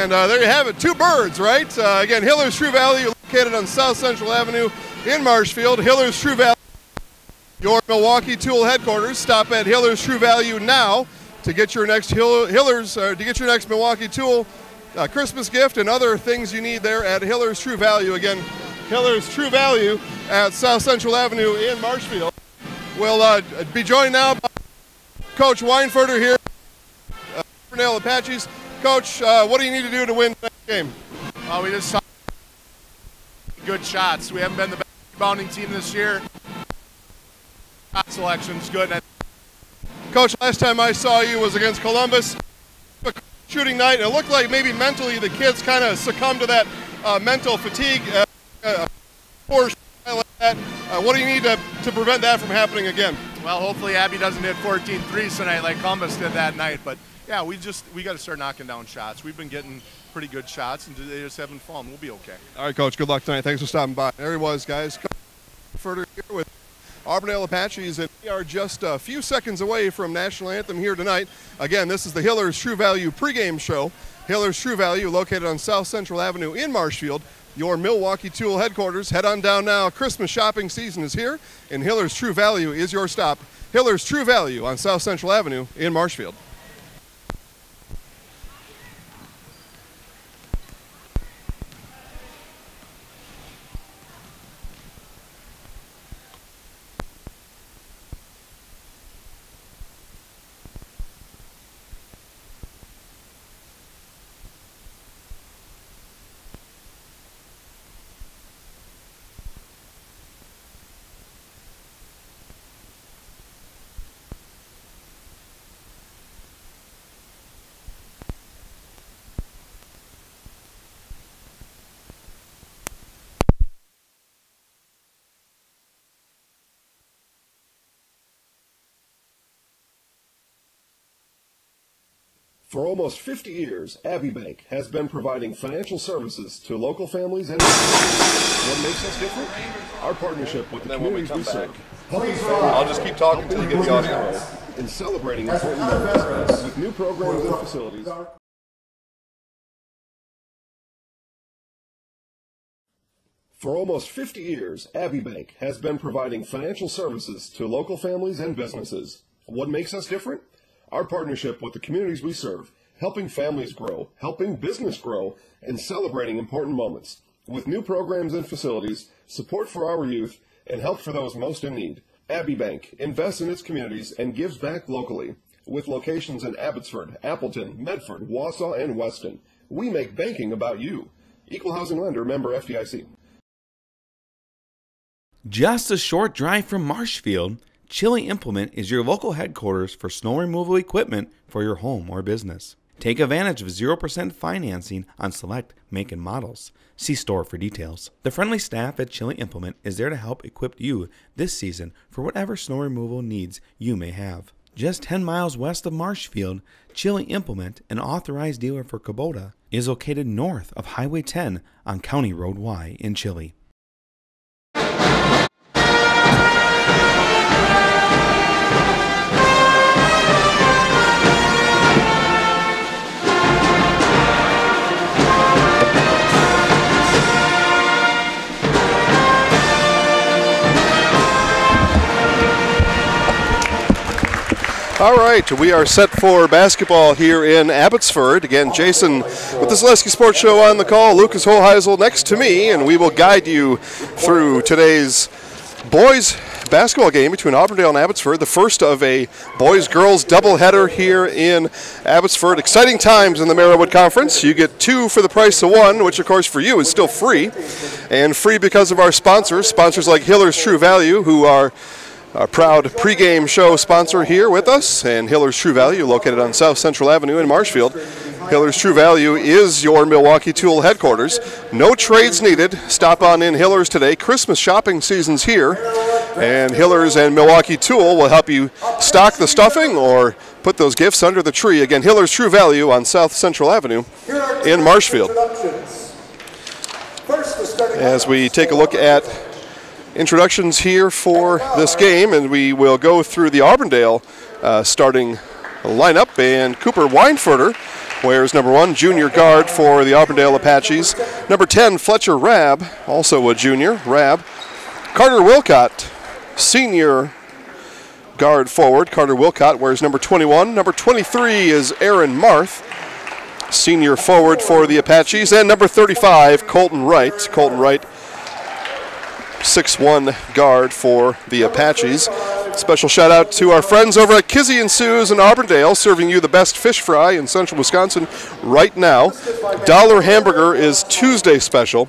And there you have it, two birds, right? Again, Hiller's True Value, located on South Central Avenue in Marshfield. Hiller's True Value, your Milwaukee tool headquarters. Stop at Hiller's True Value now to get your next Milwaukee tool Christmas gift and other things you need there at Hiller's True Value. Again, Hiller's True Value at South Central Avenue in Marshfield. We'll be joined now by Coach Weinfurter here, Auburndale Apaches. Coach, what do you need to do to win the game? We just saw good shots. We haven't been the best rebounding team this year. Shot selection's good. Coach, last time I saw you was against Columbus. Shooting night, and it looked like maybe mentally the kids kind of succumbed to that mental fatigue. What do you need to prevent that from happening again? Well, hopefully Abby doesn't hit 14 threes tonight like Columbus did that night. But yeah, we got to start knocking down shots. We've been getting pretty good shots, and they just haven't fallen. We'll be okay. All right, Coach. Good luck tonight. Thanks for stopping by. There he was, guys. Further here with Auburndale Apaches, and we are just a few seconds away from National Anthem here tonight. Again, this is the Hiller's True Value pregame show. Hiller's True Value, located on South Central Avenue in Marshfield, your Milwaukee tool headquarters. Head on down now. Christmas shopping season is here, and Hiller's True Value is your stop. Hiller's True Value on South Central Avenue in Marshfield. For almost 50 years, Abbey Bank has been providing financial services to local families and what makes us different? Our partnership with the communities we serve. I'll just keep talking until you get the audio. And celebrating important moments with new programs and facilities. For almost 50 years, Abbey Bank has been providing financial services to local families and businesses. What makes us different? Our partnership with the communities we serve, helping families grow, helping business grow, and celebrating important moments. With new programs and facilities, support for our youth, and help for those most in need. Abbey Bank invests in its communities and gives back locally. With locations in Abbotsford, Appleton, Medford, Wausau, and Weston, we make banking about you. Equal housing lender, member FDIC. Just a short drive from Marshfield, Chili Implement is your local headquarters for snow removal equipment for your home or business. Take advantage of 0% financing on select make and models. See store for details. The friendly staff at Chili Implement is there to help equip you this season for whatever snow removal needs you may have. Just 10 miles west of Marshfield, Chili Implement, an authorized dealer for Kubota, is located north of Highway 10 on County Road Y in Chili. All right, we are set for basketball here in Abbotsford. Again, Jason with the Zaleski Sports Show on the call. Lucas Hoheisel next to me, and we will guide you through today's boys basketball game between Auburndale and Abbotsford, the first of a boys-girls doubleheader here in Abbotsford. Exciting times in the Merriwood Conference. You get two for the price of one, which of course for you is still free, and free because of our sponsors like Hiller's True Value, who are a proud pregame show sponsor here with us, and Hiller's True Value, located on South Central Avenue in Marshfield. Hiller's True Value is your Milwaukee tool headquarters. No trades needed. Stop on in Hiller's today. Christmas shopping season's here, and Hiller's and Milwaukee Tool will help you stock the stuffing or put those gifts under the tree. Again, Hiller's True Value on South Central Avenue in Marshfield. As we take a look at introductions here for this game, and we will go through the Auburndale starting lineup. And Cooper Weinfurter wears number 1, junior guard for the Auburndale Apaches. Number 10, Fletcher Rabb, also a junior, Rabb. Carter Wilcott, senior guard forward. Carter Wilcott wears number 21. Number 23 is Aaron Marth, senior forward for the Apaches. And number 35, Colton Wright. Colton Wright, 6'1" guard for the Apaches. Special shout out to our friends over at Kizzy and Sue's in Auburndale, serving you the best fish fry in central Wisconsin right now. Dollar Hamburger is Tuesday special,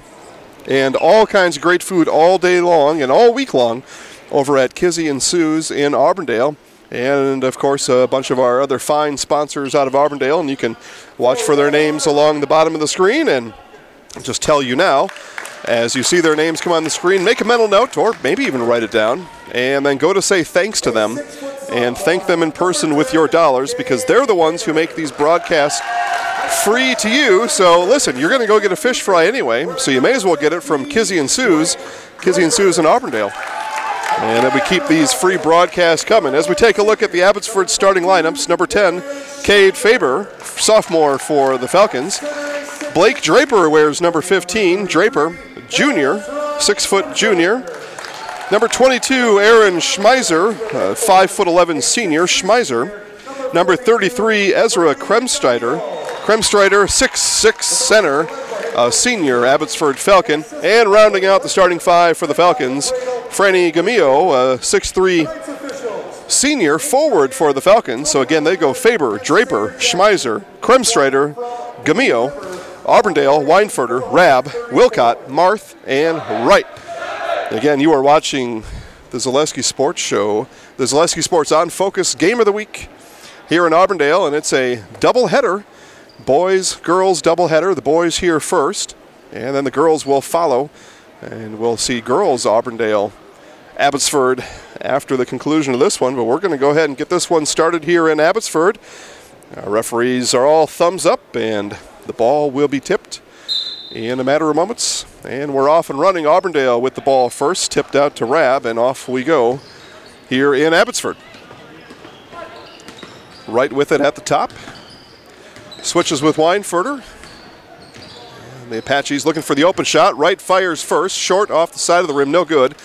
and all kinds of great food all day long and all week long over at Kizzy and Sue's in Auburndale. And, of course, a bunch of our other fine sponsors out of Auburndale, and you can watch for their names along the bottom of the screen. And I'll just tell you now, as you see their names come on the screen, make a mental note or maybe even write it down, and then go to say thanks to them and thank them in person with your dollars, because they're the ones who make these broadcasts free to you. So listen, you're going to go get a fish fry anyway, so you may as well get it from Kizzy and Sue's in Auburndale. And then we keep these free broadcasts coming. As we take a look at the Abbotsford starting lineups, number 10, Cade Faber, sophomore for the Falcons. Blake Draper wears number 15, Draper, junior, 6-foot junior. Number 22, Aaron Schmeiser, 5'11" senior, Schmeiser. Number 33, Ezra Kremstrider, 6'6" center, senior, Abbotsford Falcon. And rounding out the starting 5 for the Falcons, Franny Gamillo, 6'3" senior, forward for the Falcons. So again, they go Faber, Draper, Schmeiser, Kremstrider, Gamillo, Auburndale, Weinfurter, Rabb, Wilcott, Marth, and Wright. Again, you are watching the Zaleski Sports Show, the Zaleski Sports On Focus Game of the Week here in Auburndale, and it's a doubleheader, boys-girls doubleheader. The boys here first, and then the girls will follow, and we'll see girls Auburndale, Abbotsford after the conclusion of this one. But we're going to go ahead and get this one started here in Abbotsford. Our referees are all thumbs up, and the ball will be tipped in a matter of moments. And we're off and running. Auburndale with the ball first, tipped out to Rabb, and off we go here in Abbotsford. Right with it at the top. Switches with Weinfurter. And the Apaches looking for the open shot. Wright fires first, short off the side of the rim, no good.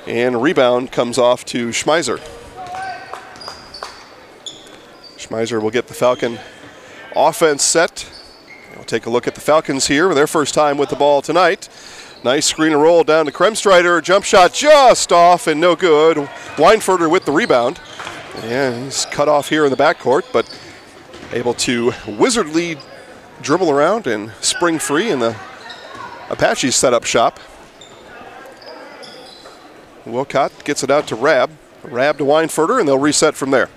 And rebound comes off to Schmeiser. Schmeiser will get the Falcon offense set. We'll take a look at the Falcons here, their first time with the ball tonight. Nice screen and roll down to Kremstrider. Jump shot just off and no good. Weinfurter with the rebound. And he's cut off here in the backcourt, but able to wizardly dribble around and spring free in the Apaches setup shop. Wilcott gets it out to Rabb. Rabb to Weinfurter, and they'll reset from there.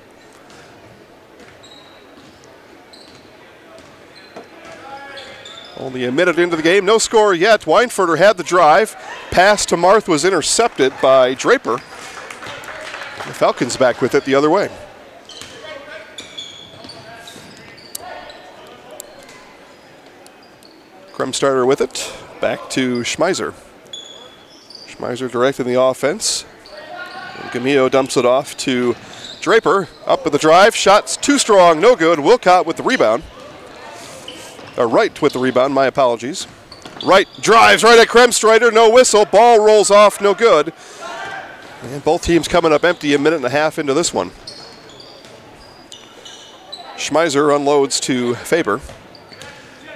Only a minute into the game, no score yet. Weinfurter had the drive. Pass to Marth was intercepted by Draper. The Falcons back with it the other way. Kremstrider with it. Back to Schmeiser. Schmeiser directing the offense. And Gamillo dumps it off to Draper. Up with the drive. Shot's too strong, no good. Wilcott with the rebound. Wright with the rebound, my apologies. Wright drives right at Kremstrider, no whistle. Ball rolls off, no good. And both teams coming up empty a minute and a half into this one. Schmeiser unloads to Faber.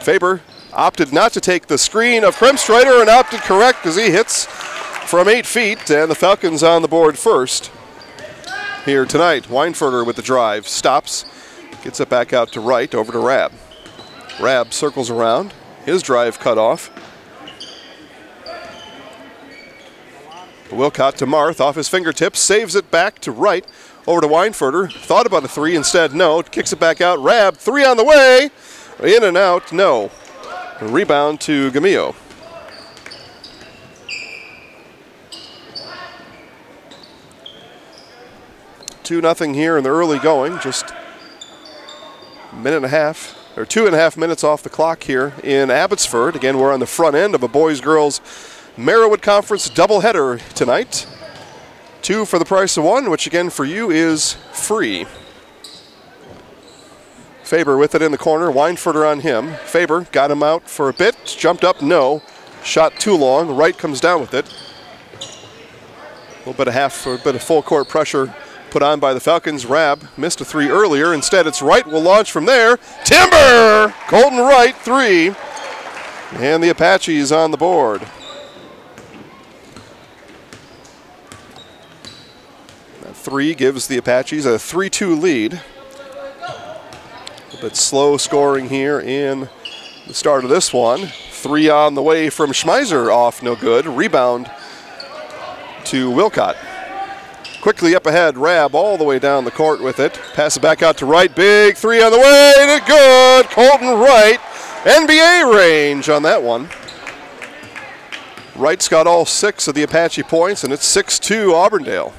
Faber opted not to take the screen of Kremstrider and opted correct as he hits from 8 feet, and the Falcons on the board first here tonight. Weinfurter with the drive, stops, gets it back out to Wright, over to Rabb. Rabb circles around, his drive cut off. Wilcott to Marth, off his fingertips, saves it back to Wright, over to Weinfurter. Thought about a three, instead no, kicks it back out. Rabb, three on the way, in and out, no. Rebound to Gamillo. Two 2-0 here in the early going, just a minute and a half. Or 2.5 minutes off the clock here in Abbotsford. Again, we're on the front end of a boys-girls Merriwood Conference doubleheader tonight. 2 for the price of 1, which again for you is free. Faber with it in the corner. Weinfurter on him. Faber got him out for a bit. Jumped up, no. Shot too long. Wright comes down with it. A little bit of full court pressure put on by the Falcons. Rabb missed a three earlier. Instead, it's Wright will launch from there. Timber! Colton Wright, three. And the Apaches on the board. That three gives the Apaches a 3-2 lead. A bit slow scoring here in the start of this one. Three on the way from Schmeiser, off no good. Rebound to Wilcott. Quickly up ahead, Rabb all the way down the court with it. Pass it back out to Wright. Big three on the way to good. Colton Wright, NBA range on that one. Wright's got all 6 of the Apache points, and it's 6-2 Auburndale.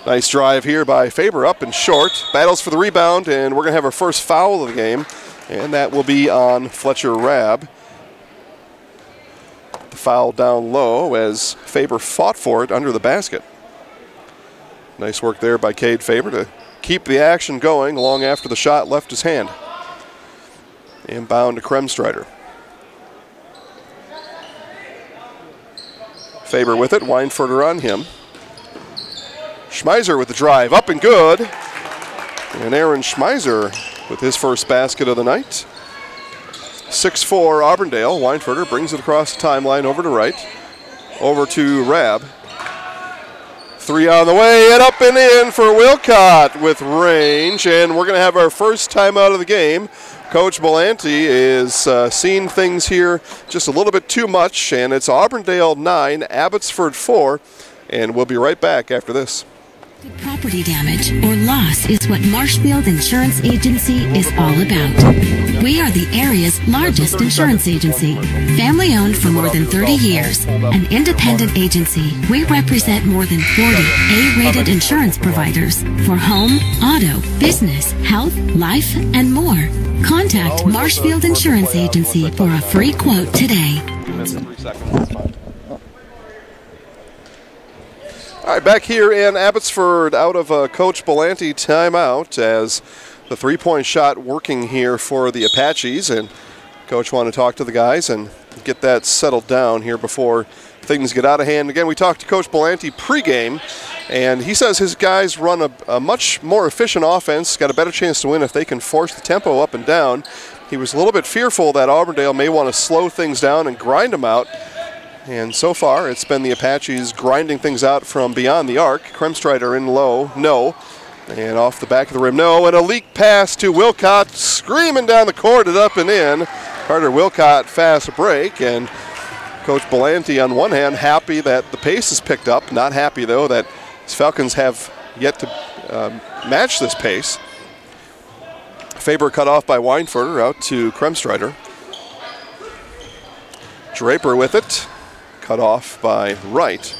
Nice drive here by Faber, up and short. Battles for the rebound, and we're going to have our first foul of the game, and that will be on Fletcher Rabb. The foul down low as Faber fought for it under the basket. Nice work there by Cade Faber to keep the action going long after the shot left his hand. Inbound to Kremstrider. Faber with it, Weinfurter on him. Schmeiser with the drive, up and good. And Aaron Schmeiser with his first basket of the night. 6-4 Auburndale. Weinfurter brings it across the timeline over to Wright. Over to Rabb. Three on the way and up and in for Wilcott with range. And we're going to have our first timeout of the game. Coach Belanti is seeing things here just a little bit too much. And it's Auburndale 9, Abbotsford 4. And we'll be right back after this. Property damage or loss is what Marshfield Insurance Agency is all about. We are the area's largest insurance agency. Family owned for more than 30 years. An independent agency, we represent more than 40 A-rated insurance providers for home, auto, business, health, life, and more. Contact Marshfield Insurance Agency for a free quote today. All right, back here in Abbotsford, out of a Coach Belanti timeout as the three-point shot working here for the Apaches. And Coach wanted to talk to the guys and get that settled down here before things get out of hand. Again, we talked to Coach Belanti pregame, and he says his guys run a much more efficient offense, got a better chance to win if they can force the tempo up and down. He was a little bit fearful that Auburndale may want to slow things down and grind them out. And so far, it's been the Apaches grinding things out from beyond the arc. Kremstrider in low, no. And off the back of the rim, no. And a leak pass to Wilcott, screaming down the court and up and in. Carter Wilcott, fast break. And Coach Belanti, on one hand, happy that the pace is picked up. Not happy, though, that his Falcons have yet to match this pace. Faber cut off by Weinfurter, out to Kremstrider. Draper with it. Cut off by Wright.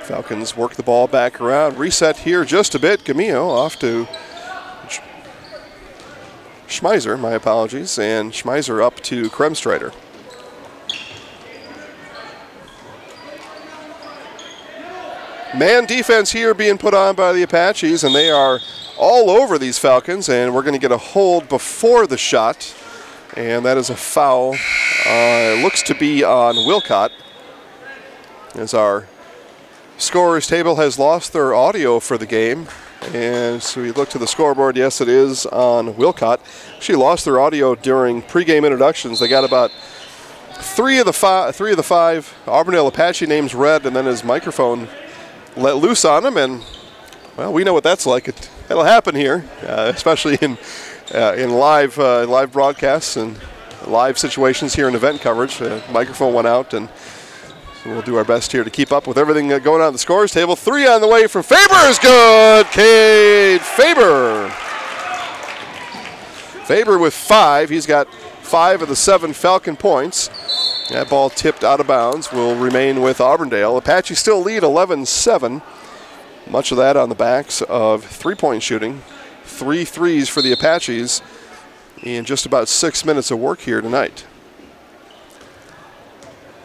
Falcons work the ball back around. Reset here just a bit. Camillo off to Schmeiser, my apologies. And Schmeiser up to Kremstrider. Man defense here being put on by the Apaches, and they are all over these Falcons. And we're going to get a hold before the shot. And that is a foul. It looks to be on Wilcott, as our scorers table has lost their audio for the game. And so we look to the scoreboard. Yes, it is on Wilcott. She lost their audio during pregame introductions. They got about three of the five Auburndale Apache names read, and then his microphone let loose on him. And well, we know what that's like. It'll happen here, especially in live broadcasts and live situations here in event coverage. Microphone went out, and so we'll do our best here to keep up with everything going on at the scores table. Three on the way from Faber is good. Cade Faber. Faber with 5. He's got 5 of the 7 Falcon points. That ball tipped out of bounds will remain with Auburndale. Apache still lead 11-7. Much of that on the backs of three-point shooting. 3 threes for the Apaches in just about 6 minutes of work here tonight.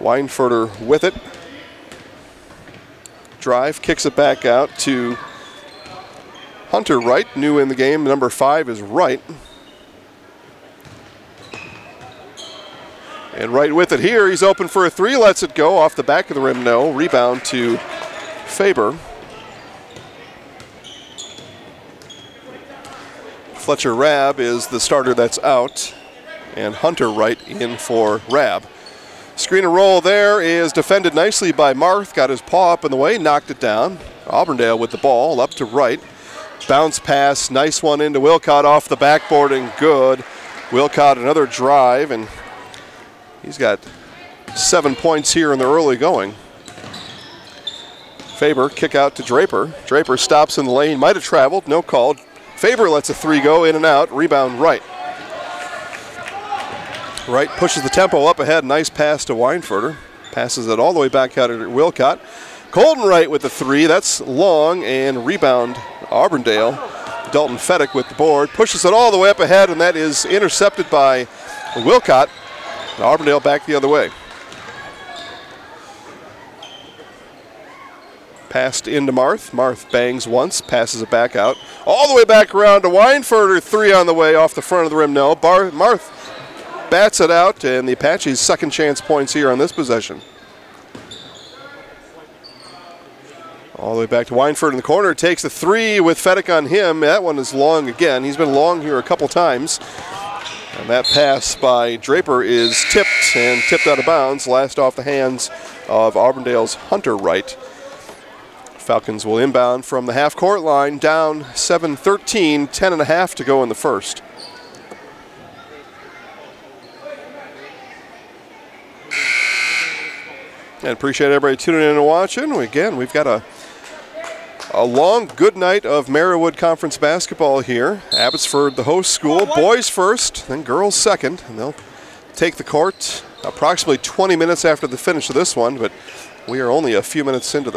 Weinfurter with it. Drive, kicks it back out to Hunter Wright, new in the game. Number 5 is Wright. And Wright with it here. He's open for a 3. Lets it go off the back of the rim. No. Rebound to Faber. Fletcher Rabb is the starter that's out. And Hunter Wright in for Rabb. Screen and roll there is defended nicely by Marth. Got his paw up in the way, knocked it down. Auburndale with the ball, up to Wright. Bounce pass, nice one into Wilcott off the backboard and good. Wilcott another drive, and he's got 7 points here in the early going. Faber, kick out to Draper. Draper stops in the lane, might have traveled, no call. Faber lets a 3 go, in and out, rebound Wright. Wright pushes the tempo up ahead, nice pass to Weinfurter. Passes it all the way back out to Wilcott. Colton Wright with the 3, that's long, and rebound Auburndale. Dalton Fedek with the board, pushes it all the way up ahead, and that is intercepted by Wilcott. And Auburndale back the other way. Passed into Marth. Marth bangs once, passes it back out. All the way back around to Weinfurter, 3 on the way off the front of the rim. No, Marth bats it out, and the Apaches second chance points here on this possession. All the way back to Weinfurt in the corner, takes the 3 with Fedek on him. That one is long again. He's been long here a couple times. And that pass by Draper is tipped out of bounds, last off the hands of Auburndale's Hunter Wright. Falcons will inbound from the half-court line, down 7-13, 10.5 to go in the first. And appreciate everybody tuning in and watching. Again, we've got a long, good night of Marywood Conference basketball here. Abbotsford, the host school, boys first, then girls second, and they'll take the court approximately 20 minutes after the finish of this one, but we are only a few minutes into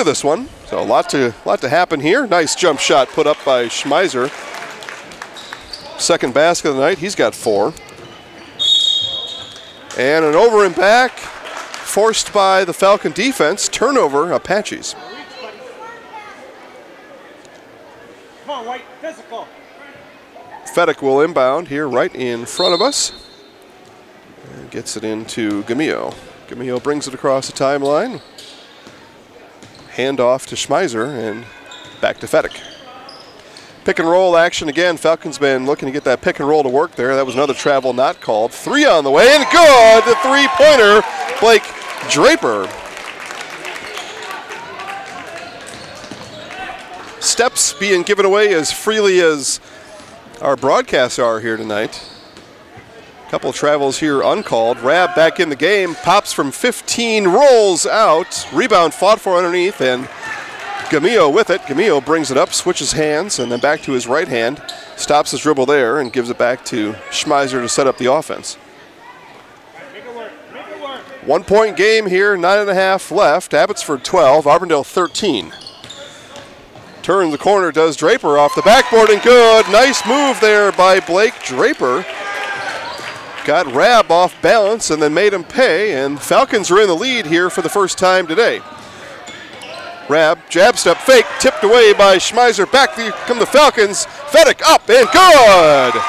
this one, so a lot to happen here. Nice jump shot put up by Schmeiser. Second basket of the night, he's got 4. And an over and back, forced by the Falcon defense, turnover, Apaches. Come on, White, physical. Fedek will inbound here right in front of us. And gets it into Gamillo. Gamillo brings it across the timeline. Hand off to Schmeiser and back to Fedek. Pick and roll action again. Falcons been looking to get that pick and roll to work there. That was another travel not called. 3 on the way and good. The 3-pointer, Blake Draper. Steps being given away as freely as our broadcasts are here tonight. Couple travels here uncalled. Rabb back in the game, pops from 15, rolls out. Rebound fought for underneath, and Gamillo with it. Gamillo brings it up, switches hands, and then back to his right hand. Stops his dribble there and gives it back to Schmeiser to set up the offense. 1 point game here, 9.5 left. Abbotsford 12, Auburndale 13. Turns the corner, does Draper off the backboard and good. Nice move there by Blake Draper. Got Rabb off balance and then made him pay, and Falcons are in the lead here for the first time today. Rabb, jab step fake, tipped away by Schmeiser. Back come the Falcons. Fedek up and good.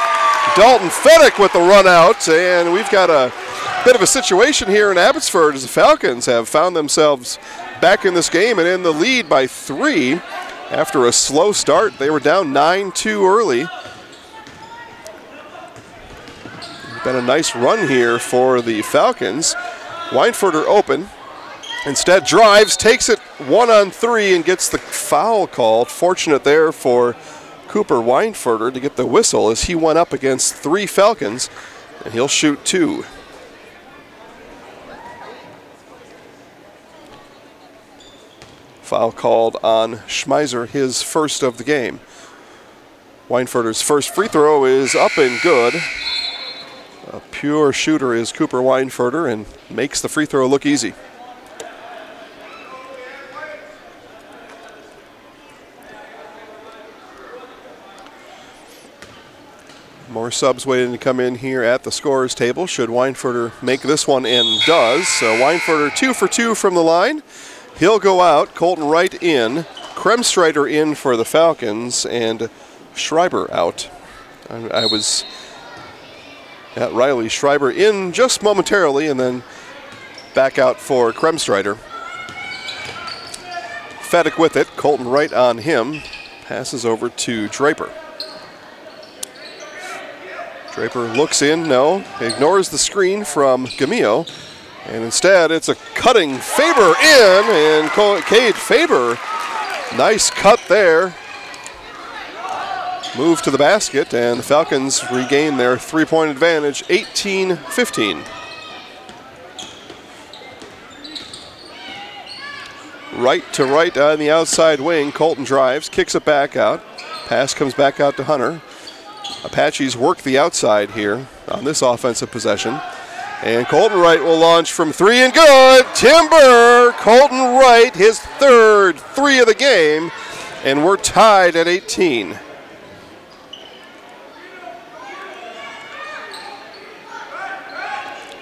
Dalton Fedek with the run out, and we've got a bit of a situation here in Abbotsford as the Falcons have found themselves back in this game and in the lead by 3 after a slow start. They were down 9-2 early. Been a nice run here for the Falcons. Weinfurter open. Instead drives, takes it 1-on-3 and gets the foul called. Fortunate there for Cooper Weinfurter to get the whistle as he went up against 3 Falcons, and he'll shoot 2. Foul called on Schmeiser, his first of the game. Weinfurter's first free throw is up and good. A pure shooter is Cooper Weinfurter and makes the free throw look easy. More subs waiting to come in here at the scorer's table should Weinfurter make this one, and does. So Weinfurter 2 for 2 from the line. He'll go out. Colton Wright in. Kremstrider in for the Falcons and Schreiber out. I was at Riley. Schreiber in just momentarily and then back out for Kremstrider. Fedek with it. Colton Wright on him. Passes over to Draper. Draper looks in, no. Ignores the screen from Gamillo. And instead, it's a cutting Faber in, and Cade Faber, nice cut there. Move to the basket, and the Falcons regain their three-point advantage, 18-15. Right to right on the outside wing. Colton drives, kicks it back out. Pass comes back out to Hunter. Apaches work the outside here on this offensive possession. And Colton Wright will launch from three and good. Timber! Colton Wright, his third three of the game. And we're tied at 18.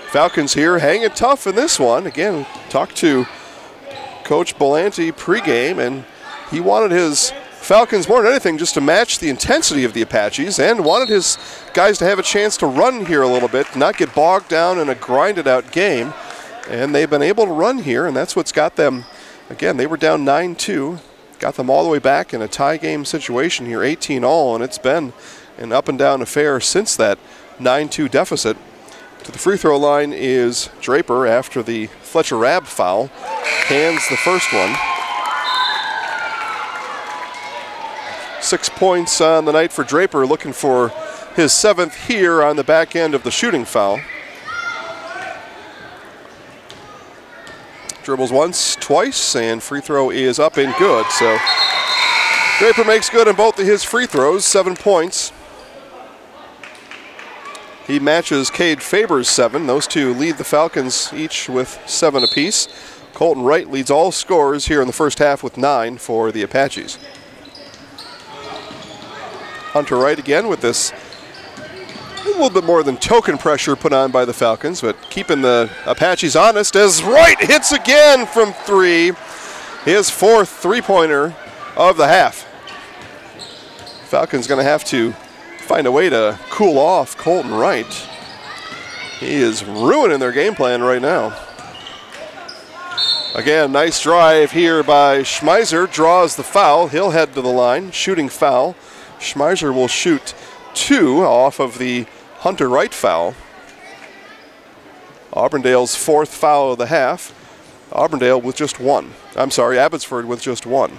Falcons here hanging tough in this one. Again, talked to Coach Belanti pregame, and he wanted his Falcons more than anything just to match the intensity of the Apaches and wanted his guys to have a chance to run here a little bit, not get bogged down in a grinded-out game. And they've been able to run here, and that's what's got them, again, they were down 9-2, got them all the way back in a tie game situation here, 18-all, and it's been an up-and-down affair since that 9-2 deficit. To the free throw line is Draper after the Fletcher Rabb foul. Hands the first one. 6 points on the night for Draper, looking for his seventh here on the back end of the shooting foul. Dribbles once, twice, and free throw is up and good. So Draper makes good on both of his free throws, 7 points. He matches Cade Faber's 7. Those two lead the Falcons each with 7 apiece. Colton Wright leads all scorers here in the first half with 9 for the Apaches. Hunter Wright again with this a little bit more than token pressure put on by the Falcons, but keeping the Apaches honest as Wright hits again from three. His fourth three-pointer of the half. Falcons going to have to find a way to cool off Colton Wright. He is ruining their game plan right now. Again, nice drive here by Schmeiser. Draws the foul. He'll head to the line. Shooting foul. Schmeiser will shoot 2 off of the Hunter Wright foul. Auburndale's fourth foul of the half. Auburndale with just 1. I'm sorry, Abbotsford with just 1.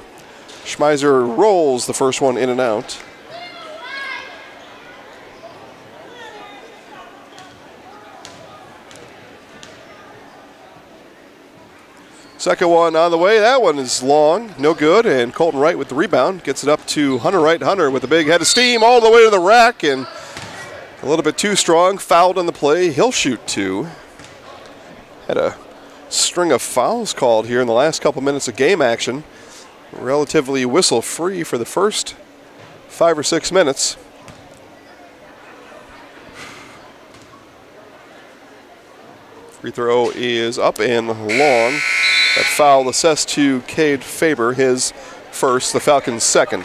Schmeiser rolls the first one in and out. Second one on the way. That one is long, no good, and Colton Wright with the rebound gets it up to Hunter Wright. Hunter with a big head of steam all the way to the rack, and a little bit too strong, fouled on the play. He'll shoot 2. Had a string of fouls called here in the last couple minutes of game action. Relatively whistle-free for the first 5 or 6 minutes. Free throw is up and long. That foul assessed to Cade Faber, his first, the Falcons' second.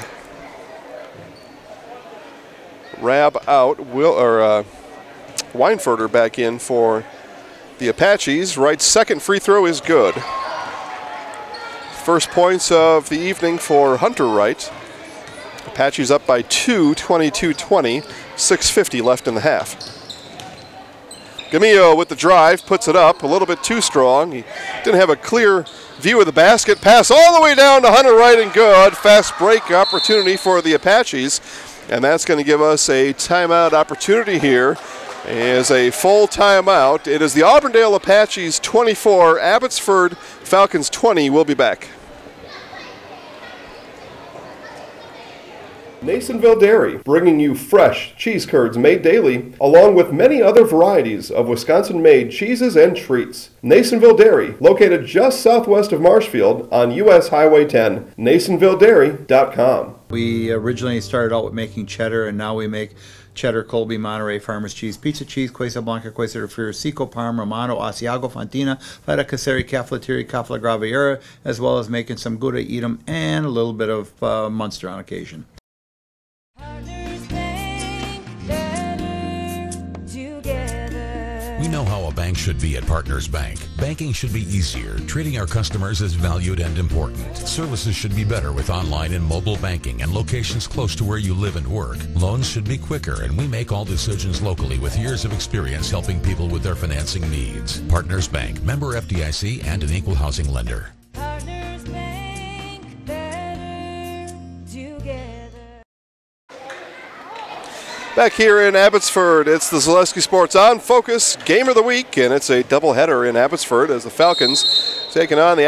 Rabb out, Weinfurter back in for the Apaches. Wright's second free throw is good. First points of the evening for Hunter Wright. Apaches up by 2, 22-20, 6:50 left in the half. Gamillo with the drive, puts it up a little bit too strong. He didn't have a clear view of the basket. Pass all the way down to Hunter Wright and good. Fast break opportunity for the Apaches. And that's going to give us a timeout opportunity here. As a full timeout. It is the Auburndale Apaches 24, Abbotsford Falcons 20. We'll be back. Nasonville Dairy, bringing you fresh cheese curds made daily, along with many other varieties of Wisconsin-made cheeses and treats. Nasonville Dairy, located just southwest of Marshfield on US Highway 10, NasonvilleDairy.com. We originally started out with making cheddar, and now we make cheddar, Colby, Monterey, Farmers cheese, pizza cheese, Quesa Blanca, Quesa de Friar, Seco, Parma, Romano, Asiago, Fontina, Feta Caseri, Cafflettieri, Cafla Graviera, as well as making some Gouda Edam and a little bit of Munster on occasion. We know how a bank should be at Partners Bank. Banking should be easier, treating our customers as valued and important. Services should be better with online and mobile banking and locations close to where you live and work. Loans should be quicker, and we make all decisions locally with years of experience helping people with their financing needs. Partners Bank, member FDIC, and an equal housing lender. Partners Bank, better together. Back here in Abbotsford, it's the Zaleski Sports On Focus Game of the Week, and it's a doubleheader in Abbotsford as the Falcons taking on the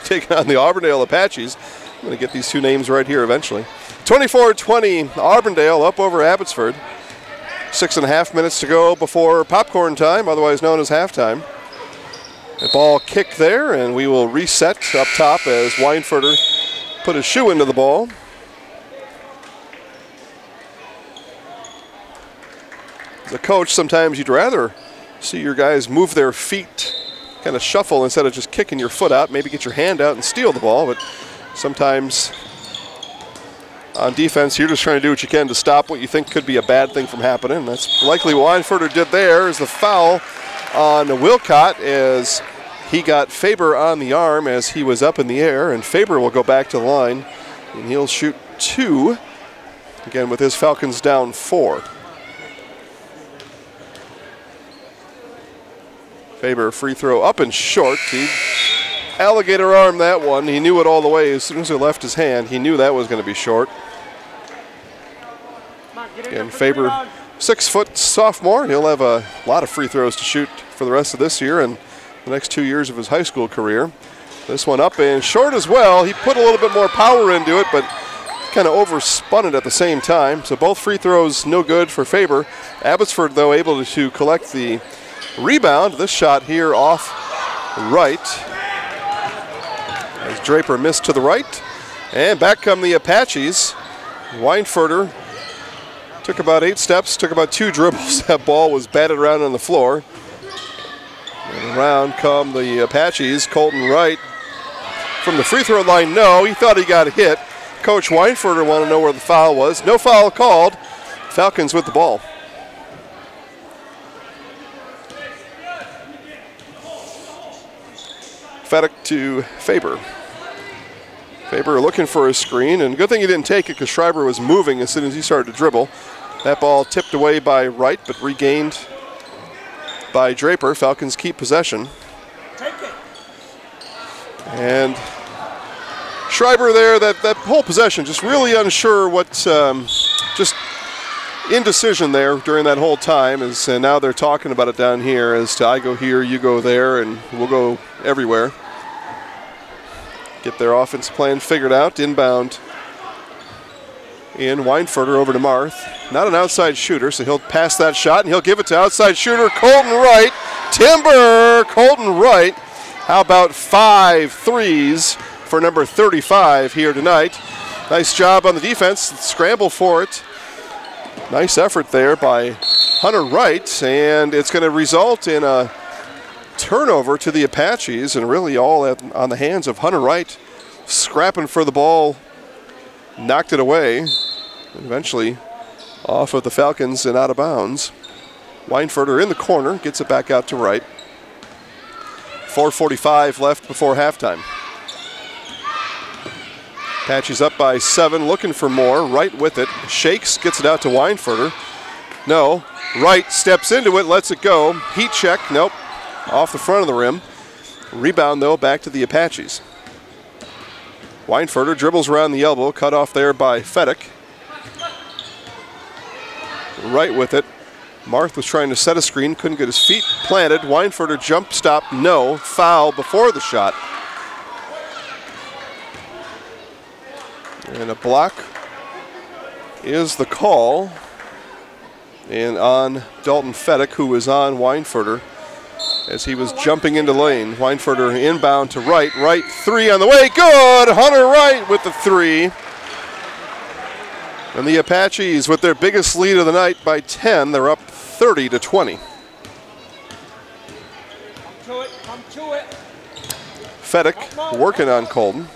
taking on the Auburndale Apaches. I'm going to get these two names right here eventually. 24-20, Auburndale up over Abbotsford. 6.5 minutes to go before popcorn time, otherwise known as halftime. A ball kick there, and we will reset up top as Weinfurter put his shoe into the ball. As a coach, sometimes you'd rather see your guys move their feet, kind of shuffle instead of just kicking your foot out, maybe get your hand out and steal the ball, but sometimes on defense, you're just trying to do what you can to stop what you think could be a bad thing from happening. And that's likely what Weinfurter did there, is the foul on Wilcott as he got Faber on the arm as he was up in the air, and Faber will go back to the line, and he'll shoot 2, again with his Falcons down 4. Faber free throw up and short. He alligator arm that one. He knew it all the way. As soon as it left his hand, he knew that was going to be short. Again, Faber, 6 foot sophomore. He'll have a lot of free throws to shoot for the rest of this year and the next 2 years of his high school career. This one up and short as well. He put a little bit more power into it, but kind of overspun it at the same time. So both free throws no good for Faber. Abbotsford, though, able to collect the rebound. This shot here off right as Draper missed to the right. And back come the Apaches. Weinfurter took about 8 steps, took about 2 dribbles. That ball was batted around on the floor. And around come the Apaches. Colton Wright from the free throw line. No, he thought he got hit. Coach Weinfurter wanted to know where the foul was. No foul called. Falcons with the ball. Fedek to Faber. Faber looking for a screen, and good thing he didn't take it because Schreiber was moving as soon as he started to dribble. That ball tipped away by Wright, but regained by Draper. Falcons keep possession. And Schreiber there, that whole possession, just really unsure what, just indecision there during that whole time. And now they're talking about it down here as to I go here, you go there, and we'll go everywhere. Get their offense plan figured out. Inbound in Weinfurter over to Marth. Not an outside shooter, so he'll pass that shot, and he'll give it to outside shooter Colton Wright. Timber, Colton Wright. How about 5 threes for number 35 here tonight? Nice job on the defense. Scramble for it. Nice effort there by Hunter Wright, and it's going to result in a turnover to the Apaches, and really all on the hands of Hunter Wright, scrapping for the ball, knocked it away, and eventually off of the Falcons and out of bounds. Weinfurter in the corner, gets it back out to Wright. 4:45 left before halftime. Apaches up by 7, looking for more. Wright with it, shakes, gets it out to Weinfurter. No, Wright steps into it, lets it go. Heat check, nope. Off the front of the rim. Rebound, though, back to the Apaches. Weinfurter dribbles around the elbow, cut off there by Fedek. Right with it. Marth was trying to set a screen, couldn't get his feet planted. Weinfurter jump stop, no. Foul before the shot. And a block is the call. And on Dalton Fedek, who was on Weinfurter as he was jumping into lane. Weinfurter inbound to Wright. Wright 3 on the way. Good! Hunter Wright with the 3. And the Apaches with their biggest lead of the night by 10. They're up 30-20. Come to it. Fedek working on Colton.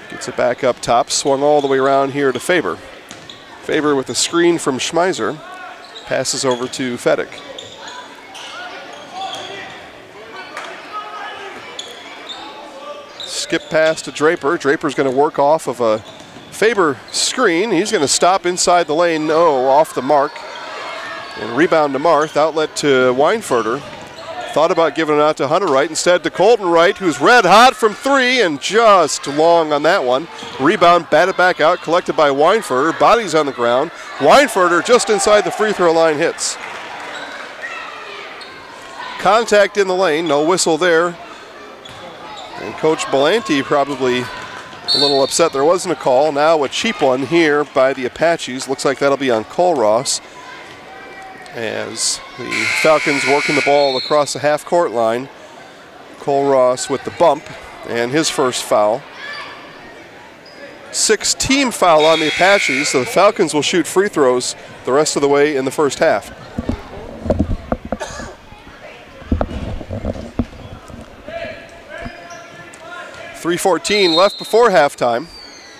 Gets it back up top, swung all the way around here to Faber. Faber with a screen from Schmeiser. Passes over to Fedek. Skip pass to Draper. Draper's going to work off of a Faber screen. He's going to stop inside the lane. No, off the mark. And rebound to Marth. Outlet to Weinfurter. Thought about giving it out to Hunter Wright. Instead to Colton Wright, who's red hot from three and just long on that one. Rebound, batted back out, collected by Weinfurter. Bodies on the ground. Weinfurter just inside the free throw line hits. Contact in the lane. No whistle there. And Coach Belanti probably a little upset there wasn't a call. Now a cheap one here by the Apaches. Looks like that'll be on Cole Ross as the Falcons working the ball across the half-court line. Cole Ross with the bump and his first foul. 6-team foul on the Apaches, so the Falcons will shoot free throws the rest of the way in the first half. .3:14 left before halftime.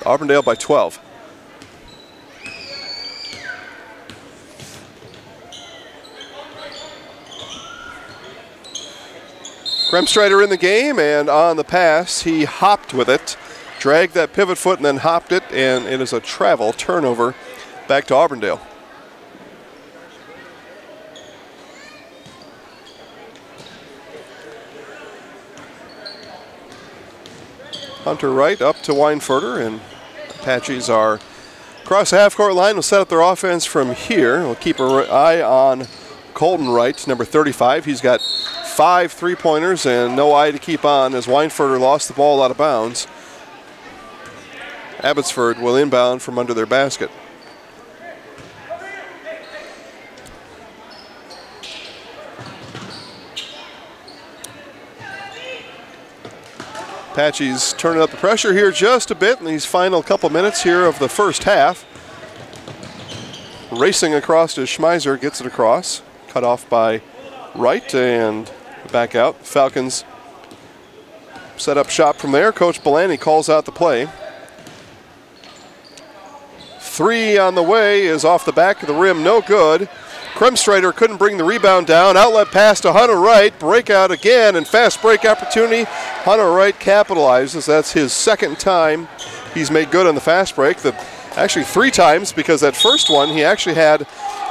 Auburndale by 12. Kremstrider in the game, and on the pass, he hopped with it, dragged that pivot foot and then hopped it, and it is a travel turnover back to Auburndale. Hunter Wright up to Weinfurter, and Apaches are across the half-court line. Will set up their offense from here. We'll keep an eye on Colton Wright, number 35. He's got 5 3-pointers and no eye to keep on as Weinfurter lost the ball out of bounds. Abbotsford will inbound from under their basket. Apaches turning up the pressure here just a bit in these final couple minutes here of the first half. Racing across to Schmeiser, gets it across. Cut off by Wright and back out. Falcons set up shop from there. Coach Belanti calls out the play. 3 on the way is off the back of the rim, no good. Kremstrider couldn't bring the rebound down. Outlet pass to Hunter Wright. Breakout again and fast break opportunity. Hunter Wright capitalizes. That's his second time he's made good on the fast break. Actually 3 times, because that first one he actually had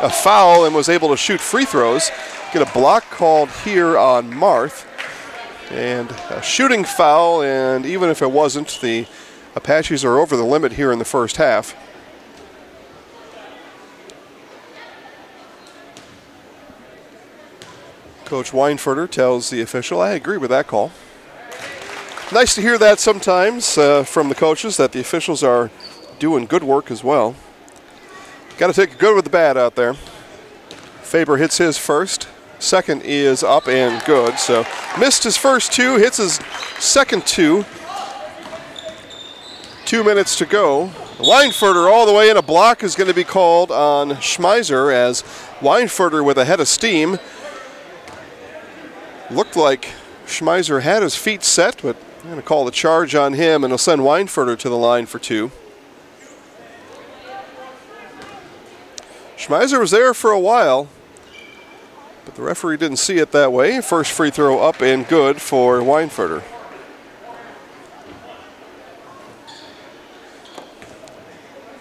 a foul and was able to shoot free throws. Get a block called here on Marth. And a shooting foul, and even if it wasn't, the Apaches are over the limit here in the first half. Coach Weinfurter tells the official, I agree with that call. Nice to hear that sometimes from the coaches, that the officials are doing good work as well. Got to take the good with the bad out there. Faber hits his first. Second is up and good. So missed his first 2, hits his second 2. 2 minutes to go. Weinfurter all the way in. A block is going to be called on Schmeiser as Weinfurter with a head of steam. Looked like Schmeiser had his feet set, but I'm going to call the charge on him, and he'll send Weinfurter to the line for 2. Schmeiser was there for a while, but the referee didn't see it that way. First free throw up and good for Weinfurter.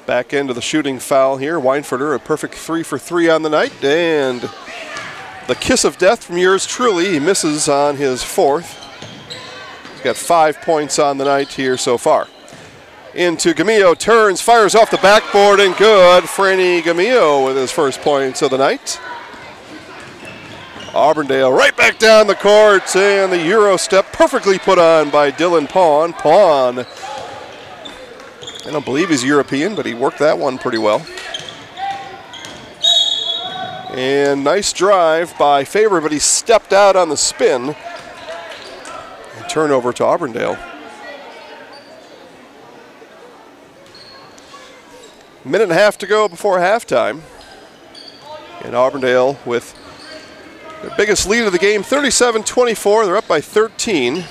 Back into the shooting foul here. Weinfurter, a perfect 3 for 3 on the night, and the kiss of death from yours truly. He misses on his 4th. He's got 5 points on the night here so far. Into Gamillo, turns, fires off the backboard, and good. Franny Gamillo with his first points of the night. Auburndale right back down the court, and the Euro step perfectly put on by Dylan Pawn. Pawn, I don't believe he's European, but he worked that one pretty well. And nice drive by Faber, but he stepped out on the spin. And turnover to Auburndale. Minute and a half to go before halftime. And Auburndale with their biggest lead of the game, 37-24. They're up by 13.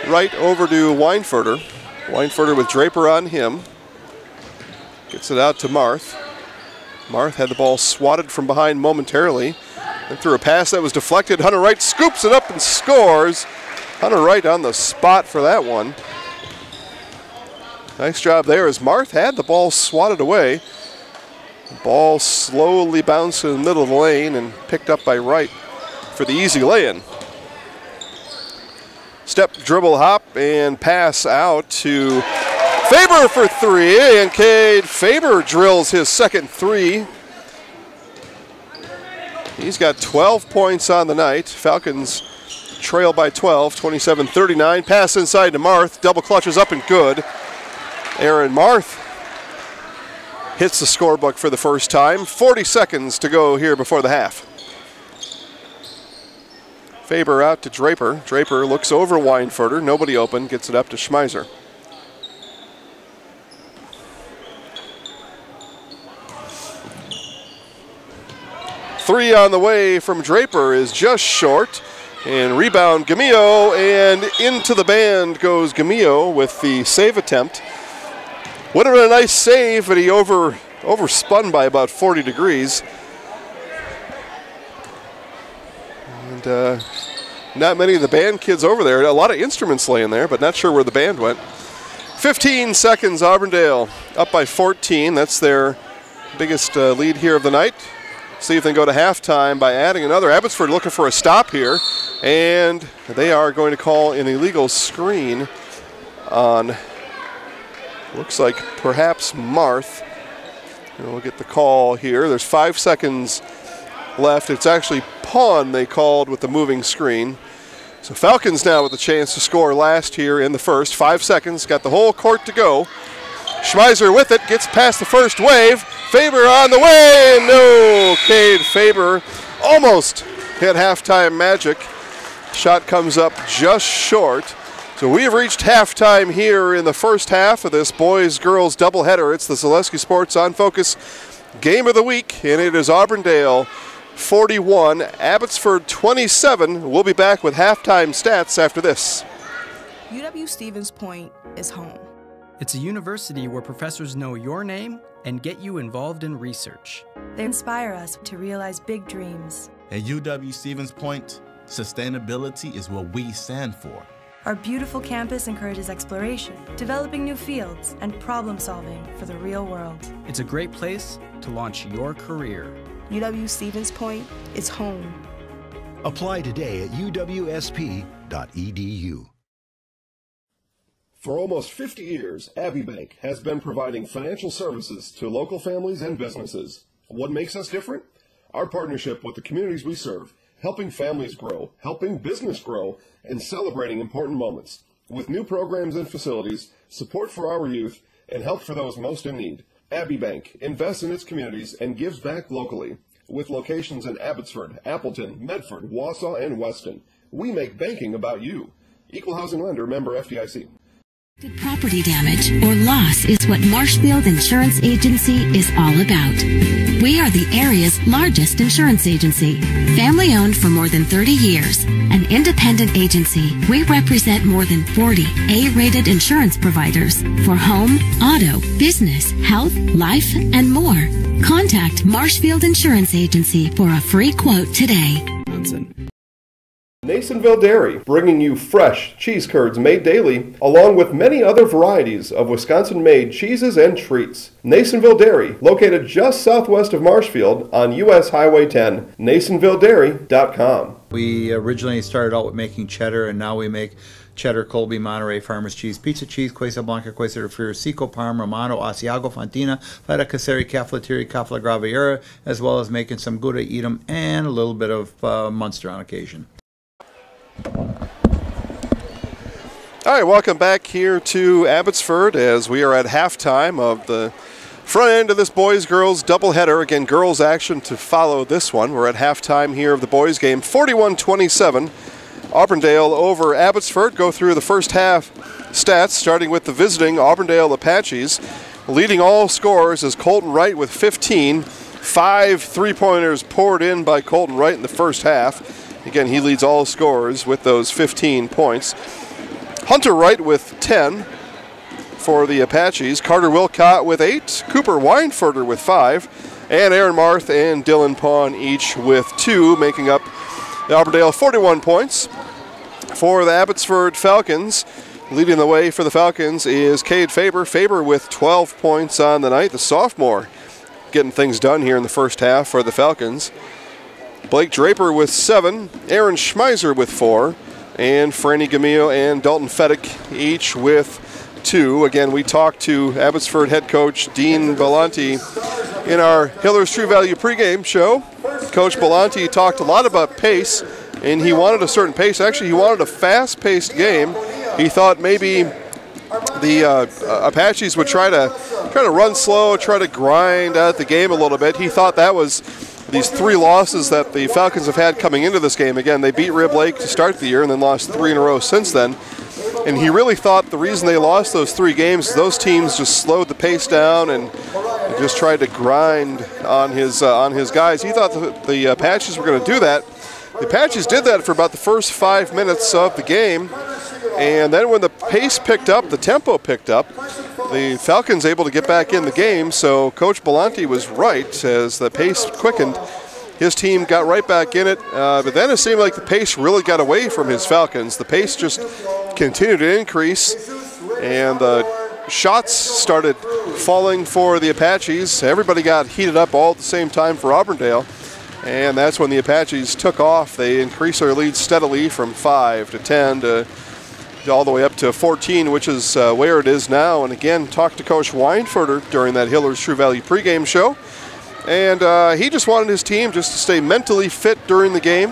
Right over to Weinfurter. Weinfurter with Draper on him. Gets it out to Marth. Marth had the ball swatted from behind momentarily. And threw a pass that was deflected. Hunter Wright scoops it up and scores. Hunter Wright on the spot for that one. Nice job there as Marth had the ball swatted away. The ball slowly bounced in the middle of the lane and picked up by Wright for the easy lay-in. Step, dribble, hop, and pass out to Faber for three. And Cade Faber drills his second three. He's got 12 points on the night. Falcons trail by 12, 27-39. Pass inside to Marth. Double clutches up and good. Aaron Marth hits the scorebook for the first time. 40 seconds to go here before the half. Faber out to Draper. Draper looks over Weinfurter. Nobody open. Gets it up to Schmeiser. Three on the way from Draper is just short. And rebound Gamillo, and into the band goes Gamillo with the save attempt. Would have been a nice save, but he overspun by about 40 degrees. And not many of the band kids over there. A lot of instruments laying there, but not sure where the band went. 15 seconds, Auburndale up by 14. That's their biggest lead here of the night. See if they can go to halftime by adding another. Abbotsford looking for a stop here, and they are going to call an illegal screen on, looks like perhaps Marth. And we'll get the call here. There's 5 seconds left. It's actually Pawn they called with the moving screen. So Falcons now with a chance to score last here in the first. 5 seconds, got the whole court to go. Schmeiser with it, gets past the first wave. Faber on the way, no! Cade Faber almost hit halftime magic. Shot comes up just short. So we have reached halftime here in the first half of this boys-girls doubleheader. It's the Zaleski Sports On Focus Game of the Week, and it is Auburndale 41, Abbotsford 27. We'll be back with halftime stats after this. UW-Stevens Point is home. It's a university where professors know your name and get you involved in research. They inspire us to realize big dreams. At UW-Stevens Point, sustainability is what we stand for. Our beautiful campus encourages exploration, developing new fields, and problem solving for the real world. It's a great place to launch your career. UW-Stevens Point is home. Apply today at uwsp.edu. For almost 50 years, Abbey Bank has been providing financial services to local families and businesses. What makes us different? Our partnership with the communities we serve, helping families grow, helping business grow, and celebrating important moments. With new programs and facilities, support for our youth, and help for those most in need. Abbey Bank invests in its communities and gives back locally. With locations in Abbotsford, Appleton, Medford, Wausau, and Weston, we make banking about you. Equal housing lender, member FDIC. Property damage or loss is what Marshfield Insurance Agency is all about. We are the area's largest insurance agency. Family owned for more than 30 years. An independent agency, we represent more than 40 A-rated insurance providers for home, auto, business, health, life, and more. Contact Marshfield Insurance Agency for a free quote today. Nasonville Dairy, bringing you fresh cheese curds made daily, along with many other varieties of Wisconsin-made cheeses and treats. Nasonville Dairy, located just southwest of Marshfield on U.S. Highway 10, NasonvilleDairy.com. We originally started out with making cheddar, and now we make cheddar, Colby, Monterey, Farmers Cheese, Pizza Cheese, Quesa Blanca, Quesa de Friar, Seco, Parma, Romano, Asiago, Fontina, Feta Caseri, Caflateri, Cafla Graviera, as well as making some Gouda, Edam, and a little bit of Munster on occasion. All right, welcome back here to Abbotsford as we are at halftime of the front end of this boys-girls doubleheader. Again, girls action to follow this one. We're at halftime here of the boys game, 41-27. Auburndale over Abbotsford. Go through the first half stats, starting with the visiting Auburndale Apaches. Leading all scorers is Colton Wright with 15. 5 3-pointers poured in by Colton Wright in the first half. Again, he leads all scorers with those 15 points. Hunter Wright with 10 for the Apaches. Carter Wilcott with 8. Cooper Weinfurter with 5. And Aaron Marth and Dylan Pawn each with 2, making up the Auburndale 41 points. For the Abbotsford Falcons, leading the way for the Falcons is Cade Faber. Faber with 12 points on the night, the sophomore, getting things done here in the first half for the Falcons. Blake Draper with 7, Aaron Schmeiser with 4, and Franny Gamillo and Dalton Fedek each with 2. Again, we talked to Abbotsford head coach Dean Belanti in our Hiller's True Value pregame show. Coach Belanti talked a lot about pace, and he wanted a certain pace. Actually, he wanted a fast-paced game. He thought maybe the Apaches would try to run slow, try to grind out the game a little bit. He thought that was these 3 losses that the Falcons have had coming into this game. Again, they beat Rib Lake to start the year and then lost 3 in a row since then. And he really thought the reason they lost those 3 games is those teams just slowed the pace down and just tried to grind on his guys. He thought the Apaches were going to do that. The Apaches did that for about the first 5 minutes of the game. And then when the pace picked up, the tempo picked up, the Falcons able to get back in the game. So Coach Belanti was right. As the pace quickened, his team got right back in it. But then it seemed like the pace really got away from his Falcons. The pace just continued to increase, and the shots started falling for the Apaches. Everybody got heated up all at the same time for Auburndale. And that's when the Apaches took off. They increased their lead steadily from 5 to 10 to all the way up to 14, which is where it is now. And again, talked to Coach Weinfurter during that Hiller's True Value pregame show. And he just wanted his team just to stay mentally fit during the game.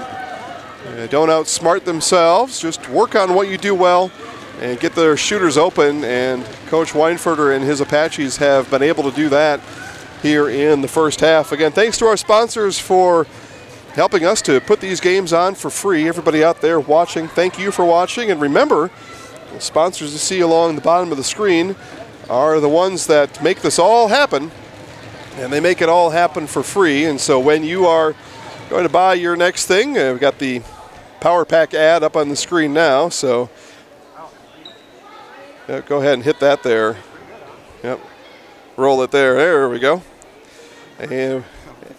Don't outsmart themselves. Just work on what you do well and get their shooters open. And Coach Weinfurter and his Apaches have been able to do that here in the first half. Again, thanks to our sponsors for helping us to put these games on for free. Everybody out there watching, thank you for watching. And remember, the sponsors you see along the bottom of the screen are the ones that make this all happen. And they make it all happen for free. And so when you are going to buy your next thing, we've got the Power Pack ad up on the screen now. So go ahead and hit that there. Yep. Roll it there. There we go. And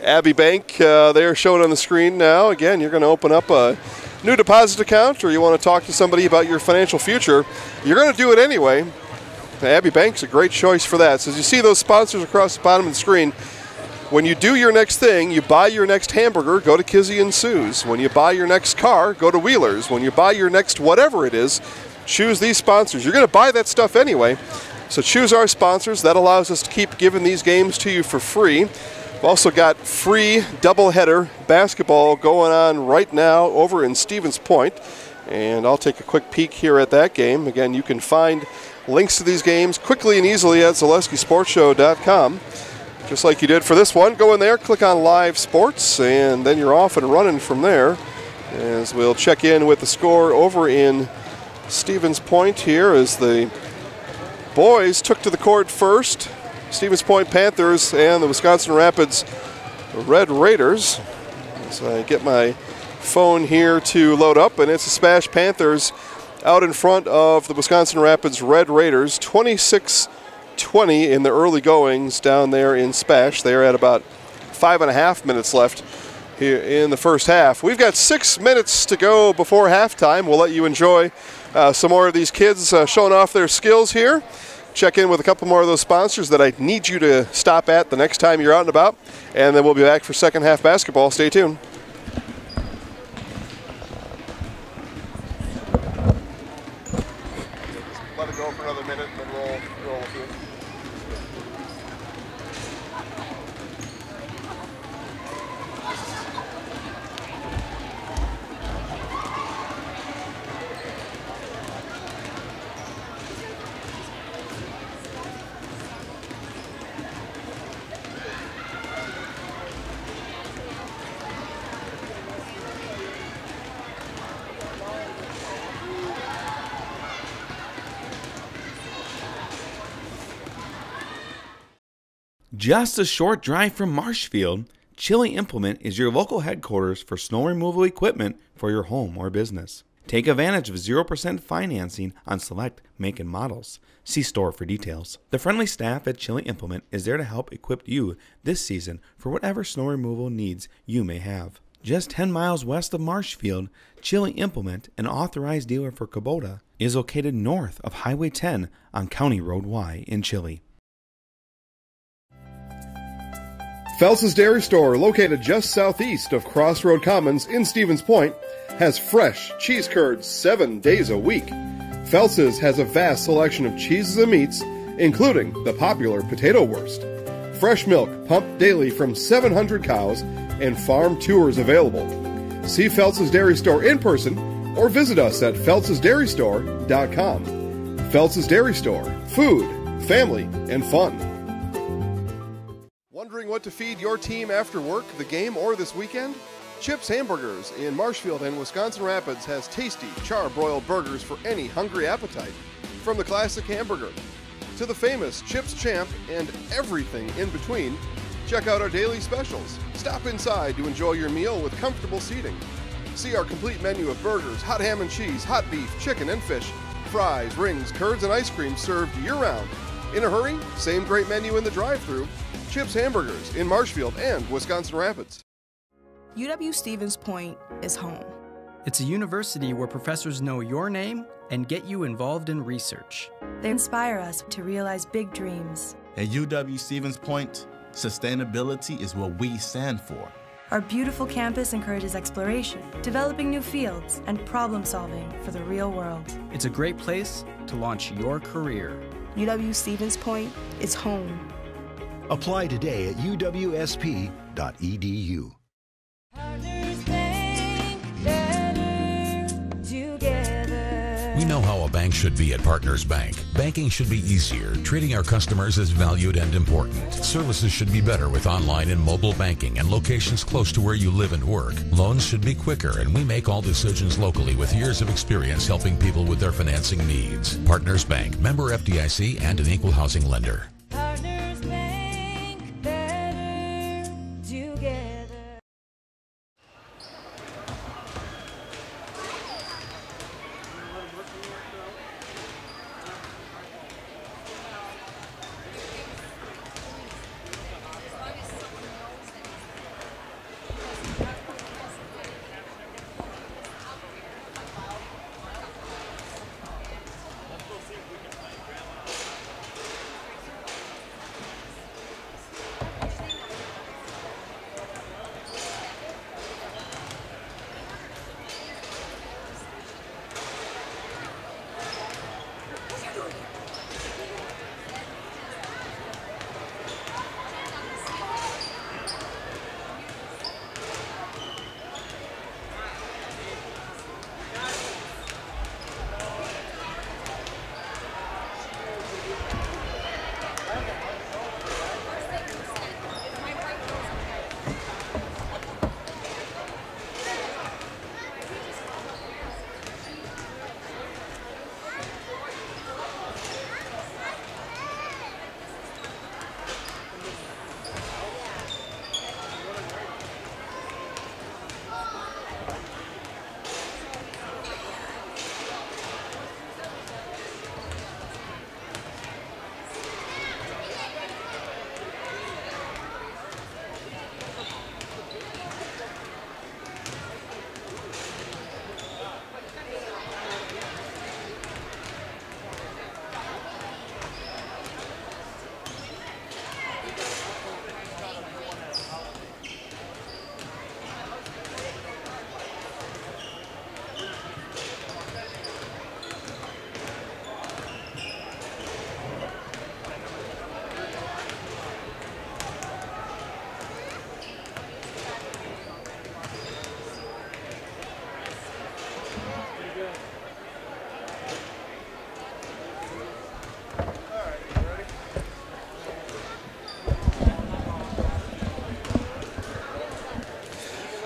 Abbey Bank, they're showing on the screen now. Again, you're going to open up a new deposit account, or you want to talk to somebody about your financial future. You're going to do it anyway. Abbey Bank's a great choice for that. So as you see those sponsors across the bottom of the screen, when you do your next thing, you buy your next hamburger, go to Kizzy and Sue's. When you buy your next car, go to Wheeler's. When you buy your next whatever it is, choose these sponsors. You're going to buy that stuff anyway. So choose our sponsors. That allows us to keep giving these games to you for free. We've also got free doubleheader basketball going on right now over in Stevens Point. And I'll take a quick peek here at that game. Again, you can find links to these games quickly and easily at ZaleskiSportsShow.com. Just like you did for this one. Go in there, click on Live Sports, and then you're off and running from there. As we'll check in with the score over in Stevens Point here as the boys took to the court first. Stevens Point Panthers and the Wisconsin Rapids Red Raiders. So I get my phone here to load up, and it's the Spash Panthers out in front of the Wisconsin Rapids Red Raiders, 26-20 in the early goings down there in Spash. They are at about 5.5 minutes left here in the first half. We've got 6 minutes to go before halftime. We'll let you enjoy some more of these kids showing off their skills here. Check in with a couple more of those sponsors that I need you to stop at the next time you're out and about. And then we'll be back for second half basketball. Stay tuned. Let it go for another minute and then roll through. Just a short drive from Marshfield, Chili Implement is your local headquarters for snow removal equipment for your home or business. Take advantage of 0% financing on select make and models. See store for details. The friendly staff at Chili Implement is there to help equip you this season for whatever snow removal needs you may have. Just 10 miles west of Marshfield, Chili Implement, an authorized dealer for Kubota, is located north of Highway 10 on County Road Y in Chili. Phelps' Dairy Store, located just southeast of Crossroad Commons in Stevens Point, has fresh cheese curds 7 days a week. Phelps' has a vast selection of cheeses and meats, including the popular potato wurst. Fresh milk pumped daily from 700 cows and farm tours available. See Phelps' Dairy Store in person or visit us at phelpsdairystore.com. Phelps' Dairy Store, food, family, and fun. Wondering what to feed your team after work, the game, or this weekend? Chips Hamburgers in Marshfield and Wisconsin Rapids has tasty, char-broiled burgers for any hungry appetite. From the classic hamburger to the famous Chips Champ and everything in between, check out our daily specials. Stop inside to enjoy your meal with comfortable seating. See our complete menu of burgers, hot ham and cheese, hot beef, chicken and fish, fries, rings, curds, and ice cream served year-round. In a hurry? Same great menu in the drive-thru. Chips Hamburgers in Marshfield and Wisconsin Rapids. UW-Stevens Point is home. It's a university where professors know your name and get you involved in research. They inspire us to realize big dreams. At UW-Stevens Point, sustainability is what we stand for. Our beautiful campus encourages exploration, developing new fields, and problem-solving for the real world. It's a great place to launch your career. UW-Stevens Point is home. Apply today at uwsp.edu. We know how a bank should be at Partners Bank. Banking should be easier, treating our customers as valued and important. Services should be better with online and mobile banking and locations close to where you live and work. Loans should be quicker, and we make all decisions locally with years of experience helping people with their financing needs. Partners Bank, member FDIC, and an equal housing lender. Partners Bank, better together.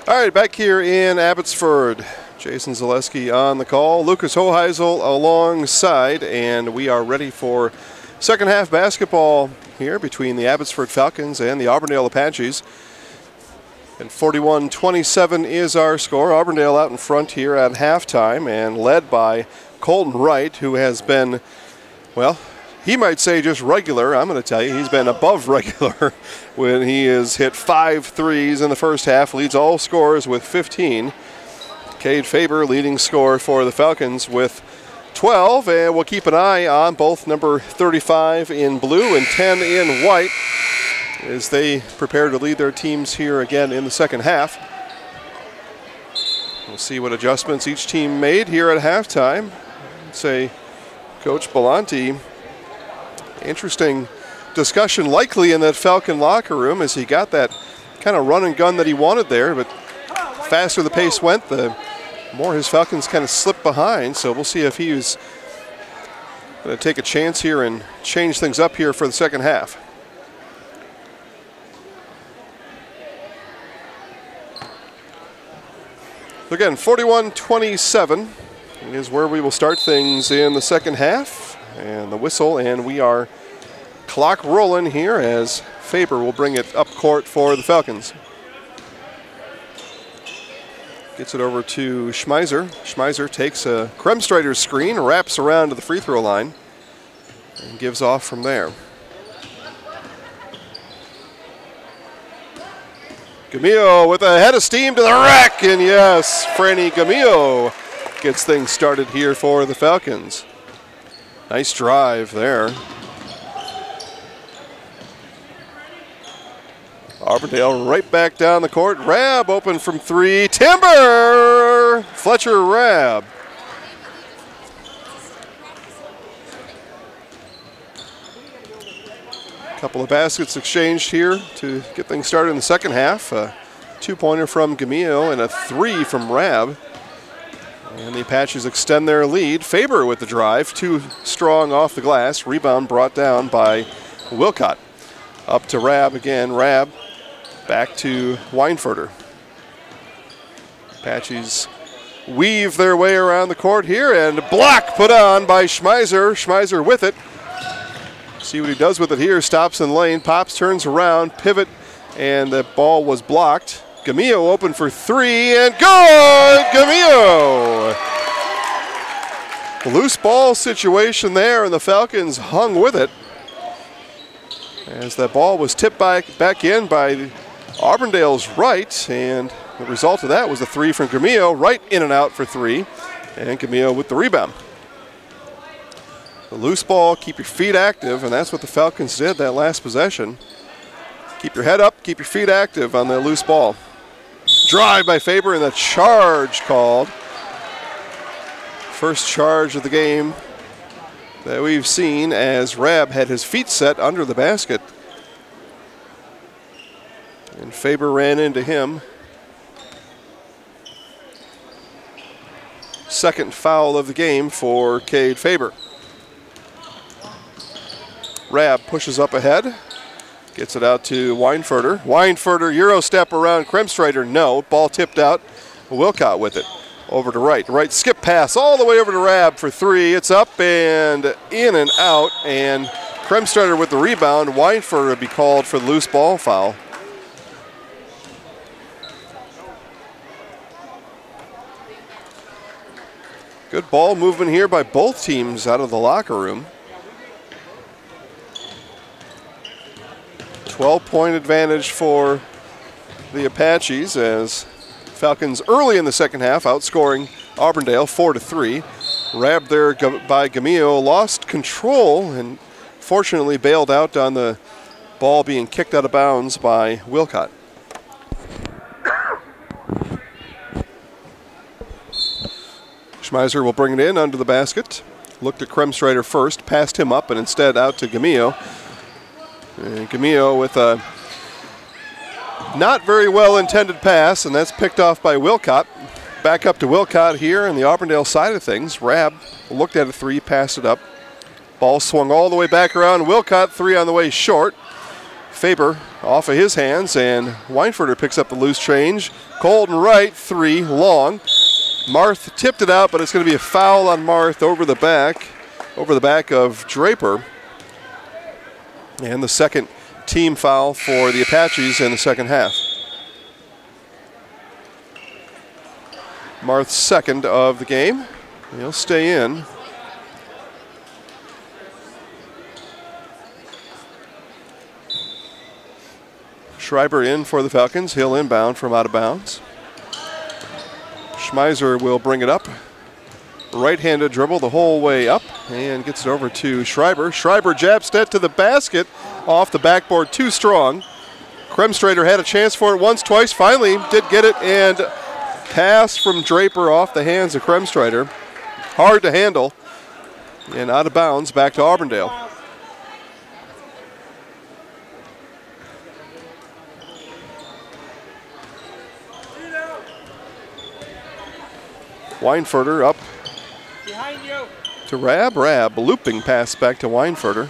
All right, back here in Abbotsford. Jason Zaleski on the call. Lucas Hoheisel alongside, and we are ready for Second half basketball here between the Abbotsford Falcons and the Auburndale Apaches. And 41-27 is our score. Auburndale out in front here at halftime and led by Colton Wright, who has been, well, he might say just regular. I'm going to tell you he's been above regular when he has hit 5 threes in the first half, leads all scorers with 15. Cade Faber leading scorer for the Falcons with 12, and we'll keep an eye on both number 35 in blue and 10 in white as they prepare to lead their teams here again in the second half. We'll see what adjustments each team made here at halftime. I'd say Coach Belanti, interesting discussion likely in that Falcon locker room as he got that kind of run and gun that he wanted there, but faster the pace went, the more his Falcons kind of slipped behind. So we'll see if he's going to take a chance here and change things up here for the second half. Again, 41-27 is where we will start things in the second half. And the whistle, and we are clock rolling here as Faber will bring it up court for the Falcons. Gets it over to Schmeiser. Schmeiser takes a Kremstreiter screen, wraps around to the free throw line, and gives off from there. Gamillo with a head of steam to the rack, and yes, Franny Gamillo gets things started here for the Falcons. Nice drive there. Auburndale right back down the court. Rabb open from 3. Timber! Fletcher Rabb. Couple of baskets exchanged here to get things started in the second half. A 2-pointer from Gamillo and a 3 from Rabb. And the Apaches extend their lead. Faber with the drive, too strong off the glass. Rebound brought down by Wilcott. Up to Rabb again. Rabb back to Weinfurter. Apaches weave their way around the court here, and block put on by Schmeiser. Schmeiser with it. See what he does with it here. Stops in lane, pops, turns around, pivot, and the ball was blocked. Gamillo open for 3, and good! Gamillo! Loose ball situation there, and the Falcons hung with it as that ball was tipped back in by Auburndale's Wright, and the result of that was a 3 from Gamillo. Wright in and out for 3, and Gamillo with the rebound. The loose ball, keep your feet active, and that's what the Falcons did that last possession. Keep your head up, keep your feet active on the loose ball. Drive by Faber, and the charge called. First charge of the game that we've seen as Rabb had his feet set under the basket. And Faber ran into him. Second foul of the game for Cade Faber. Rabb pushes up ahead. Gets it out to Weinfurter. Weinfurter, Euro step around Kremstreiter. No. Ball tipped out. Wilcott with it. Over to Wright. Wright skip pass all the way over to Rabb for 3. It's up and in and out. And Kremstreiter with the rebound. Weinfurter would be called for the loose ball foul. Good ball movement here by both teams out of the locker room. 12-point advantage for the Apaches as Falcons early in the second half outscoring Auburndale 4-3. Rabb there by Gamillo lost control and fortunately bailed out on the ball being kicked out of bounds by Wilcott. Schmeiser will bring it in under the basket. Looked at Kremstreiter first, passed him up, and instead out to Gamillo. And Gamillo with a not very well intended pass, and that's picked off by Wilcott. Back up to Wilcott here on the Auburndale side of things. Rabb looked at a 3, passed it up. Ball swung all the way back around. Wilcott 3 on the way short. Faber off of his hands, and Weinfurter picks up the loose change. Colton Wright 3 long. Marth tipped it out, but it's going to be a foul on Marth over the back of Draper. And the second team foul for the Apaches in the second half. Marth's second of the game. He'll stay in. Schreiber in for the Falcons. He'll inbound from out of bounds. Schmeiser will bring it up. Right-handed dribble the whole way up and gets it over to Schreiber. Schreiber jabs it to the basket. Off the backboard, too strong. Kremstrader had a chance for it once, twice. Finally did get it, and pass from Draper off the hands of Kremstrader. Hard to handle. And out of bounds, back to Auburndale. Weinfurter up to Rab. Rab, looping pass back to Weinfurter.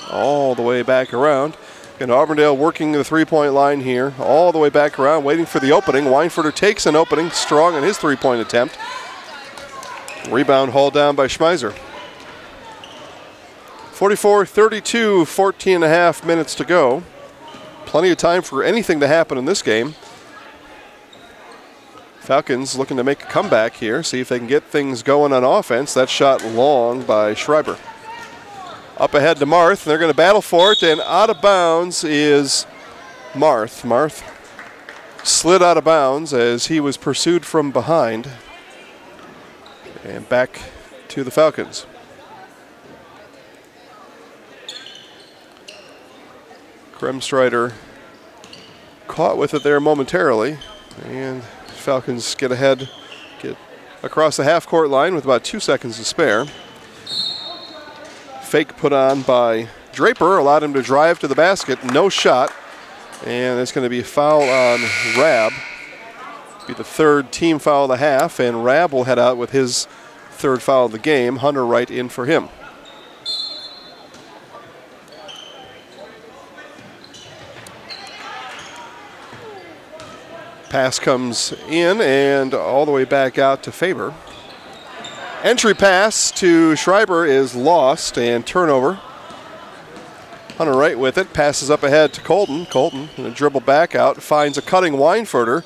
All the way back around. And Auburndale working the three-point line here. All the way back around, waiting for the opening. Weinfurter takes an opening, strong in his three-point attempt. Rebound hauled down by Schmeiser. 44-32, 14 and a half minutes to go. Plenty of time for anything to happen in this game. Falcons looking to make a comeback here, see if they can get things going on offense. That shot long by Schreiber. Up ahead to Marth, they're going to battle for it, and out of bounds is Marth. Marth slid out of bounds as he was pursued from behind. And back to the Falcons. Kremstrader caught with it there momentarily, and Falcons get ahead, get across the half-court line with about 2 seconds to spare. Fake put on by Draper, allowed him to drive to the basket, no shot, and it's going to be a foul on Rab. Be the third team foul of the half, and Rab will head out with his third foul of the game. Hunter Wright in for him. Pass comes in and all the way back out to Faber. Entry pass to Schreiber is lost and turnover. Hunter Wright with it, passes up ahead to Colton. Colton gonna dribble back out, finds a cutting Weinfurter,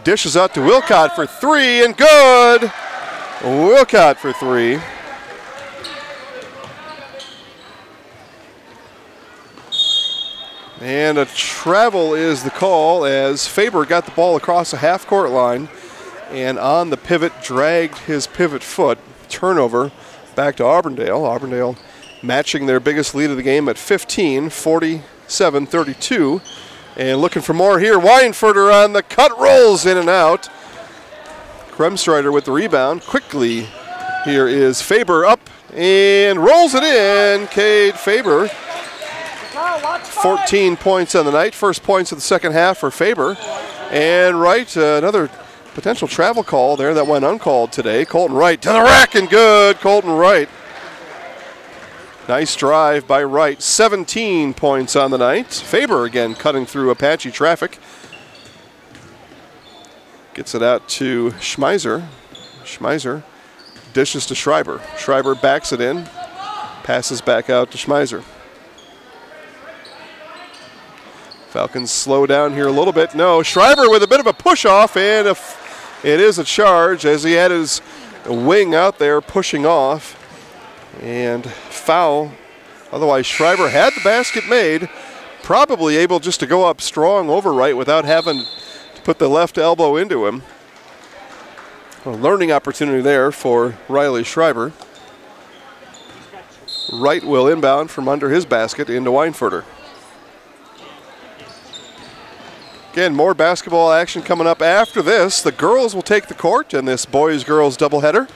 dishes out to Wilcott for three and good! Wilcott for three. And a travel is the call as Faber got the ball across the half-court line and on the pivot dragged his pivot foot. Turnover back to Auburndale. Auburndale matching their biggest lead of the game at 15, 47-32. And looking for more here. Weinfurter on the cut, rolls in and out. Kremstrader with the rebound. Quickly, here is Faber up and rolls it in. Cade Faber. 14 points on the night. First points of the second half for Faber. And Wright, another potential travel call there that went uncalled today. Colton Wright to the rack and good. Colton Wright. Nice drive by Wright. 17 points on the night. Faber again cutting through Apache traffic. Gets it out to Schmeiser. Schmeiser dishes to Schreiber. Schreiber backs it in. Passes back out to Schmeiser. Falcons slow down here a little bit. No, Schreiber with a bit of a push-off, and it is a charge as he had his wing out there pushing off. And foul. Otherwise, Schreiber had the basket made. Probably able just to go up strong over Wright without having to put the left elbow into him. A learning opportunity there for Riley Schreiber. Wright will inbound from under his basket into Weinfurter. Again, more basketball action coming up after this. The girls will take the court in this boys-girls doubleheader.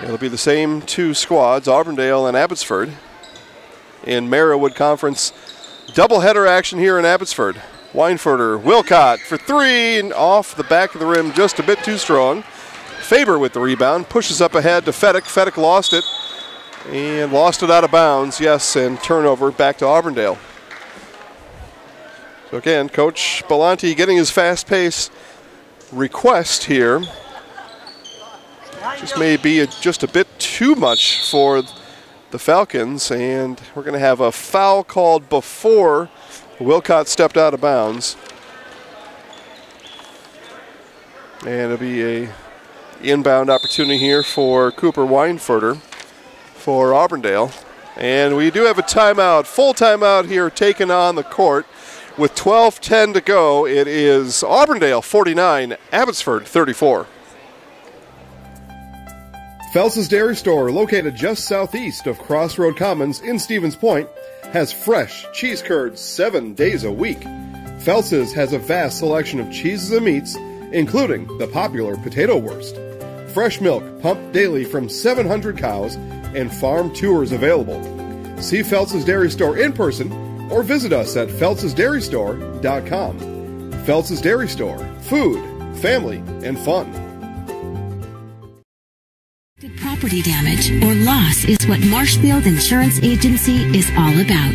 It'll be the same two squads, Auburndale and Abbotsford. In Merriwood Conference doubleheader action here in Abbotsford. Weinfurter, Wilcott for three, and off the back of the rim just a bit too strong. Faber with the rebound, pushes up ahead to Fedek. Fedek lost it, and lost it out of bounds, yes, and turnover back to Auburndale. So again, Coach Belanti getting his fast-paced request here. Just may be just a bit too much for the Falcons, and we're going to have a foul called before Wilcott stepped out of bounds. And it'll be a inbound opportunity here for Cooper Weinfurter for Auburndale. And we do have a timeout, full timeout here taken on the court. With 12:10 to go, it is Auburndale 49, Abbotsford 34. Phelps' Dairy Store, located just southeast of Crossroad Commons in Stevens Point, has fresh cheese curds 7 days a week. Phelps' has a vast selection of cheeses and meats, including the popular potato wurst. Fresh milk pumped daily from 700 cows and farm tours available. See Phelps' Dairy Store in person or visit us at phelpsdairystore.com. Phelps' Dairy Store, food, family, and fun. Property damage or loss is what Marshfield Insurance Agency is all about.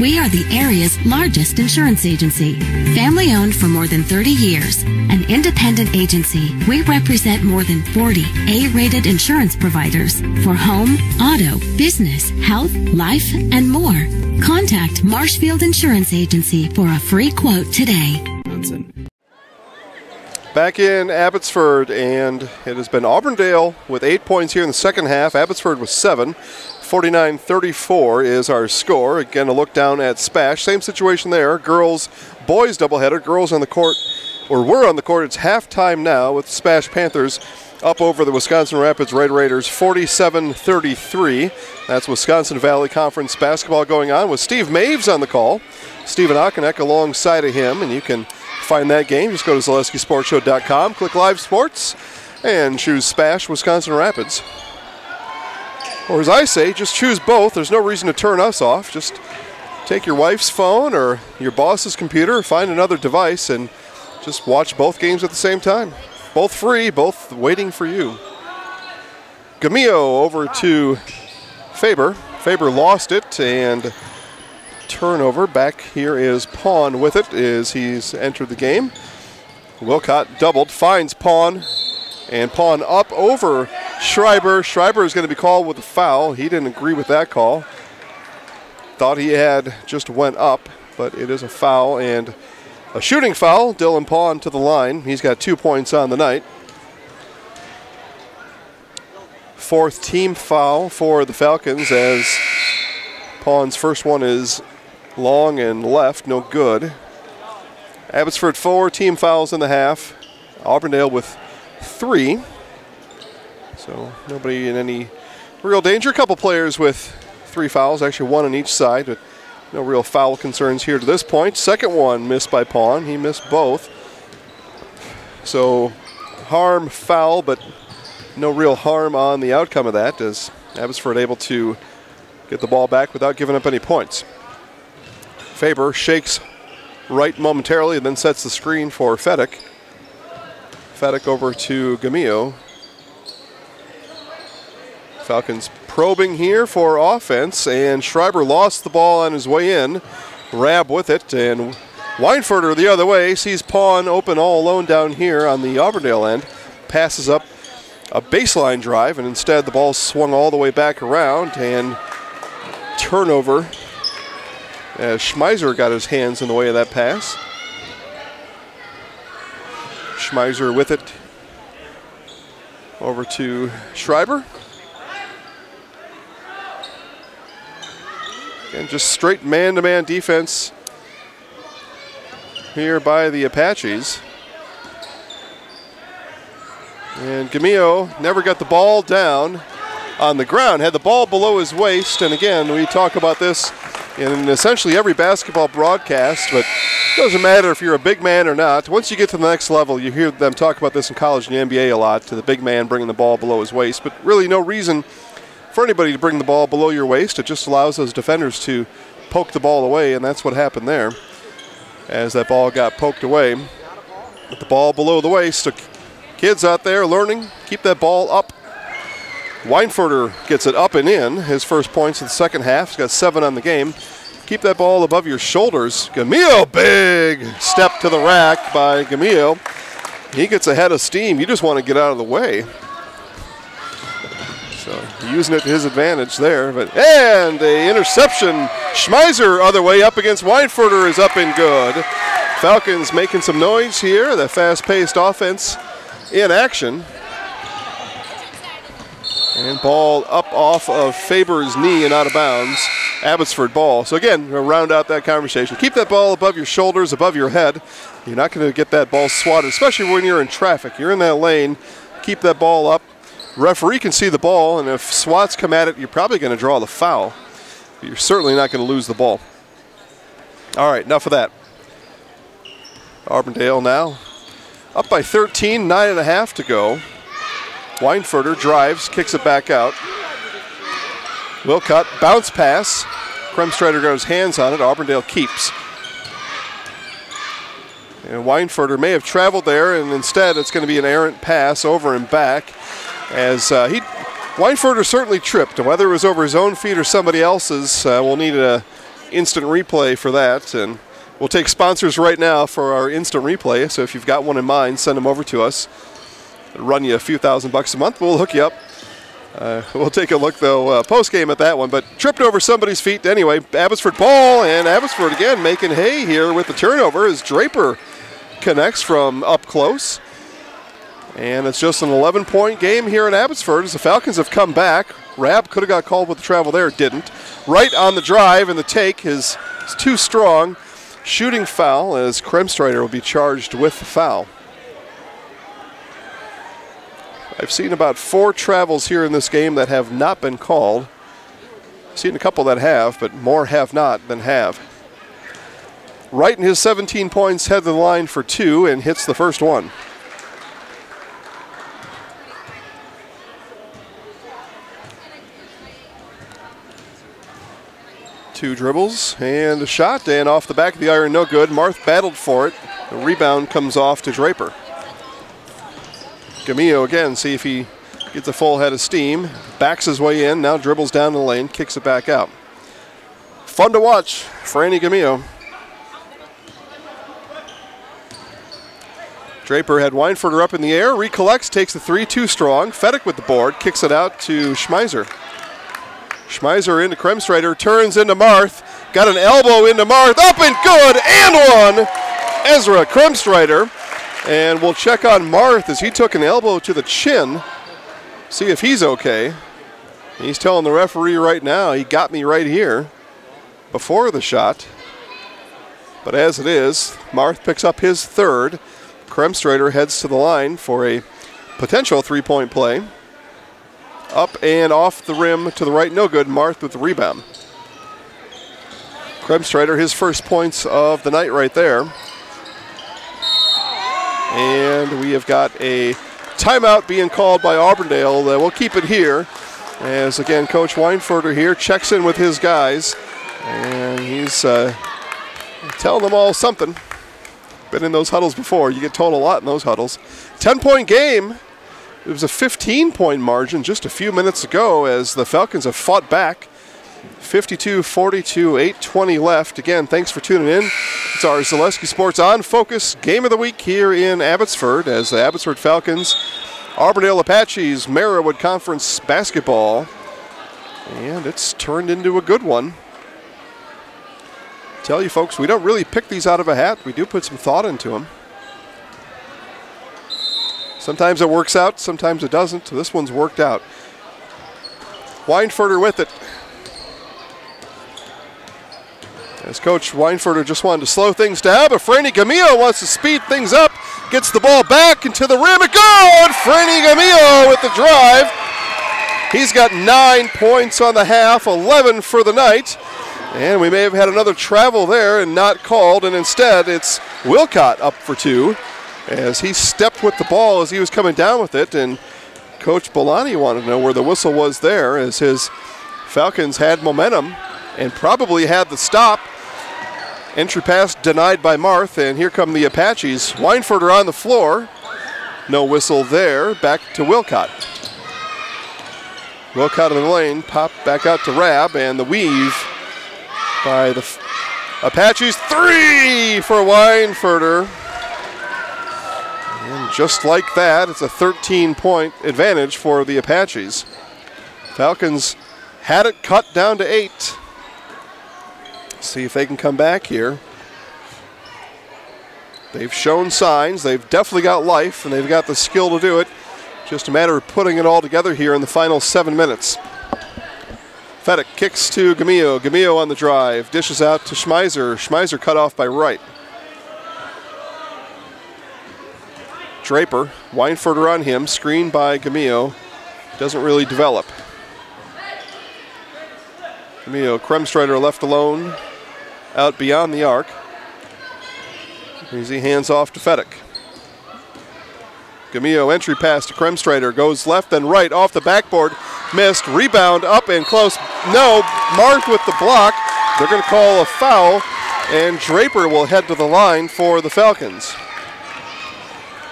We are the area's largest insurance agency, family owned for more than 30 years. An independent agency, we represent more than 40 A-rated insurance providers for home, auto, business, health, life, and more. Contact Marshfield Insurance Agency for a free quote today. Back in Abbotsford, and it has been Auburndale with 8 points here in the second half. Abbotsford with 7. 49-34 is our score. Again, a look down at Spash. Same situation there. Girls, boys doubleheader. Girls on the court, or were on the court. It's halftime now with Spash Panthers up over the Wisconsin Rapids Red Raiders 47-33. That's Wisconsin Valley Conference basketball going on with Steve Maves on the call. Stephen Okonek alongside of him, and you can find that game. Just go to ZaleskiSportsShow.com, click Live Sports, and choose Spash Wisconsin Rapids. Or as I say, just choose both. There's no reason to turn us off. Just take your wife's phone or your boss's computer, find another device, and just watch both games at the same time. Both free, both waiting for you. Gamillo over to Faber. Faber lost it, and turnover. Back here is Pawn with it as he's entered the game. Wilcott doubled, finds Pawn, and Pawn up over Schreiber. Schreiber is going to be called with a foul. He didn't agree with that call. Thought he had just went up, but it is a foul, and a shooting foul. Dylan Pawn to the line. He's got 2 points on the night. Fourth team foul for the Falcons as Pawn's first one is long and left, no good. Abbotsford 4 team fouls in the half. Auburndale with 3. So nobody in any real danger. A couple players with 3 fouls, actually 1 on each side, but no real foul concerns here to this point. Second one missed by Pawn. He missed both. So harm, foul, but no real harm on the outcome of that as Abbotsford able to get the ball back without giving up any points. Faber shakes right momentarily and then sets the screen for Fedek. Fedek over to Gamillo. Falcons probing here for offense, and Schreiber lost the ball on his way in. Rab with it, and Weinfurter the other way sees Pawn open all alone down here on the Auburndale end. Passes up a baseline drive, and instead the ball swung all the way back around, and turnover as Schmeiser got his hands in the way of that pass. Schmeiser with it over to Schreiber. And just straight man-to-man defense here by the Apaches. And Gamillo never got the ball down on the ground, had the ball below his waist. And again, we talk about this in essentially every basketball broadcast, but it doesn't matter if you're a big man or not. Once you get to the next level, you hear them talk about this in college and the NBA a lot, to the big man bringing the ball below his waist. But really no reason for anybody to bring the ball below your waist. It just allows those defenders to poke the ball away, and that's what happened there as that ball got poked away. With the ball below the waist, so kids out there learning, keep that ball up. Weinfurter gets it up and in. His first points in the second half. He's got 7 on the game. Keep that ball above your shoulders. Gamillo, big step to the rack by Gamillo. He gets ahead of steam. You just want to get out of the way. So using it to his advantage there. And a interception. Schmeiser other way up against Weinfurter is up and good. Falcons making some noise here. The fast-paced offense in action. And ball up off of Faber's knee and out of bounds. Abbotsford ball. So again, we'll round out that conversation. Keep that ball above your shoulders, above your head. You're not going to get that ball swatted, especially when you're in traffic. You're in that lane. Keep that ball up. Referee can see the ball, and if swats come at it, you're probably going to draw the foul. But you're certainly not going to lose the ball. All right, enough of that. Auburndale now up by 13, 9.5 to go. Weinfurter drives, kicks it back out. Wilcott, bounce pass. Kremstrider got his hands on it. Auburndale keeps. And Weinfurter may have traveled there, and instead it's going to be an errant pass over and back. As Weinfurter certainly tripped. And whether it was over his own feet or somebody else's, we'll need an instant replay for that. And we'll take sponsors right now for our instant replay. So if you've got one in mind, send them over to us. It'll run you a few $1,000 a month. We'll hook you up. We'll take a look, though, post-game at that one. But tripped over somebody's feet anyway. Abbotsford ball, and Abbotsford again making hay here with the turnover as Draper connects from up close. And it's just an 11-point game here in Abbotsford as the Falcons have come back. Rabb could have got called with the travel there, didn't. Right on the drive, and the take is too strong. Shooting foul as Kremstrider will be charged with the foul. I've seen about 4 travels here in this game that have not been called. I've seen a couple that have, but more have not than have. Wright in his 17 points head to the line for 2 and hits the first one. Two dribbles and a shot, and off the back of the iron, no good. Marth battled for it. The rebound comes off to Draper. Gamillo again, see if he gets a full head of steam. Backs his way in, now dribbles down the lane, kicks it back out. Fun to watch, Franny Gamillo. Draper had Weinfurter up in the air, recollects, takes the 3, too strong. Fedek with the board, kicks it out to Schmeiser. Schmeiser into Kremstrider, turns into Marth. Got an elbow into Marth, up and good, and one! Ezra Kremstrider. And we'll check on Marth as he took an elbow to the chin. See if he's okay. He's telling the referee right now, he got me right here before the shot. But as it is, Marth picks up his 3rd. Kremstrider heads to the line for a potential 3-point play. Up and off the rim to the right, no good. Marth with the rebound. Kremstrider, his first points of the night right there. And we have got a timeout being called by Auburndale. We'll keep it here as, again, Coach Weinfurter here checks in with his guys. And he's telling them all something. Been in those huddles before. You get told a lot in those huddles. 10-point game. It was a 15-point margin just a few minutes ago as the Falcons have fought back. 52-42, 8:20 left. Again, thanks for tuning in. It's our Zaleski Sports On Focus Game of the Week here in Abbotsford as the Abbotsford Falcons, Auburndale Apaches, Merriwood Conference basketball. And it's turned into a good one. Tell you folks, we don't really pick these out of a hat. We do put some thought into them. Sometimes it works out, sometimes it doesn't. This one's worked out. Weinfurter with it. As Coach Weinfurter just wanted to slow things down, but Franny Gamillo wants to speed things up. Gets the ball back into the rim. It goes! Franny Gamillo with the drive. He's got 9 points on the half, 11 for the night. And we may have had another travel there and not called, and instead it's Wilcott up for 2 as he stepped with the ball as he was coming down with it. And Coach Bolani wanted to know where the whistle was there as his Falcons had momentum and probably had the stop. Entry pass denied by Marth, and here come the Apaches. Weinfurter on the floor. No whistle there. Back to Wilcott. Wilcott in the lane, pop back out to Rabb, and the weave by the Apaches. 3 for Weinfurter. And just like that, it's a 13-point advantage for the Apaches. Falcons had it cut down to 8. See if they can come back here. They've shown signs. They've definitely got life, and they've got the skill to do it. Just a matter of putting it all together here in the final 7 minutes. Fedek kicks to Gamillo. Gamillo on the drive. Dishes out to Schmeiser. Schmeiser cut off by Wright. Draper. Weinfurter on him. Screened by Gamillo. Doesn't really develop. Gamillo. Kremstrider left alone. Out beyond the arc. Easy hands off to Fedek. Gamillo entry pass to Kremstrider. Goes left then right off the backboard. Missed. Rebound up and close. No. Marth with the block. They're going to call a foul. And Draper will head to the line for the Falcons.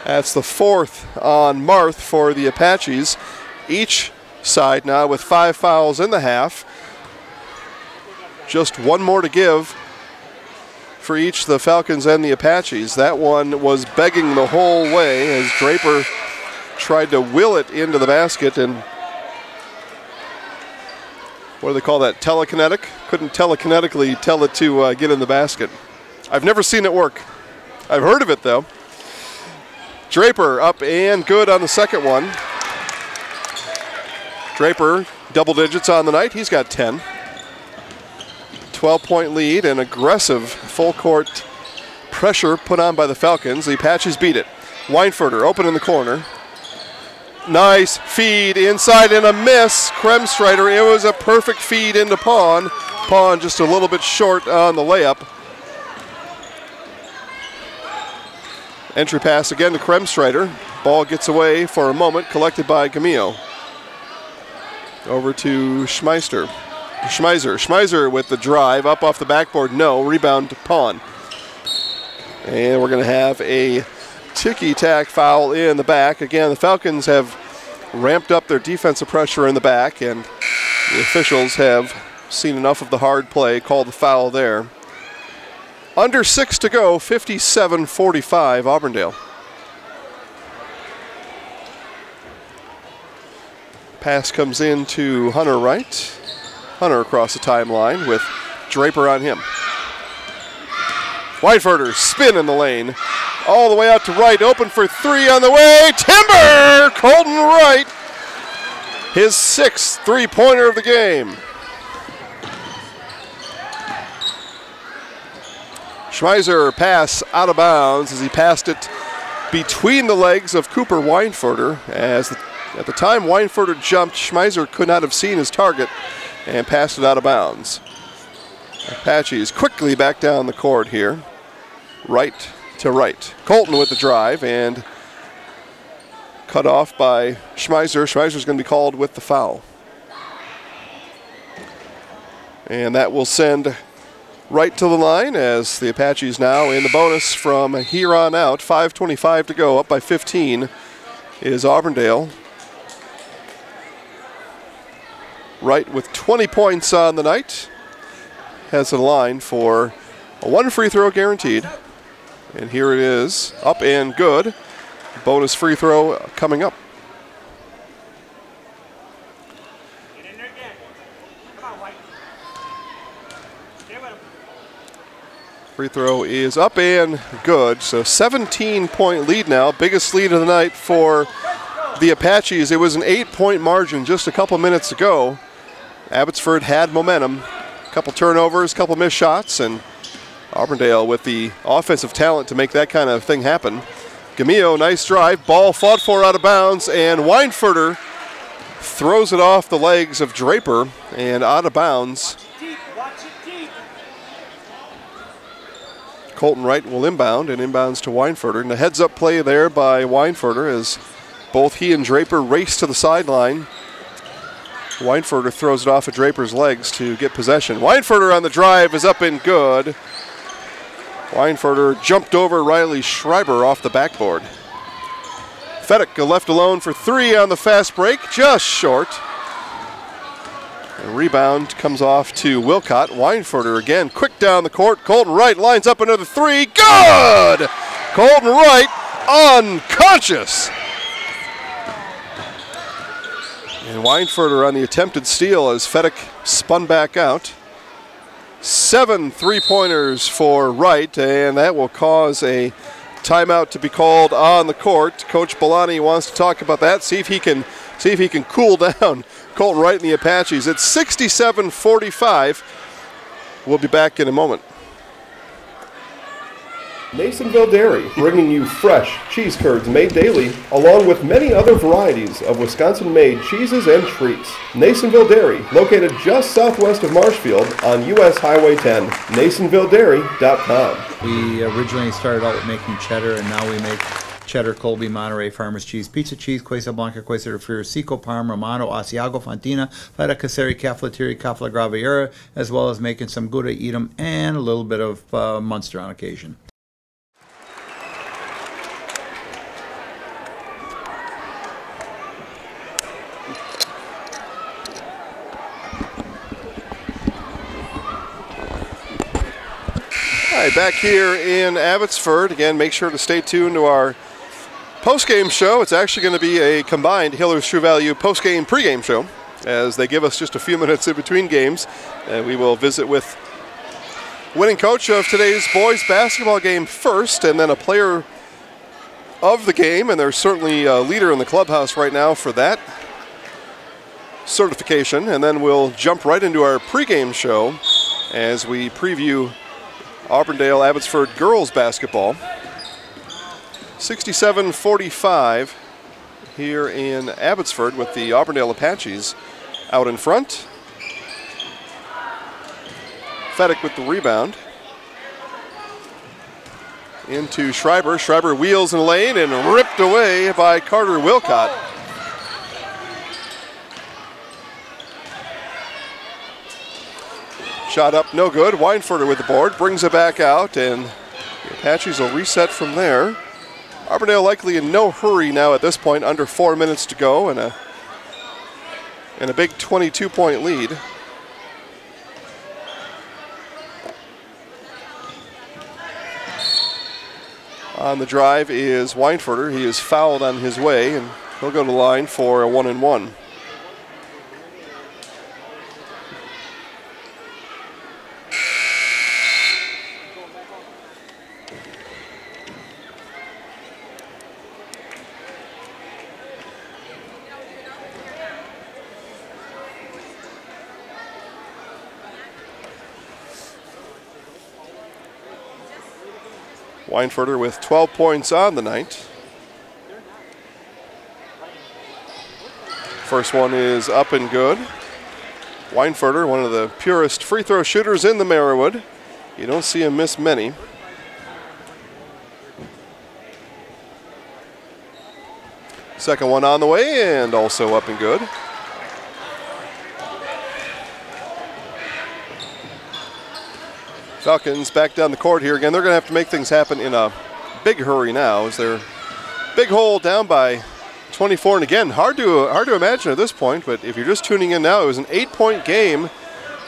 That's the 4th on Marth for the Apaches. Each side now with 5 fouls in the half. Just one more to give for each the Falcons and the Apaches. That one was begging the whole way as Draper tried to will it into the basket, and what do they call that, telekinetic? Couldn't telekinetically tell it to get in the basket. I've never seen it work. I've heard of it though. Draper up and good on the second one. Draper double digits on the night. He's got 10. 12-point lead and aggressive full-court pressure put on by the Falcons. The Apaches beat it. Weinfurter open in the corner. Nice feed inside and a miss. Kremstrider, it was a perfect feed into Pawn. Pawn just a little bit short on the layup. Entry pass again to Kremstrider. Ball gets away for a moment, collected by Gamillo. Over to Schmeiser. Schmeiser with the drive, up off the backboard, no, rebound to Pawn. And we're going to have a ticky-tack foul in the back. Again, the Falcons have ramped up their defensive pressure in the back, and the officials have seen enough of the hard play, called the foul there. Under 6 to go, 57-45 Auburndale. Pass comes in to Hunter Wright. Hunter across the timeline with Draper on him. Weinfurter spin in the lane. All the way out to Wright, open for 3 on the way. Timber! Colton Wright. His 6th three-pointer of the game. Schmeiser pass out of bounds as he passed it between the legs of Cooper Weinfurter. At the time Weinfurter jumped, Schmeiser could not have seen his target and passed it out of bounds. Apaches quickly back down the court here. Right to right. Colton with the drive and cut off by Schmeiser. Schmeiser's going to be called with the foul. And that will send Wright to the line as the Apaches now in the bonus from here on out. 5:25 to go, up by 15 is Auburndale. Wright with 20 points on the night has a line for a 1 free throw guaranteed. And here it is, up and good. Bonus free throw coming up. Get in there again. Come on, White. Stay with him. Free throw is up and good. So 17-point lead now, biggest lead of the night for the Apaches. It was an 8-point margin just a couple minutes ago. Abbotsford had momentum. A couple turnovers, a couple missed shots, and Auburndale with the offensive talent to make that kind of thing happen. Gamillo, nice drive. Ball fought for out of bounds, and Weinfurter throws it off the legs of Draper and out of bounds. Colton Wright will inbound and inbounds to Weinfurter. And a heads-up play there by Weinfurter as both he and Draper race to the sideline. Weinfurter throws it off of Draper's legs to get possession. Weinfurter on the drive is up and good. Weinfurter jumped over Riley Schreiber off the backboard. Fedek left alone for 3 on the fast break, just short. The rebound comes off to Wilcott. Weinfurter again, quick down the court. Colton Wright lines up another 3. Good! Colton Wright unconscious. And Weinfurter on the attempted steal as Fedek spun back out. 7 3-pointers for Wright, and that will cause a timeout to be called on the court. Coach Bellani wants to talk about that, see if he can cool down Colton Wright and the Apaches. It's 67-45. We'll be back in a moment. Nasonville Dairy, bringing you fresh cheese curds made daily, along with many other varieties of Wisconsin-made cheeses and treats. Nasonville Dairy, located just southwest of Marshfield on U.S. Highway 10. NasonvilleDairy.com. We originally started out with making cheddar, and now we make cheddar, Colby, Monterey, Farmers Cheese, Pizza Cheese, Quesa Blanca, Quesa de Friar, Seco, Parm, Romano, Asiago, Fontina, Feta Caseri, Caflateri, Cafla Graviera, as well as making some Gouda Edam and a little bit of Munster on occasion. All right, back here in Abbotsford. Again, make sure to stay tuned to our post-game show. It's actually going to be a combined Hillers True Value post-game, pre-game show, as they give us just a few minutes in between games. And we will visit with winning coach of today's boys basketball game first, and then a player of the game, and there's certainly a leader in the clubhouse right now for that certification. And then we'll jump right into our pre-game show as we preview Auburndale Abbotsford girls basketball. 67-45 here in Abbotsford with the Auburndale Apaches out in front. Fedek with the rebound. Into Schreiber. Schreiber wheels in lane and ripped away by Carter Wilcott. Shot up, no good. Weinfurter with the board, brings it back out, and the Apaches will reset from there. Auburndale likely in no hurry now at this point, under 4 minutes to go, and a big 22-point lead. On the drive is Weinfurter. He is fouled on his way, and he'll go to the line for a 1-and-1. Weinfurter with 12 points on the night. First one is up and good. Weinfurter, one of the purest free throw shooters in the Marywood. You don't see him miss many. Second one on the way and also up and good. Falcons back down the court here again. They're going to have to make things happen in a big hurry now as they're big hole down by 24. And again, hard to imagine at this point, but if you're just tuning in now, it was an 8-point game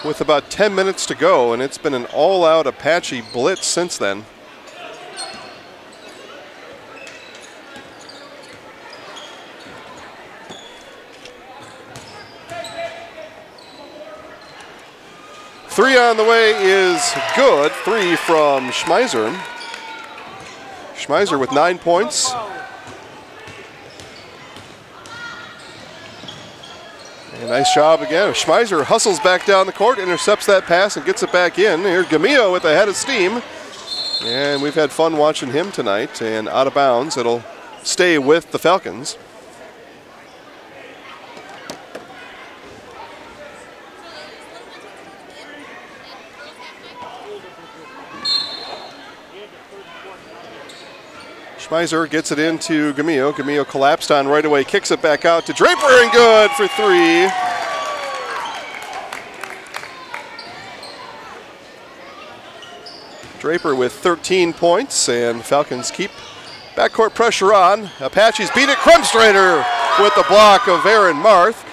with about 10 minutes to go, and it's been an all-out Apache blitz since then. Three on the way is good. 3 from Schmeiser. Schmeiser with 9 points. And nice job again. Schmeiser hustles back down the court, intercepts that pass and gets it back in. Here's Gamillo with a head of steam. And we've had fun watching him tonight. And out of bounds, it'll stay with the Falcons. Schmeiser gets it into Gamillo. Gamillo collapsed on right away, kicks it back out to Draper, and good for 3. Draper with 13 points, and Falcons keep backcourt pressure on. Apaches beat it. Krumstrader with the block of Aaron Marth.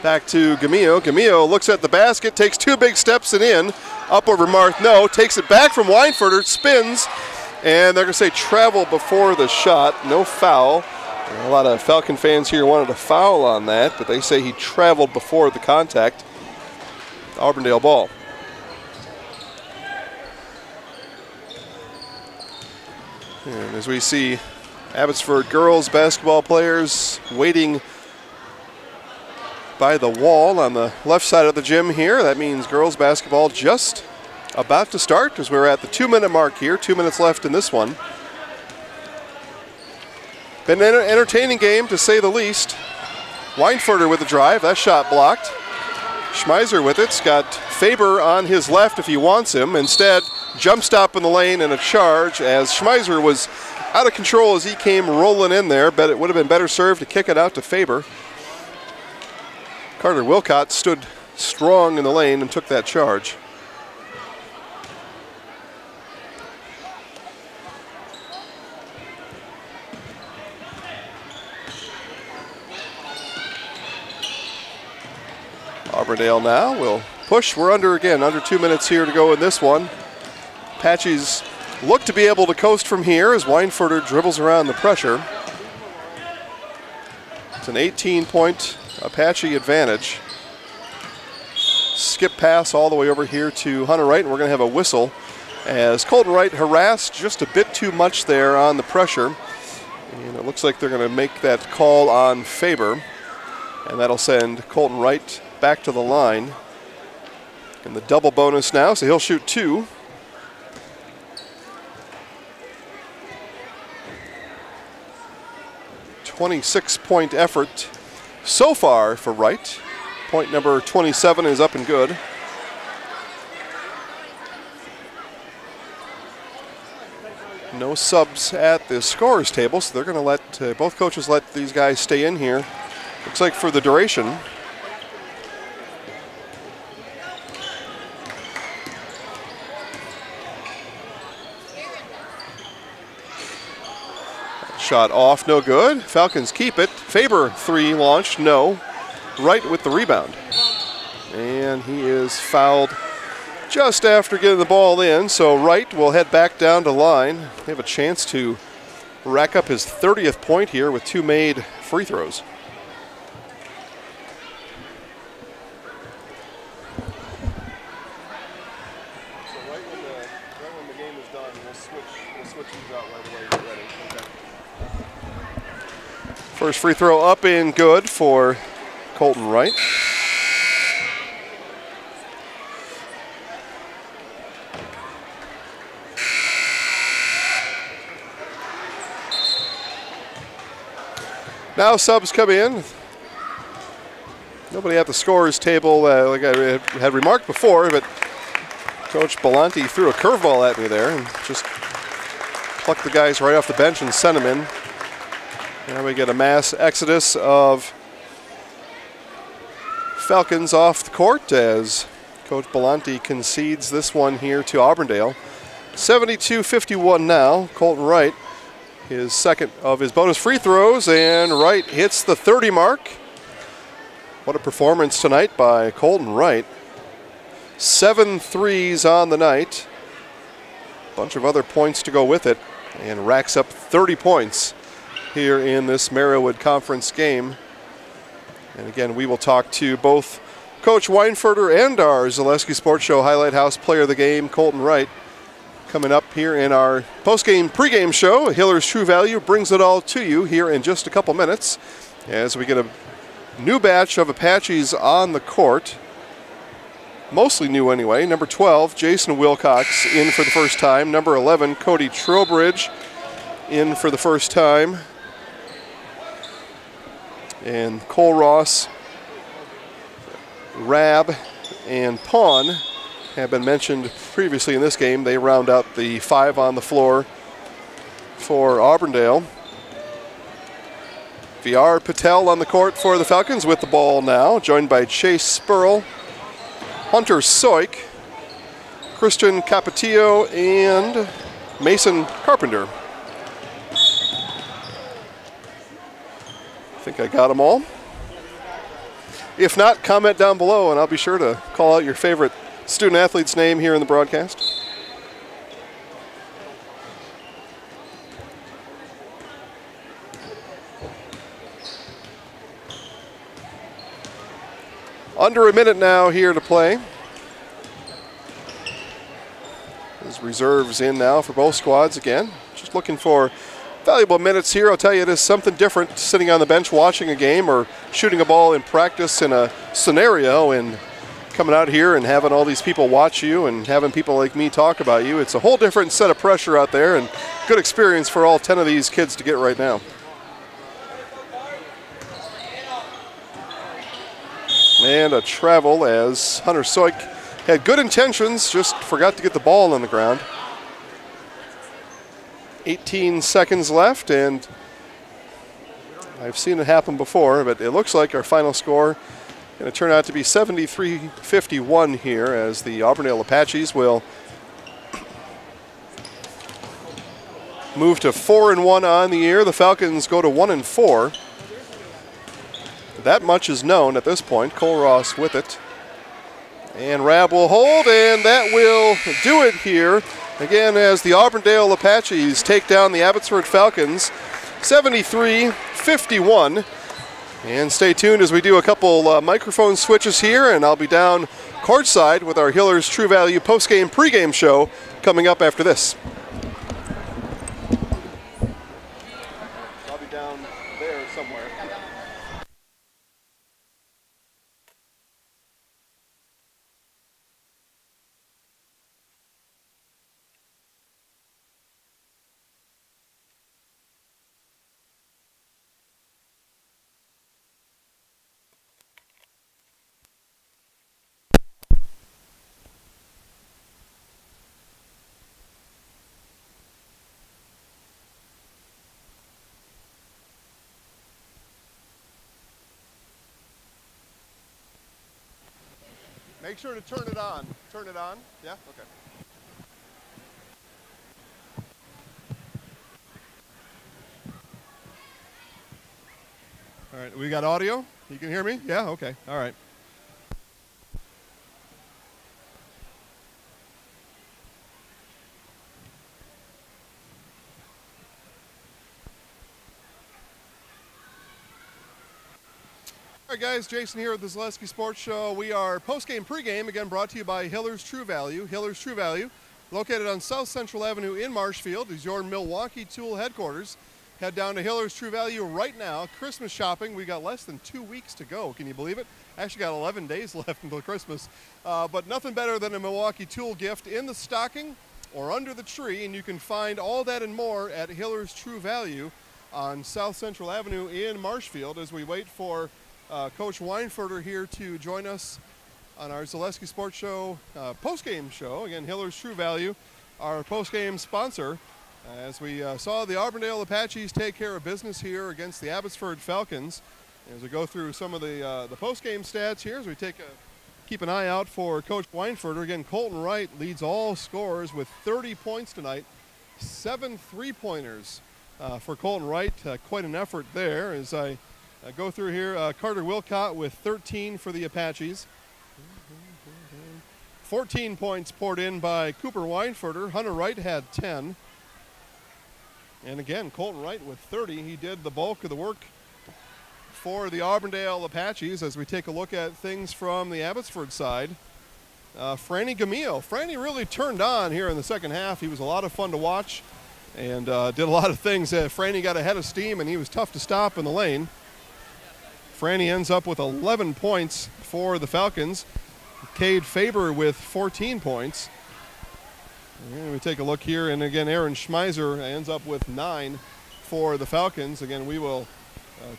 Back to Gamillo. Gamillo looks at the basket, takes 2 big steps and in. Up over Marth, no. Takes it back from Weinfurter, spins. And they're going to say travel before the shot, no foul. A lot of Falcon fans here wanted a foul on that, but they say he traveled before the contact. Auburndale ball. And as we see Abbotsford girls basketball players waiting by the wall on the left side of the gym here. That means girls basketball just about to start as we're at the 2-minute mark here. 2 minutes left in this one. Been an entertaining game to say the least. Weinfurter with the drive. That shot blocked. Schmeiser with it's got Faber on his left if he wants him. Instead, jump stop in the lane and a charge as Schmeiser was out of control as he came rolling in there, but it would have been better served to kick it out to Faber. Carter Wilcott stood strong in the lane and took that charge. Auburndale now will push. We're under 2 minutes here to go in this one. Apaches look to be able to coast from here as Weinfurter dribbles around the pressure. It's an 18-point Apache advantage. Skip pass all the way over here to Hunter Wright, and we're going to have a whistle as Colton Wright harassed just a bit too much there on the pressure. And it looks like they're going to make that call on Faber, and that'll send Colton Wright back to the line. And the double bonus now, so he'll shoot 2. .26-point effort so far for Wright. Point number 27 is up and good. No subs at the scorers table, so they're going to let both coaches let these guys stay in here. Looks like for the duration. Shot off, no good. Falcons keep it. Faber 3 launched, no. Wright with the rebound. And he is fouled just after getting the ball in, so Wright will head back down to line. They have a chance to rack up his 30th point here with 2 made free throws. So right when the game is done, we'll switch these out right away. Get ready. Okay. First free throw up and good for Colton Wright. Now subs come in. Nobody at the scorers table, like I had remarked before, but Coach Belanti threw a curveball at me there and just plucked the guys right off the bench and sent them in. Now we get a mass exodus of Falcons off the court as Coach Belanti concedes this one here to Auburndale. 72-51 now. Colton Wright, his second of his bonus free throws, and Wright hits the 30 mark. What a performance tonight by Colton Wright. 7 threes on the night. Bunch of other points to go with it, and racks up 30 points here in this Merriwood Conference game. And again, we will talk to both Coach Weinfurter and our Zaleski Sports Show Highlight House Player of the Game, Colton Wright, coming up here in our post-game, pregame show. Hiller's True Value brings it all to you here in just a couple minutes as we get a new batch of Apaches on the court. Mostly new anyway. Number 12, Jason Wilcox in for the first time. Number 11, Cody Trowbridge in for the first time. And Cole Ross, Rab, and Pawn have been mentioned previously in this game. They round out the 5 on the floor for Auburndale. VR Patel on the court for the Falcons with the ball now, joined by Chase Spurl, Hunter Soik, Christian Capetillo, and Mason Carpenter. I think I got them all. If not, comment down below and I'll be sure to call out your favorite student athlete's name here in the broadcast. Under a minute now here to play. There's reserves in now for both squads again. Just looking for valuable minutes here. I'll tell you, it is something different sitting on the bench watching a game or shooting a ball in practice in a scenario and coming out here and having all these people watch you and having people like me talk about you. It's a whole different set of pressure out there and good experience for all 10 of these kids to get right now. And a travel as Hunter Soik had good intentions, just forgot to get the ball on the ground. 18 seconds left, and I've seen it happen before, but it looks like our final score going to turn out to be 73-51 here as the Auburndale Apaches will move to 4-1 on the year. The Falcons go to 1-4. That much is known at this point. Cole Ross with it. And Rab will hold, and that will do it here. Again, as the Auburndale Apaches take down the Abbotsford Falcons, 73-51. And stay tuned as we do a couple microphone switches here, and I'll be down courtside with our Hillers True Value post-game, pre-game show coming up after this. I'll be down there somewhere. Make sure to turn it on. Turn it on? Yeah? Okay. All right, we got audio? You can hear me? Yeah? Okay. All right. All right, guys, Jason here with the Zaleski Sports Show. We are post-game, pre-game, again brought to you by Hillers True Value. Hillers True Value, located on South Central Avenue in Marshfield, is your Milwaukee tool headquarters. Head down to Hillers True Value right now. Christmas shopping, we got less than 2 weeks to go. Can you believe it? Actually got 11 days left until Christmas. But nothing better than a Milwaukee tool gift in the stocking or under the tree, and you can find all that and more at Hillers True Value on South Central Avenue in Marshfield as we wait for Coach Weinfurter here to join us on our Zaleski Sports Show post-game show. Again, Hillers True Value, our post-game sponsor. As we saw the Auburndale Apaches take care of business here against the Abbotsford Falcons. As we go through some of the post-game stats here, as we keep an eye out for Coach Weinfurter. Again, Colton Wright leads all scorers with 30 points tonight. 7 3-pointers for Colton Wright. Quite an effort there as I go through here. Carter Wilcott with 13 for the Apaches. 14 points poured in by Cooper Weinfurter. Hunter Wright had 10. And again, Colton Wright with 30. He did the bulk of the work for the Auburndale Apaches as we take a look at things from the Abbotsford side. Franny Gamillo. Franny really turned on here in the second half. He was a lot of fun to watch and did a lot of things. Franny got ahead of steam and he was tough to stop in the lane. Franny ends up with 11 points for the Falcons. Cade Faber with 14 points. And we take a look here, and again, Aaron Schmeiser ends up with 9 for the Falcons. Again, we will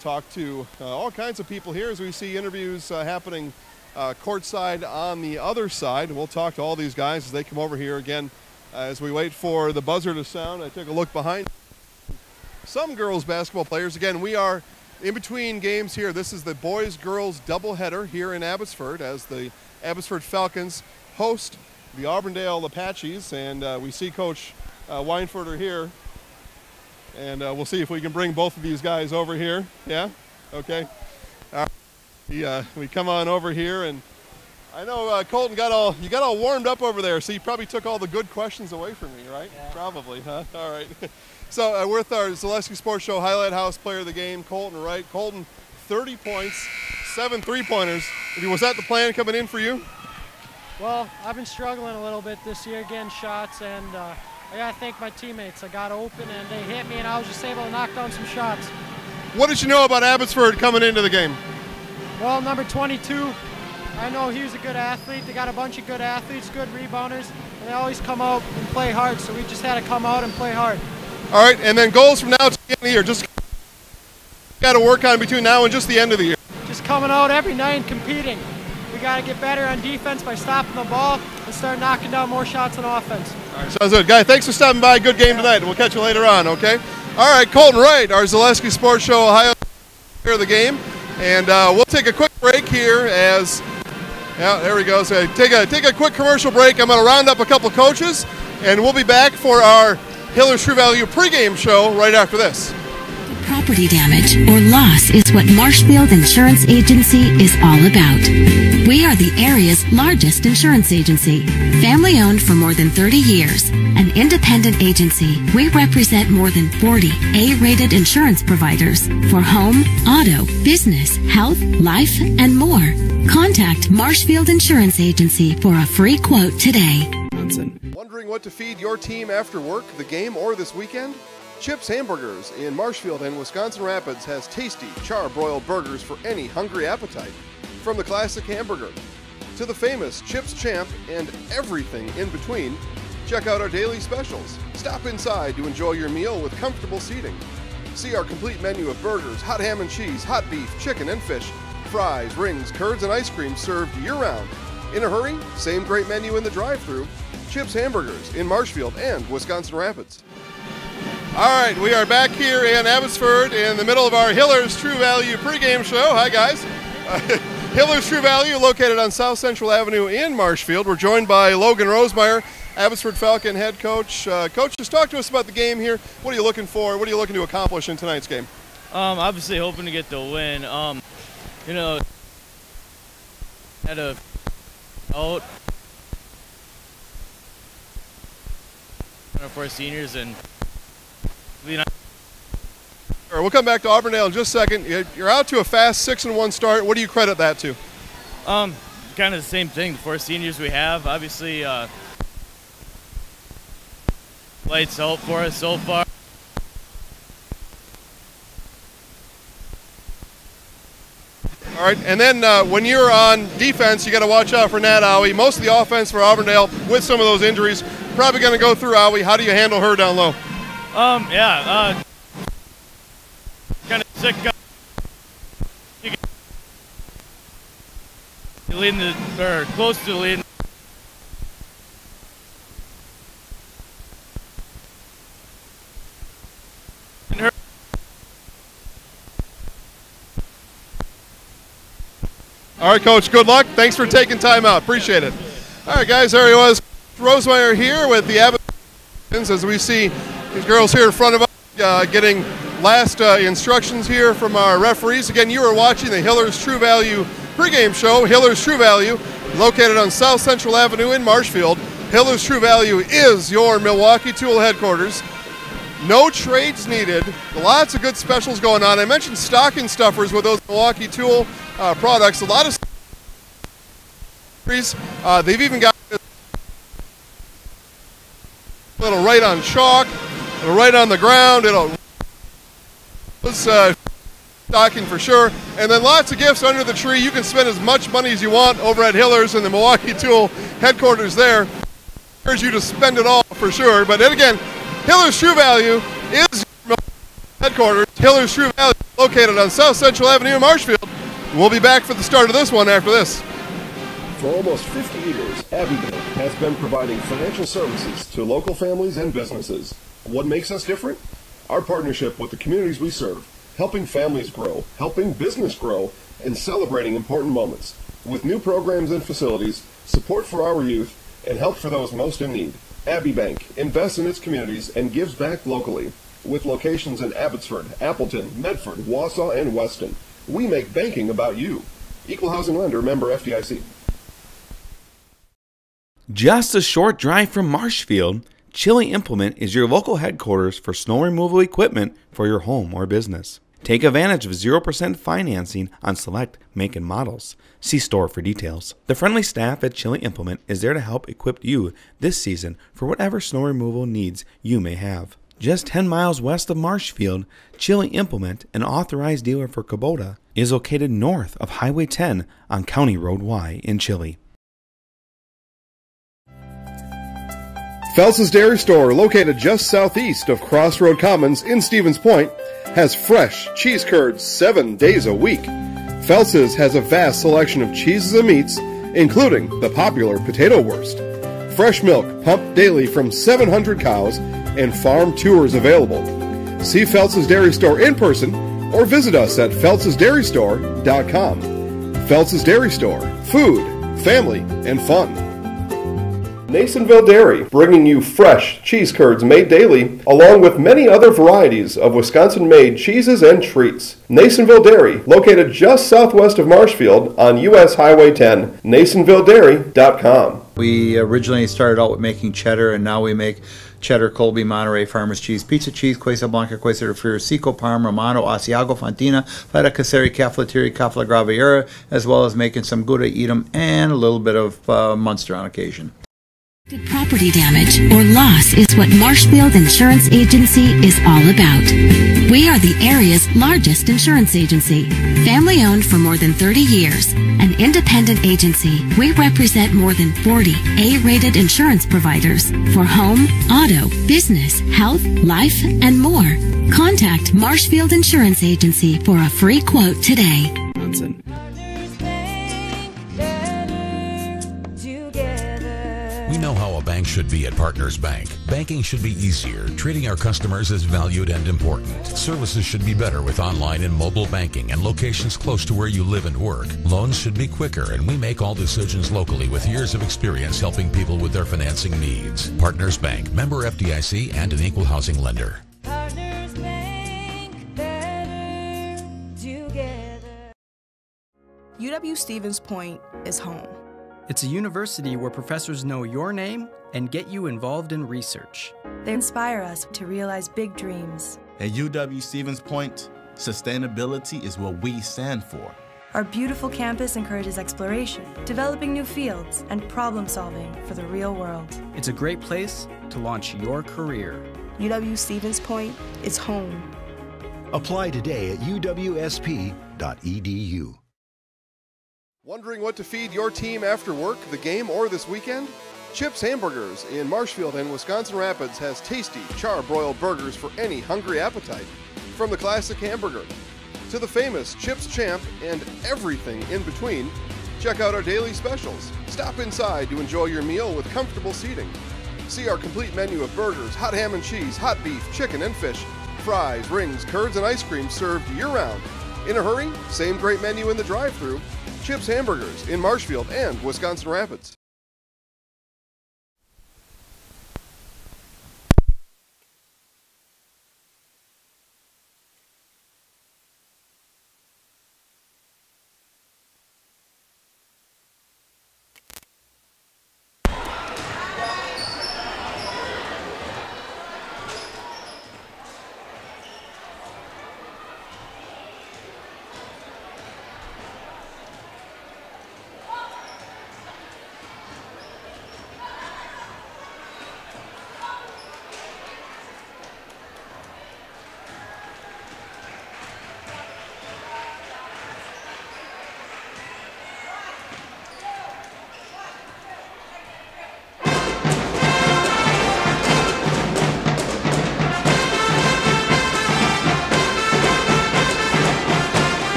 talk to all kinds of people here as we see interviews happening courtside on the other side. And we'll talk to all these guys as they come over here again as we wait for the buzzer to sound. I took a look behind some girls basketball players. Again, we are in between games here. This is the boys-girls doubleheader here in Abbotsford as the Abbotsford Falcons host the Auburndale Apaches, and we see Coach Weinfurter here, and we'll see if we can bring both of these guys over here. Yeah? Okay. We come on over here, and I know Colton you got all warmed up over there, so you probably took all the good questions away from me, right? Yeah. Probably, huh? All right. So with our Zaleski Sports Show Highlight House player of the game, Colton Wright. Colton, 30 points, 7 3-pointers. Was that the plan coming in for you? Well, I've been struggling a little bit this year getting shots, and I got to thank my teammates. I got open, and they hit me, and I was just able to knock down some shots. What did you know about Abbotsford coming into the game? Well, number 22, I know he was a good athlete. They got a bunch of good athletes, good rebounders, and they always come out and play hard, so we just had to come out and play hard. All right, and then goals from now to the end of the year. Just got to work on between now and just the end of the year. Just coming out every night and competing. We got to get better on defense by stopping the ball and start knocking down more shots on offense. All right, sounds good. Guy, thanks for stopping by. Good game tonight. We'll catch you later on, okay? All right, Colton Wright, our Zaleski Sports Show Ohio here of the game. And we'll take a quick break here as, yeah, there we go. So take a quick commercial break. I'm going to round up a couple coaches, and we'll be back for our Hiller's True Value pregame show right after this. Property damage or loss is what Marshfield Insurance Agency is all about. We are the area's largest insurance agency. Family owned for more than 30 years. An independent agency, we represent more than 40 A-rated insurance providers for home, auto, business, health, life, and more. Contact Marshfield Insurance Agency for a free quote today. Wondering what to feed your team after work, the game, or this weekend? Chips Hamburgers in Marshfield and Wisconsin Rapids has tasty, char-broiled burgers for any hungry appetite. From the classic hamburger to the famous Chips Champ and everything in between, check out our daily specials. Stop inside to enjoy your meal with comfortable seating. See our complete menu of burgers, hot ham and cheese, hot beef, chicken and fish, fries, rings, curds, and ice cream served year-round. In a hurry? Same great menu in the drive-thru. Chips Hamburgers in Marshfield and Wisconsin Rapids. All right, we are back here in Abbotsford in the middle of our Hiller's True Value pregame show. Hi, guys. Hiller's True Value, located on South Central Avenue in Marshfield. We're joined by Logan Rosemeyer, Abbotsford Falcon head coach. Coach, just talk to us about the game here. What are you looking for? What are you looking to accomplish in tonight's game? Obviously hoping to get the win. You know, had a out for our seniors and. All right, we'll come back to Auburndale in just a second. You're out to a fast 6-1 start. What do you credit that to? Kind of the same thing. The 4 seniors we have, obviously, lights help for us so far. All right, and then when you're on defense, you got to watch out for Nat Owie. Most of the offense for Auburndale, with some of those injuries, probably going to go through Owie. How do you handle her down low? Kind of sick. Leading or close to the lead. All right, Coach, good luck. Thanks for taking time out. Appreciate it. All right, guys, there he was. Rosemeyer here with the Abbotsford, as we see these girls here in front of us getting last instructions here from our referees. Again, you are watching the Hiller's True Value pregame show. Hiller's True Value, located on South Central Avenue in Marshfield. Hiller's True Value is your Milwaukee tool headquarters. No trades needed. Lots of good specials going on. I mentioned stocking stuffers with those Milwaukee tool products. A lot of they've even got a little right on chalk, it'll right on the ground. It'll stocking for sure. And then lots of gifts under the tree. You can spend as much money as you want over at Hiller's and the Milwaukee Tool headquarters there. I encourage you to spend it all for sure. But then again, Hiller's True Value is your headquarters. Hiller's True Value, located on South Central Avenue in Marshfield. We'll be back for the start of this one after this. For almost 50 years, Abbey Bank has been providing financial services to local families and businesses. What makes us different? Our partnership with the communities we serve, helping families grow, helping business grow, and celebrating important moments. With new programs and facilities, support for our youth, and help for those most in need. Abbey Bank invests in its communities and gives back locally. With locations in Abbotsford, Appleton, Medford, Wausau, and Weston, we make banking about you. Equal housing lender, member FDIC. Just a short drive from Marshfield, Chili Implement is your local headquarters for snow removal equipment for your home or business. Take advantage of 0% financing on select make and models. See store for details. The friendly staff at Chili Implement is there to help equip you this season for whatever snow removal needs you may have. Just 10 miles west of Marshfield, Chili Implement, an authorized dealer for Kubota, is located north of Highway 10 on County Road Y in Chili. Phelps' Dairy Store, located just southeast of Crossroad Commons in Stevens Point, has fresh cheese curds 7 days a week. Phelps' has a vast selection of cheeses and meats, including the popular potato wurst. Fresh milk pumped daily from 700 cows and farm tours available. See Phelps' Dairy Store in person or visit us at phelpsdairystore.com. Phelps' Dairy Store, food, family, and fun. Nasonville Dairy, bringing you fresh cheese curds made daily, along with many other varieties of Wisconsin-made cheeses and treats. Nasonville Dairy, located just southwest of Marshfield on US Highway 10, nasonvilledairy.com. We originally started out with making cheddar, and now we make cheddar, Colby, Monterey, Farmers Cheese, Pizza Cheese, Quesa Blanca, Quesa de Friar, Seco, Parma, Romano, Asiago, Fontina, Feta Caseri, Cafetieri, Cafla Graviera, as well as making some Gouda Edam and a little bit of Munster on occasion. Property damage or loss is what Marshfield Insurance Agency is all about. We are the area's largest insurance agency. Family owned for more than 30 years. An independent agency, we represent more than 40 A-rated insurance providers for home, auto, business, health, life, and more. Contact Marshfield Insurance Agency for a free quote today. We know how a bank should be at Partners Bank. Banking should be easier, treating our customers as valued and important. Services should be better with online and mobile banking and locations close to where you live and work. Loans should be quicker, and we make all decisions locally with years of experience helping people with their financing needs. Partners Bank, member FDIC, and an equal housing lender. Partners Bank, better together. UW-Stevens Point is home. It's a university where professors know your name and get you involved in research. They inspire us to realize big dreams. At UW-Stevens Point, sustainability is what we stand for. Our beautiful campus encourages exploration, developing new fields, and problem solving for the real world. It's a great place to launch your career. UW-Stevens Point is home. Apply today at uwsp.edu. Wondering what to feed your team after work, the game, or this weekend? Chips Hamburgers in Marshfield and Wisconsin Rapids has tasty, char-broiled burgers for any hungry appetite. From the classic hamburger to the famous Chips Champ and everything in between, check out our daily specials. Stop inside to enjoy your meal with comfortable seating. See our complete menu of burgers, hot ham and cheese, hot beef, chicken and fish, fries, rings, curds, and ice cream served year-round. In a hurry? Same great menu in the drive-thru. Chips Hamburgers in Marshfield and Wisconsin Rapids.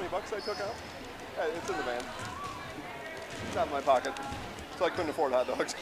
$20 I took out? It's in the van. It's not in my pocket. So I couldn't afford hot dogs.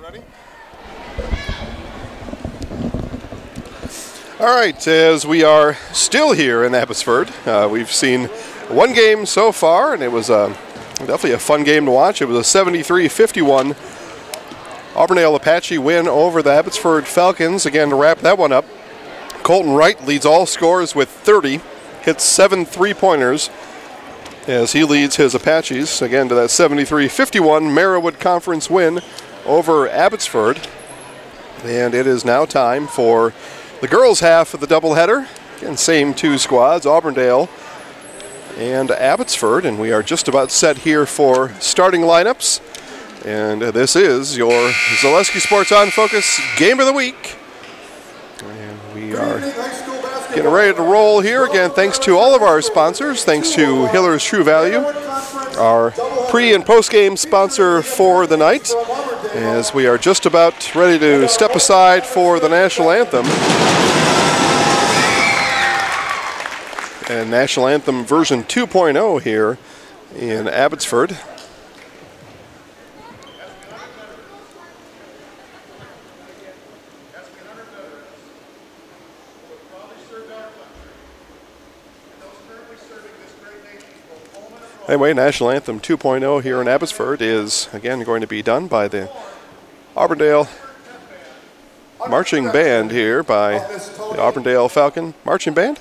Ready? All right, as we are still here in Abbotsford, we've seen one game so far, and it was definitely a fun game to watch. It was a 73-51 Auburndale Apache win over the Abbotsford Falcons. Again, to wrap that one up, Colton Wright leads all scores with 30, hits 7 3-pointers as he leads his Apaches, again, to that 73-51 Merriwood Conference win over Abbotsford. And it is now time for the girls' half of the doubleheader. Again, same two squads, Auburndale and Abbotsford, and we are just about set here for starting lineups. And this is your Zaleski Sports On Focus Game of the Week. And we are getting ready to roll here. Again, thanks to all of our sponsors. Thanks to Hiller's True Value, our pre- and post-game sponsor for the night, as we are just about ready to step aside for the national anthem. And national anthem version 2.0 here in Abbotsford. Anyway, National Anthem 2.0 here in Abbotsford is, again, going to be done by the Auburndale Marching Band here, by the Auburndale Falcon Marching Band.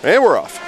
And we're off.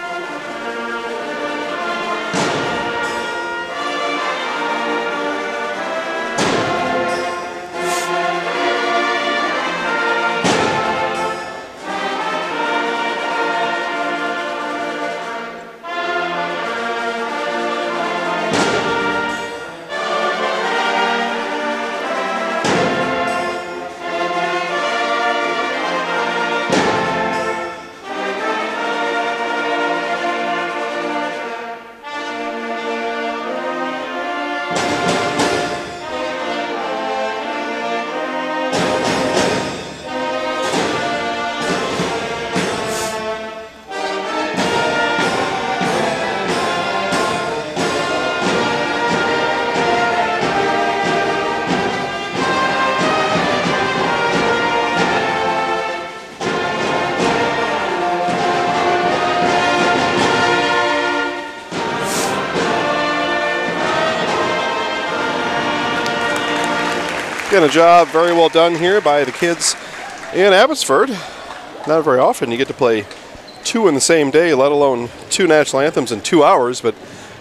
Again, a job very well done here by the kids in Abbotsford. Not very often you get to play two in the same day, let alone two national anthems in 2 hours, but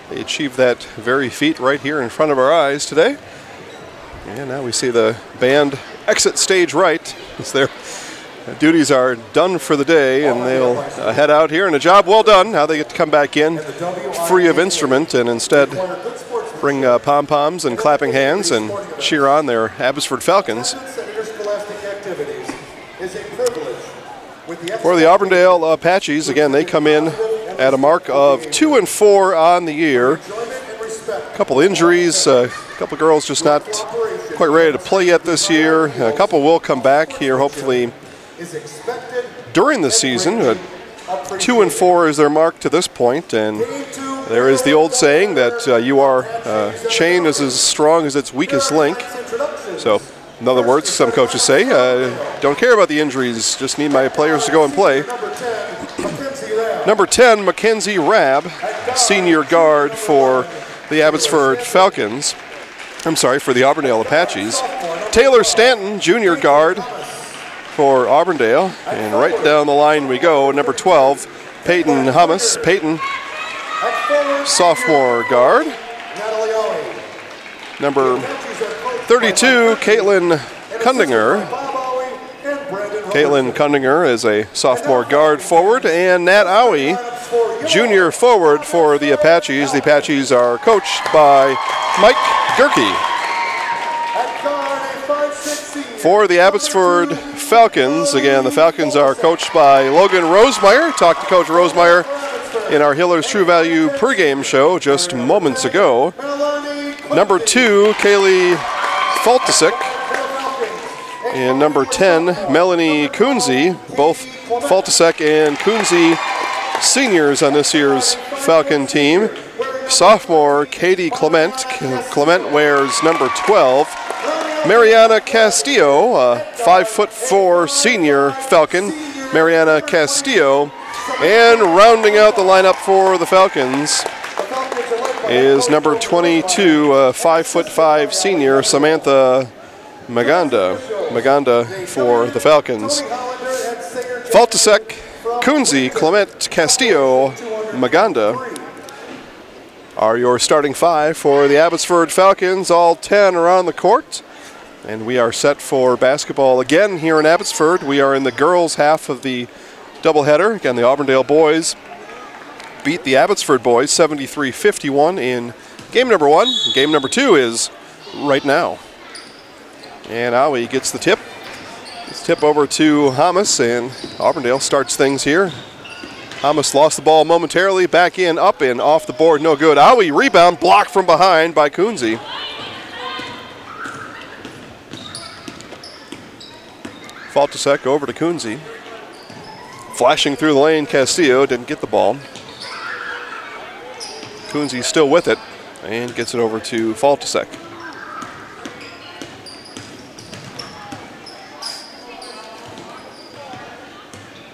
they achieved that very feat right here in front of our eyes today. And now we see the band exit stage right as their duties are done for the day, and they'll head out here. And a job well done. Now they get to come back in free of instrument and instead bring pom-poms and clapping hands and cheer on their Abbotsford Falcons. For the Auburndale Apaches, again, they come in at a mark of 2-4 on the year. A couple injuries, a couple girls just not quite ready to play yet this year. A couple will come back here, hopefully, during the season. 2-4 is their mark to this point, and there is the old saying that chain is as strong as its weakest link. So, in other words, some coaches say, don't care about the injuries, just need my players to go and play. Number 10, Mackenzie Rabb, senior guard for the Abbotsford Falcons. I'm sorry, for the Auburndale Apaches. Taylor Stanton, junior guard for Auburndale. And right down the line we go, number 12, Peyton Hummus. Peyton, sophomore guard. Number 32, Caitlin Kundinger. Caitlin Kundinger is a sophomore guard forward. And Nat Owie, junior forward for the Apaches. The Apaches are coached by Mike Gerke. For the Abbotsford Falcons, again, the Falcons are coached by Logan Rosemeyer. Talked to Coach Rosemeyer in our Hillers True Value pregame show just moments ago. Number 2, Kaylee Faltisek. And number 10, Melanie Kunze. Both Faltisek and Kunze seniors on this year's Falcon team. Sophomore, Katie Clement. Clement wears number 12. Mariana Castillo, a 5'4" senior Falcon. Mariana Castillo. And rounding out the lineup for the Falcons is number 22, 5'5" senior Samantha Maganda. Maganda for the Falcons. Faltisek, Kunze, Clement, Castillo, Maganda are your starting five for the Abbotsford Falcons. All 10 are on the court. And we are set for basketball again here in Abbotsford. We are in the girls' half of the doubleheader. Again, the Auburndale boys beat the Abbotsford boys 73-51 in game number 1. Game number 2 is right now. And Owie gets the tip. It's tip over to Hamas, and Auburndale starts things here. Hamas lost the ball momentarily. Back in, up and off the board, no good. Owie rebound, blocked from behind by Kunze. Faltisek over to Kunze. Flashing through the lane, Castillo didn't get the ball. Kunze still with it and gets it over to Faltisek.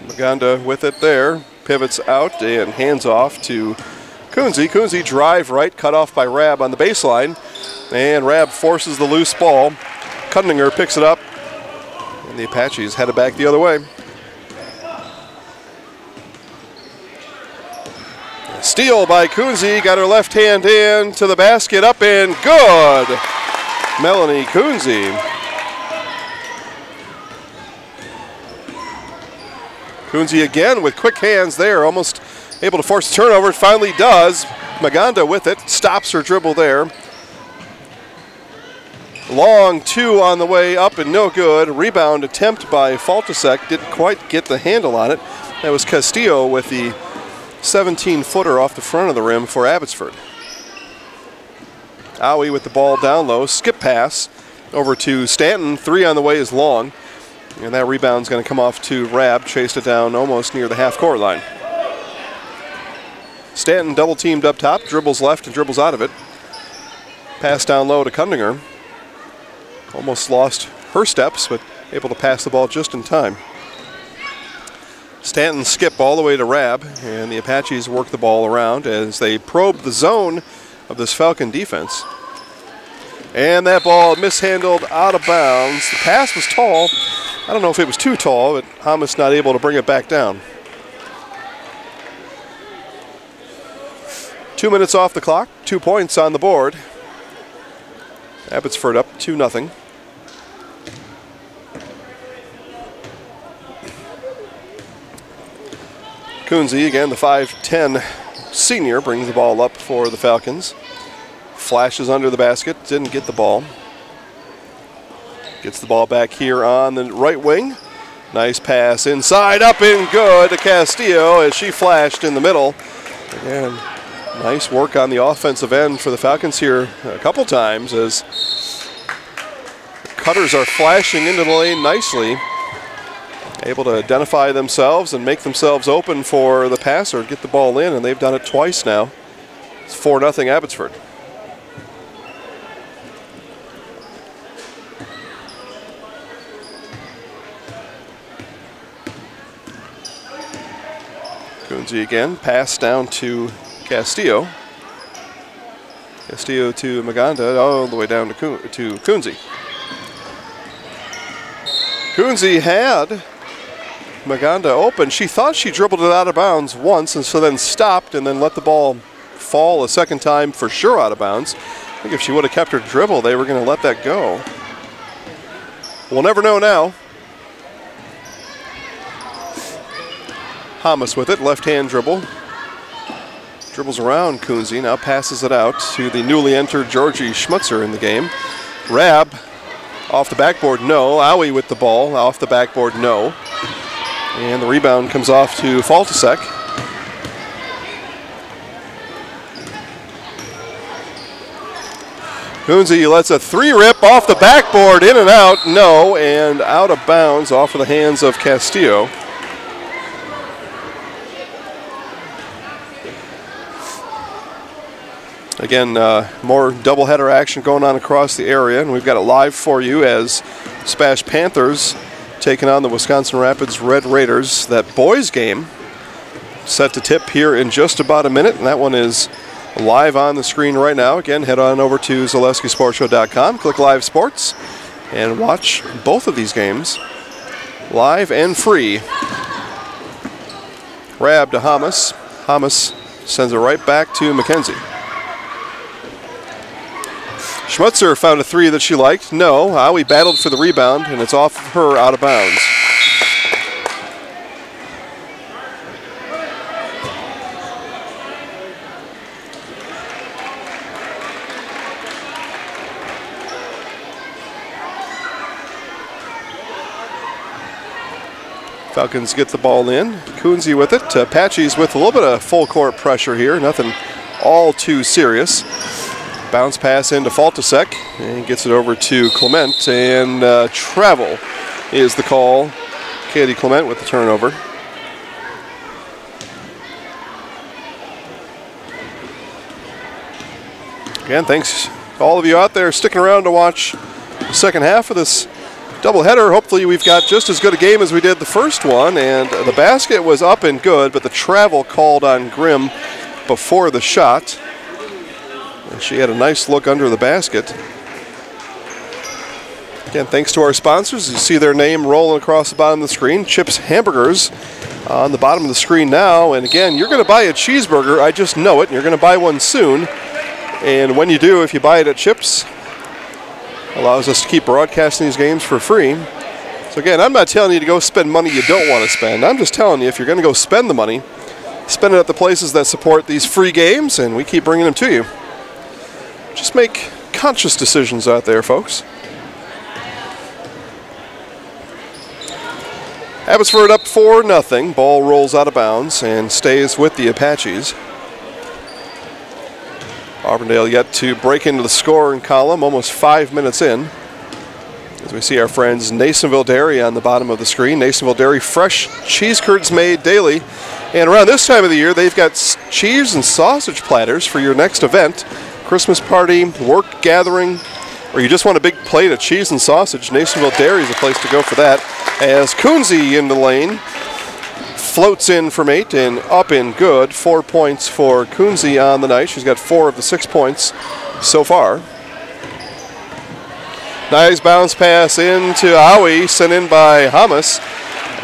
Maganda with it there. Pivots out and hands off to Kunze. Kunze drive right, cut off by Rabb on the baseline. And Rabb forces the loose ball. Kundinger picks it up. And the Apaches headed back the other way. Steal by Kunze, got her left hand in to the basket, up and good. Melanie Kunze. Kunze again with quick hands there, almost able to force a turnover. Finally does. Maganda with it, stops her dribble there. Long two on the way up and no good. Rebound attempt by Faltasek, didn't quite get the handle on it. That was Castillo with the 17-footer off the front of the rim for Abbotsford. Owie with the ball down low, skip pass over to Stanton. Three on the way is long. And that rebound's going to come off to Rab, chased it down almost near the half-court line. Stanton double-teamed up top, dribbles left and dribbles out of it. Pass down low to Kundinger. Almost lost her steps, but able to pass the ball just in time. Stanton skip all the way to Rab, and the Apaches work the ball around as they probe the zone of this Falcon defense. And that ball mishandled out of bounds. The pass was tall. I don't know if it was too tall, but Hamas not able to bring it back down. 2 minutes off the clock, 2 points on the board. Abbotsford up 2-0. Kunze, again, the 5'10" senior, brings the ball up for the Falcons. Flashes under the basket, didn't get the ball. Gets the ball back here on the right wing. Nice pass inside, up and good to Castillo as she flashed in the middle. Again, nice work on the offensive end for the Falcons here a couple times as cutters are flashing into the lane nicely. Able to identify themselves and make themselves open for the passer, get the ball in, and they've done it twice now. It's 4-0 Abbotsford. Kunze again, pass down to Castillo. Castillo to Maganda, all the way down to Kunze. Kunze had Maganda open. She thought she dribbled it out of bounds once, and so then stopped and then let the ball fall a second time for sure out of bounds. I think if she would have kept her dribble, they were going to let that go. We'll never know now. Hamas with it, left-hand dribble. Dribbles around Kunze, now passes it out to the newly entered Georgie Schmutzer in the game. Rab off the backboard, no. Owie with the ball, off the backboard, no. And the rebound comes off to Faltasek. Kunze lets a three rip off the backboard, in and out, no, and out of bounds off of the hands of Castillo. Again, more doubleheader action going on across the area, and we've got it live for you as Spash Panthers taking on the Wisconsin Rapids Red Raiders. That boys game set to tip here in just about a minute, and that one is live on the screen right now. Again, head on over to ZaleskiSportsShow.com, click Live Sports, and watch both of these games live and free. Rab to Hamas. Hamas sends it right back to McKenzie. Schmutzer found a three that she liked. No, Owie battled for the rebound, and it's off her out of bounds. Falcons get the ball in. Kunze with it. Apaches with a little bit of full court pressure here. Nothing all too serious. Bounce pass into Faltasek and gets it over to Clement, and travel is the call. Katie Clement with the turnover. Again, thanks to all of you out there sticking around to watch the second half of this doubleheader. Hopefully we've got just as good a game as we did the first one, and the basket was up and good, but the travel called on Grimm before the shot. And she had a nice look under the basket. Again, thanks to our sponsors. You see their name rolling across the bottom of the screen. Chips Hamburgers on the bottom of the screen now. And again, you're going to buy a cheeseburger. I just know it. And you're going to buy one soon. And when you do, if you buy it at Chips, allows us to keep broadcasting these games for free. So again, I'm not telling you to go spend money you don't want to spend. I'm just telling you, if you're going to go spend the money, spend it at the places that support these free games, and we keep bringing them to you. Just make conscious decisions out there, folks. Abbotsford up 4-0. Ball rolls out of bounds and stays with the Apaches. Auburndale yet to break into the scoring column, almost 5 minutes in. As we see our friends Nasonville Dairy on the bottom of the screen. Nasonville Dairy, fresh cheese curds made daily. And around this time of the year, they've got cheese and sausage platters for your next event. Christmas party, work gathering, or you just want a big plate of cheese and sausage. Nasonville Dairy is a place to go for that. As Coonsey in the lane floats in from 8 and up in good. 4 points for Coonsey on the night. She's got 4 of the 6 points so far. Nice bounce pass into Aui, sent in by Hamas.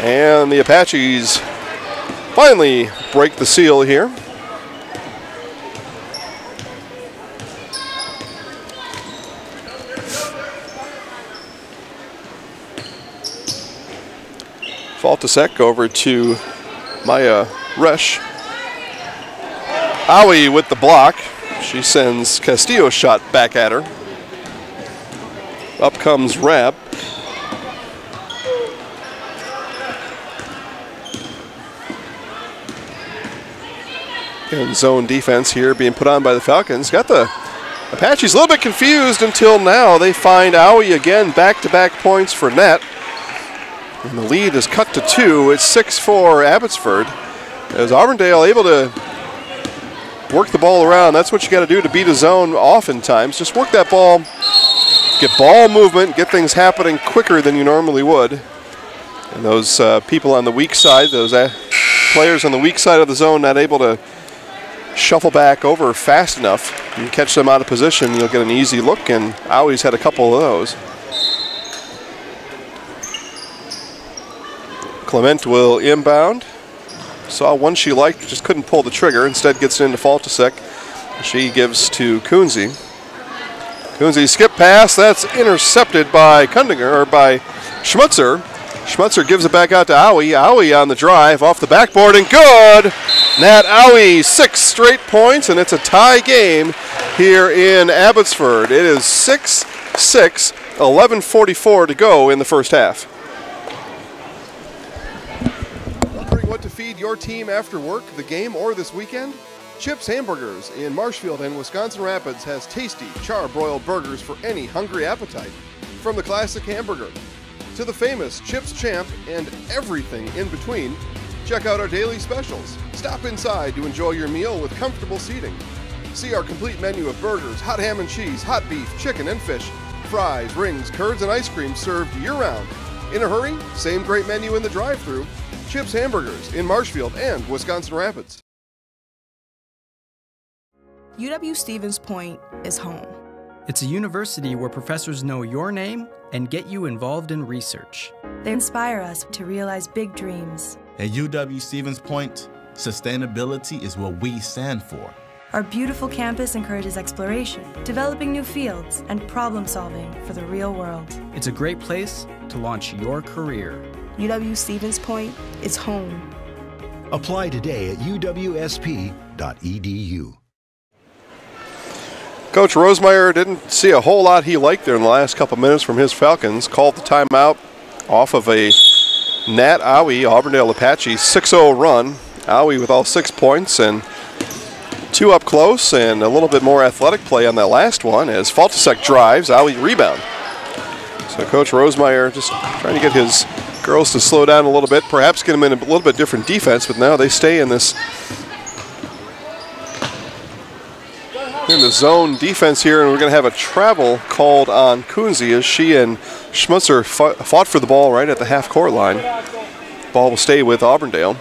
And the Apaches finally break the seal here. Faltasek over to Maya Resch. Aui with the block. She sends Castillo's shot back at her. Up comes Rapp. And zone defense here being put on by the Falcons. Got the Apaches a little bit confused until now. They find Aui again, back-to-back points for net. And the lead is cut to 2. It's 6-4 Abbotsford. As Auburndale able to work the ball around. That's what you got to do to beat a zone oftentimes. Just work that ball. Get ball movement, get things happening quicker than you normally would. And those people on the weak side, those players on the weak side of the zone not able to shuffle back over fast enough. You catch them out of position, you'll get an easy look, and Aui's had a couple of those. Clement will inbound. Saw one she liked, just couldn't pull the trigger. Instead gets it into Faltasek. She gives to Coonsey. Coonsey skip pass, that's intercepted by Kundinger, or by Schmutzer. Schmutzer gives it back out to Aui. Aui on the drive, off the backboard, and good! Nat Aui, 6 straight points, and it's a tie game here in Abbotsford. It is 6-6, 11:44 to go in the first half. Wondering what to feed your team after work, the game, or this weekend? Chips Hamburgers in Marshfield and Wisconsin Rapids has tasty, char-broiled burgers for any hungry appetite. From the classic hamburger to the famous Chips Champ and everything in between, check out our daily specials. Stop inside to enjoy your meal with comfortable seating. See our complete menu of burgers, hot ham and cheese, hot beef, chicken and fish, fries, rings, curds, and ice cream served year-round. In a hurry? Same great menu in the drive-thru. Chips Hamburgers in Marshfield and Wisconsin Rapids. UW-Stevens Point is home. It's a university where professors know your name and get you involved in research. They inspire us to realize big dreams. At UW-Stevens Point, sustainability is what we stand for. Our beautiful campus encourages exploration, developing new fields, and problem-solving for the real world. It's a great place to launch your career. UW-Stevens Point is home. Apply today at uwsp.edu. Coach Rosemeyer didn't see a whole lot he liked there in the last couple minutes from his Falcons. Called the timeout off of a Nat Aui, Auburndale Apache 6-0 run. Aui with all 6 points and 2 up close and a little bit more athletic play on that last one as Faltasek drives, Aui rebound. So Coach Rosemeyer just trying to get his girls to slow down a little bit, perhaps get them in a little bit different defense, but now they stay in this in the zone defense here, and we're going to have a travel called on Coonsey as she and Schmutzer fought for the ball right at the half-court line. Ball will stay with Auburndale.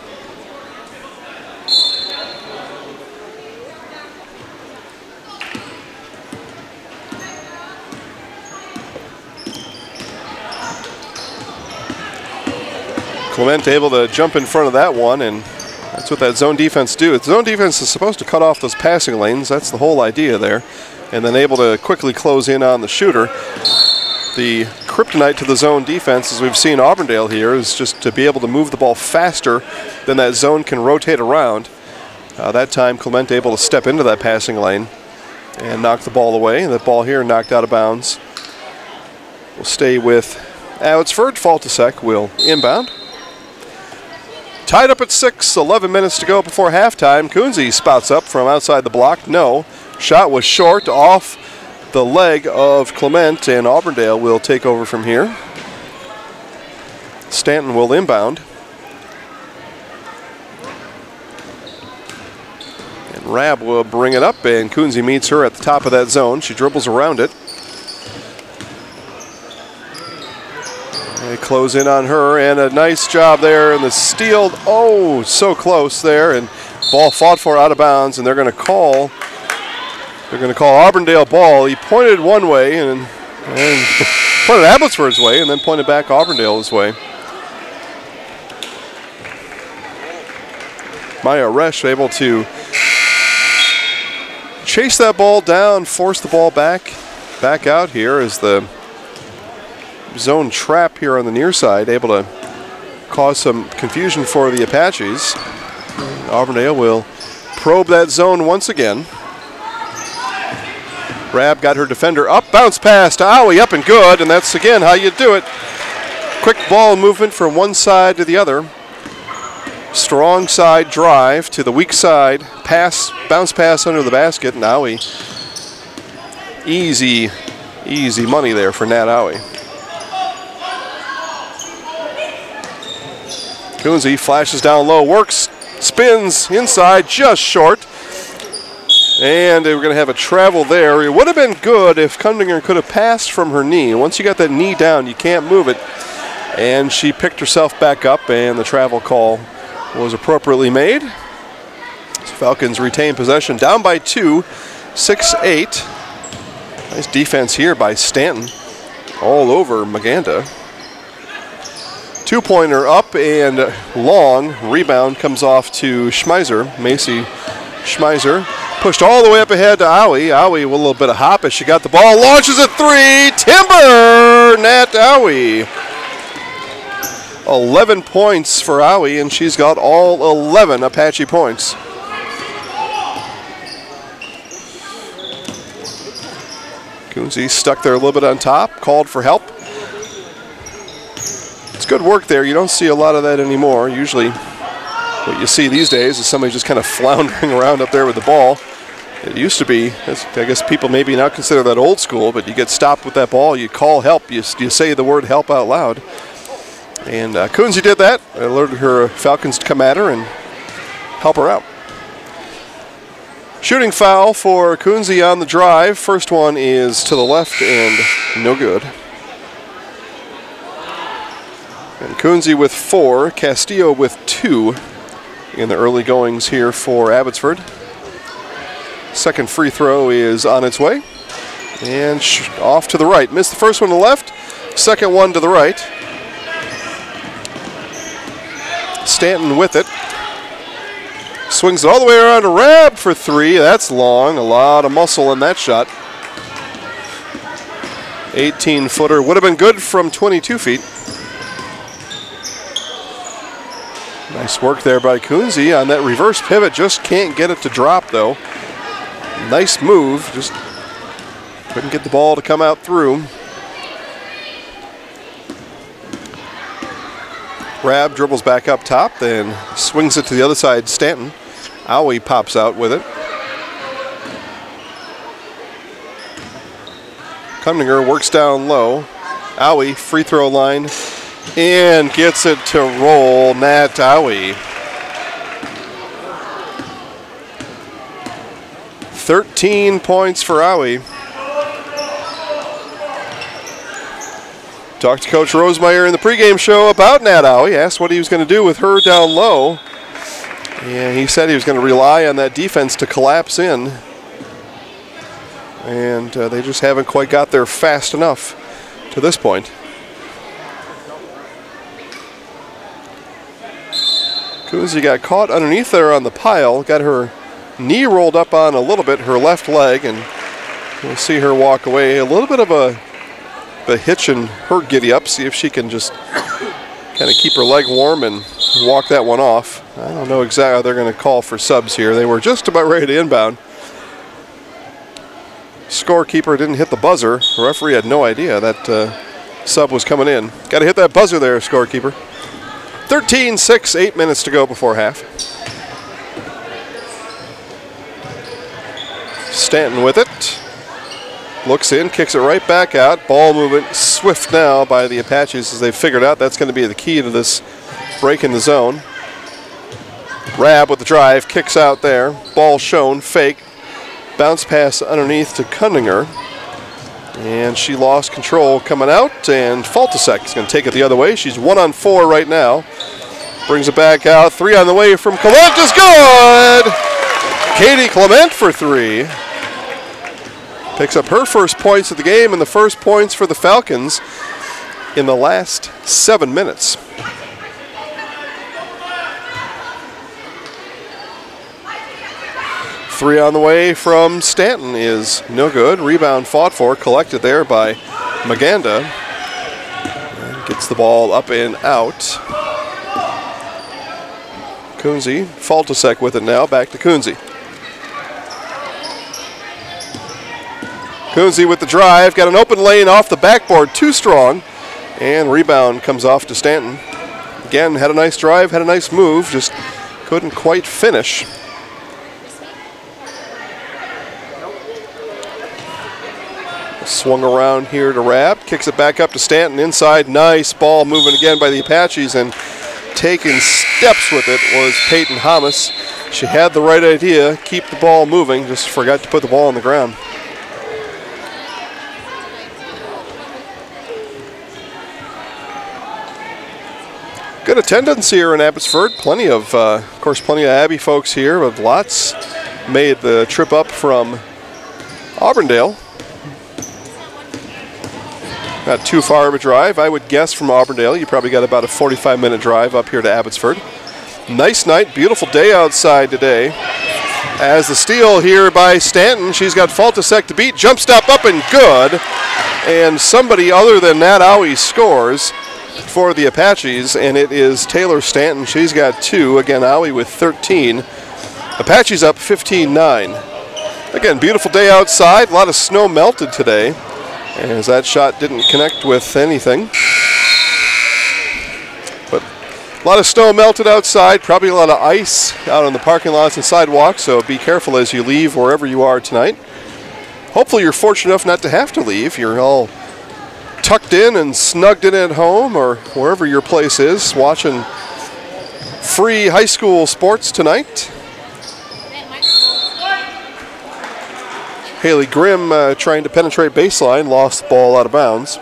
Clement able to jump in front of that one, and that's what that zone defense do. The zone defense is supposed to cut off those passing lanes. That's the whole idea there. And then able to quickly close in on the shooter. The kryptonite to the zone defense, as we've seen Auburndale here, is just to be able to move the ball faster than that zone can rotate around. That time, Clement able to step into that passing lane and knock the ball away. That ball here knocked out of bounds. We'll stay with Abbotsford. Faltasek will inbound. Tied up at 6, 11 minutes to go before halftime. Kunze spouts up from outside the block. No. Shot was short off the leg of Clement, and Auburndale will take over from here. Stanton will inbound. And Rabb will bring it up, and Kunze meets her at the top of that zone. She dribbles around it. They close in on her, and a nice job there, and the steal, oh, so close there, and ball fought for out of bounds, and they're going to call Auburndale ball. He pointed one way and pointed Abbotsford's way, and then pointed back Auburndale's way. Maya Resch able to chase that ball down, force the ball back out here as the zone trap here on the near side, able to cause some confusion for the Apaches. Auburndale will probe that zone once again. Rabb got her defender up, bounce pass to Owie, up and good, and that's again how you do it. Quick ball movement from one side to the other. Strong side drive to the weak side, pass, bounce pass under the basket, and Owie. Easy money there for Nat Owie. Kunze flashes down low, works, spins inside, just short. And they were going to have a travel there. It would have been good if Kundinger could have passed from her knee. Once you got that knee down, you can't move it. And she picked herself back up, and the travel call was appropriately made. So Falcons retain possession, down by 2, 6-8. Nice defense here by Stanton, all over Maganda. Two-pointer up and long. Rebound comes off to Schmeiser. Macy Schmeiser pushed all the way up ahead to Owie. Owie with a little bit of hop as she got the ball. Launches a three. Timber! Nat Owie. 11 points for Owie, and she's got all 11 Apache points. Kunze stuck there a little bit on top, called for help. It's good work there. You don't see a lot of that anymore. Usually what you see these days is somebody just kind of floundering around up there with the ball. It used to be, I guess people maybe now consider that old school, but you get stopped with that ball, you call help, you say the word help out loud. And Kunze did that, alerted her Falcons to come at her and help her out. Shooting foul for Kunze on the drive. First one is to the left and no good. And Kunze with 4, Castillo with 2 in the early goings here for Abbotsford. Second free throw is on its way. And off to the right. Missed the first one to the left, second one to the right. Stanton with it. Swings it all the way around to Rabb for 3. That's long. A lot of muscle in that shot. 18-footer. Would have been good from 22 feet. Nice work there by Kunze on that reverse pivot. Just can't get it to drop, though. Nice move. Just couldn't get the ball to come out through. Rabb dribbles back up top, then swings it to the other side. Stanton. Owie pops out with it. Kundinger works down low. Owie, free throw line, and gets it to roll. Nat Owie. 13 points for Owie. Talked to Coach Rosemeyer in the pregame show about Nat Owie. Asked what he was going to do with her down low. And he said he was going to rely on that defense to collapse in. And they just haven't quite got there fast enough to this point. Coonsey got caught underneath there on the pile, got her knee rolled up on a little bit, her left leg, and we'll see her walk away. A little bit of a hitch in her giddy up, see if she can just kind of keep her leg warm and walk that one off. I don't know exactly how they're going to call for subs here. They were just about ready to inbound. Scorekeeper didn't hit the buzzer. The referee had no idea that sub was coming in. Got to hit that buzzer there, scorekeeper. 13-6, 8 minutes to go before half. Stanton with it. Looks in, kicks it right back out. Ball movement swift now by the Apaches as they've figured out that's going to be the key to this break in the zone. Rab with the drive, kicks out there. Ball shown, fake. Bounce pass underneath to Cunninger. And she lost control coming out, and Faltasek is going to take it the other way. She's 1 on 4 right now. Brings it back out. 3 on the way from Clement is good! Katie Clement for 3. Picks up her first points of the game and the first points for the Falcons in the last 7 minutes. Three on the way from Stanton is no good. Rebound fought for, collected there by Maganda. And gets the ball up and out. Coonsey, Faltasek with it now, back to Coonsey. Coonsey with the drive, got an open lane off the backboard, too strong. And rebound comes off to Stanton. Again, had a nice drive, had a nice move, just couldn't quite finish. Swung around here to Rabb, kicks it back up to Stanton inside. Nice ball moving again by the Apaches, and taking steps with it was Peyton Hamas. She had the right idea, keep the ball moving, just forgot to put the ball on the ground. Good attendance here in Abbotsford. Plenty of course, plenty of Abbey folks here, but lots made the trip up from Auburndale. Not too far of a drive. I would guess from Auburndale, you probably got about a 45-minute drive up here to Abbotsford. Nice night, beautiful day outside today. As the steal here by Stanton, she's got Faltasek to beat. Jump stop up and good. And somebody other than Nat Owie scores for the Apaches, and it is Taylor Stanton. She's got 2. Again, Owie with 13. Apaches up 15-9. Again, beautiful day outside. A lot of snow melted today, as that shot didn't connect with anything. But a lot of snow melted outside, probably a lot of ice out on the parking lots and sidewalks, so be careful as you leave wherever you are tonight. Hopefully you're fortunate enough not to have to leave. You're all tucked in and snugged in at home or wherever your place is, watching free high school sports tonight. Haley Grimm trying to penetrate baseline, lost the ball out of bounds.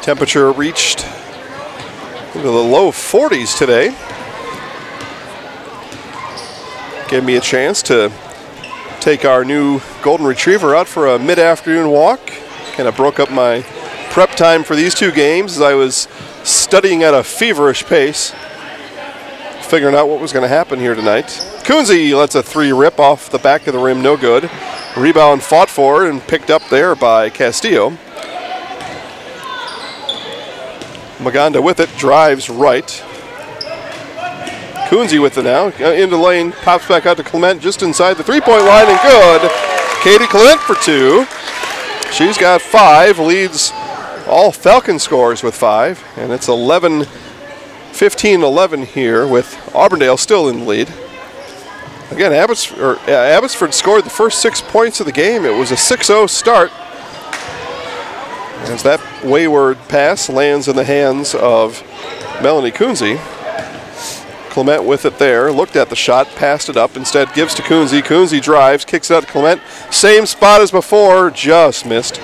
Temperature reached into the low 40s today. Gave me a chance to take our new golden retriever out for a mid-afternoon walk. Kind of broke up my prep time for these 2 games as I was studying at a feverish pace, figuring out what was going to happen here tonight. Coonsey lets a 3 rip off the back of the rim, no good. Rebound fought for and picked up there by Castillo. Maganda with it, drives right. Coonsey with it now, into the lane, pops back out to Clement just inside the 3-point line, and good. Katie Clement for 2. She's got 5, leads all Falcon scores with 5, and it's 15-11 here with Auburndale still in the lead. Again, Abbotsford scored the first 6 points of the game. It was a 6-0 start, as that wayward pass lands in the hands of Melanie Coonsey. Clement with it there, looked at the shot, passed it up, instead gives to Coonsey. Coonsey drives, kicks it out to Clement. Same spot as before, just missed.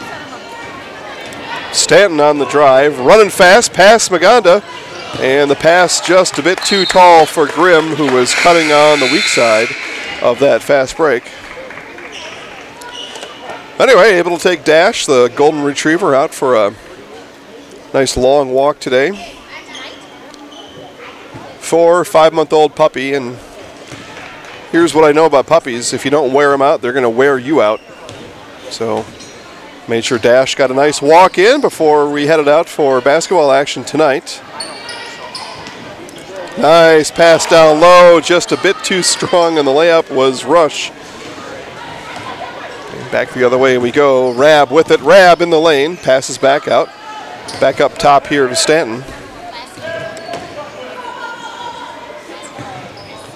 Stanton on the drive, running fast, past Maganda, and the pass just a bit too tall for Grimm, who was cutting on the weak side of that fast break. Anyway, able to take Dash, the golden retriever, out for a Nice long walk today. 4 or 5-month-old puppy, and here's what I know about puppies. If you don't wear them out, they're going to wear you out. So made sure Dash got a nice walk in before we headed out for basketball action tonight. Nice pass down low, just a bit too strong, and the layup was Rush. And back the other way we go. Rab with it. Rab in the lane, passes back out. Back up top here to Stanton.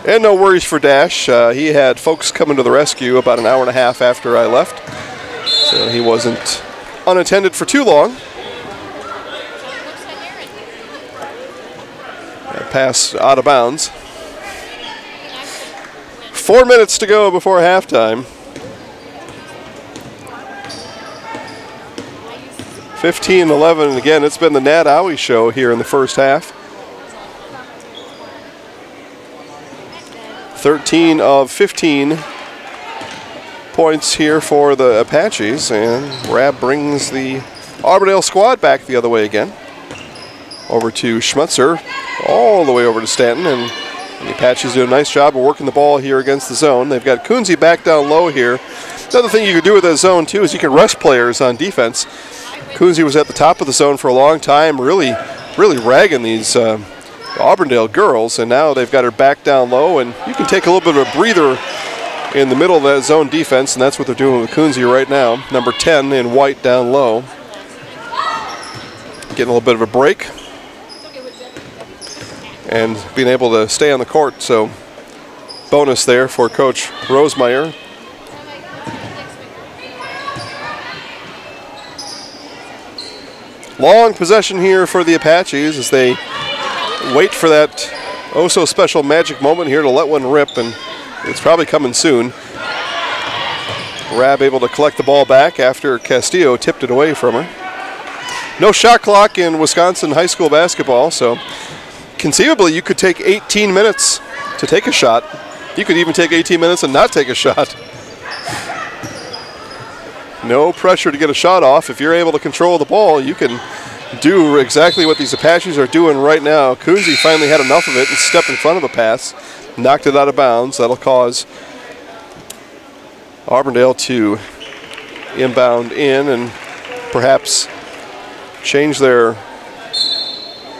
And no worries for Dash. He had folks coming to the rescue about an hour and a half after I left. So he wasn't unattended for too long. That pass out of bounds. 4 minutes to go before halftime. 15-11, and again, it's been the Nat Owie show here in the first half. 13 of 15 points here for the Apaches, and Rab brings the Auburndale squad back the other way again. Over to Schmutzer, all the way over to Stanton, and the Apaches do a nice job of working the ball here against the zone. They've got Kunze back down low here. Another thing you could do with that zone, too, is you can rush players on defense. Kunze was at the top of the zone for a long time, really ragging these Auburndale girls, and now they've got her back down low, and you can take a little bit of a breather in the middle of that zone defense, and that's what they're doing with Kunze right now. Number 10 in white down low. Getting a little bit of a break and being able to stay on the court, so bonus there for Coach Rosemeyer. Long possession here for the Apaches as they wait for that oh-so-special magic moment here to let one rip, and it's probably coming soon. Rab able to collect the ball back after Castillo tipped it away from her. No shot clock in Wisconsin high school basketball, so conceivably you could take 18 minutes to take a shot. You could even take 18 minutes and not take a shot. No pressure to get a shot off. If you're able to control the ball, you can do exactly what these Apaches are doing right now. Kunze finally had enough of it and stepped in front of a pass, knocked it out of bounds. That'll cause Auburndale to inbound in and perhaps change their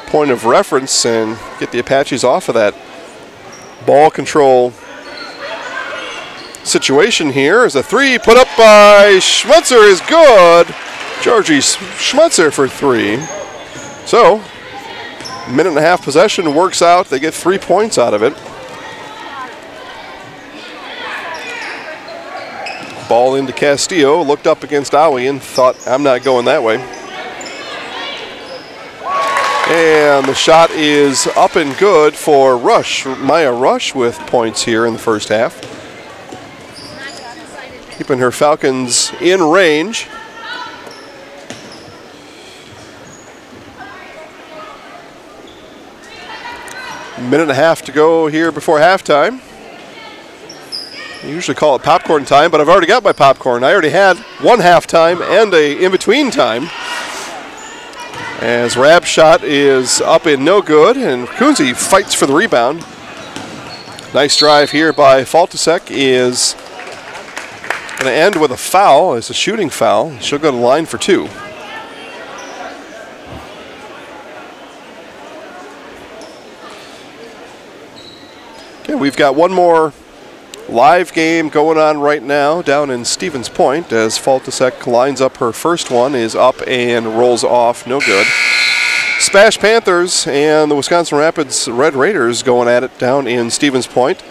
point of reference and get the Apaches off of that ball control situation here. As a three put up by Schmutzer is good. Georgie Schmutzer for three. So, minute and a half possession works out. They get 3 points out of it. Ball into Castillo, looked up against Owie and thought, I'm not going that way. And the shot is up and good for Rush. Maya Rush with points here in the first half. Keeping her Falcons in range. Minute and a half to go here before halftime. I usually call it popcorn time, but I've already got my popcorn. I already had one halftime and a in-between time. As Rab's shot is up and no good, and Kunze fights for the rebound. Nice drive here by Faltasek is going to end with a foul. It's a shooting foul. She'll go to the line for two. Okay, we've got one more live game going on right now down in Stevens Point as Faltasek lines up her first one, is up and rolls off, no good. Spash Panthers and the Wisconsin Rapids Red Raiders going at it down in Stevens Point.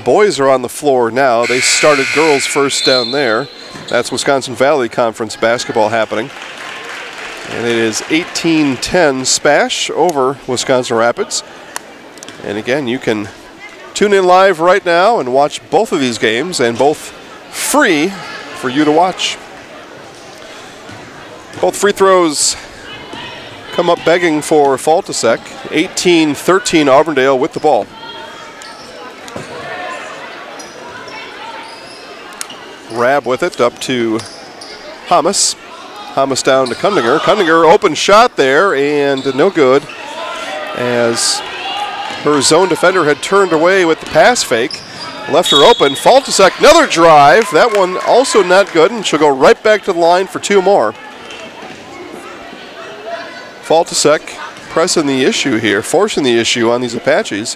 Boys are on the floor now. They started girls first down there. That's Wisconsin Valley Conference basketball happening. And it is 18-10 Spash over Wisconsin Rapids. And again, you can tune in live right now and watch both of these games, and both free for you to watch. Both free throws come up begging for Faltasek. 18-13 Auburndale with the ball. Rab with it up to Hamas. Thomas down to Kundinger. Kundinger, open shot there, and no good, as her zone defender had turned away with the pass fake. Left her open. Faltasek, another drive. That one also not good, and she'll go right back to the line for 2 more. Faltasek pressing the issue here, forcing the issue on these Apaches.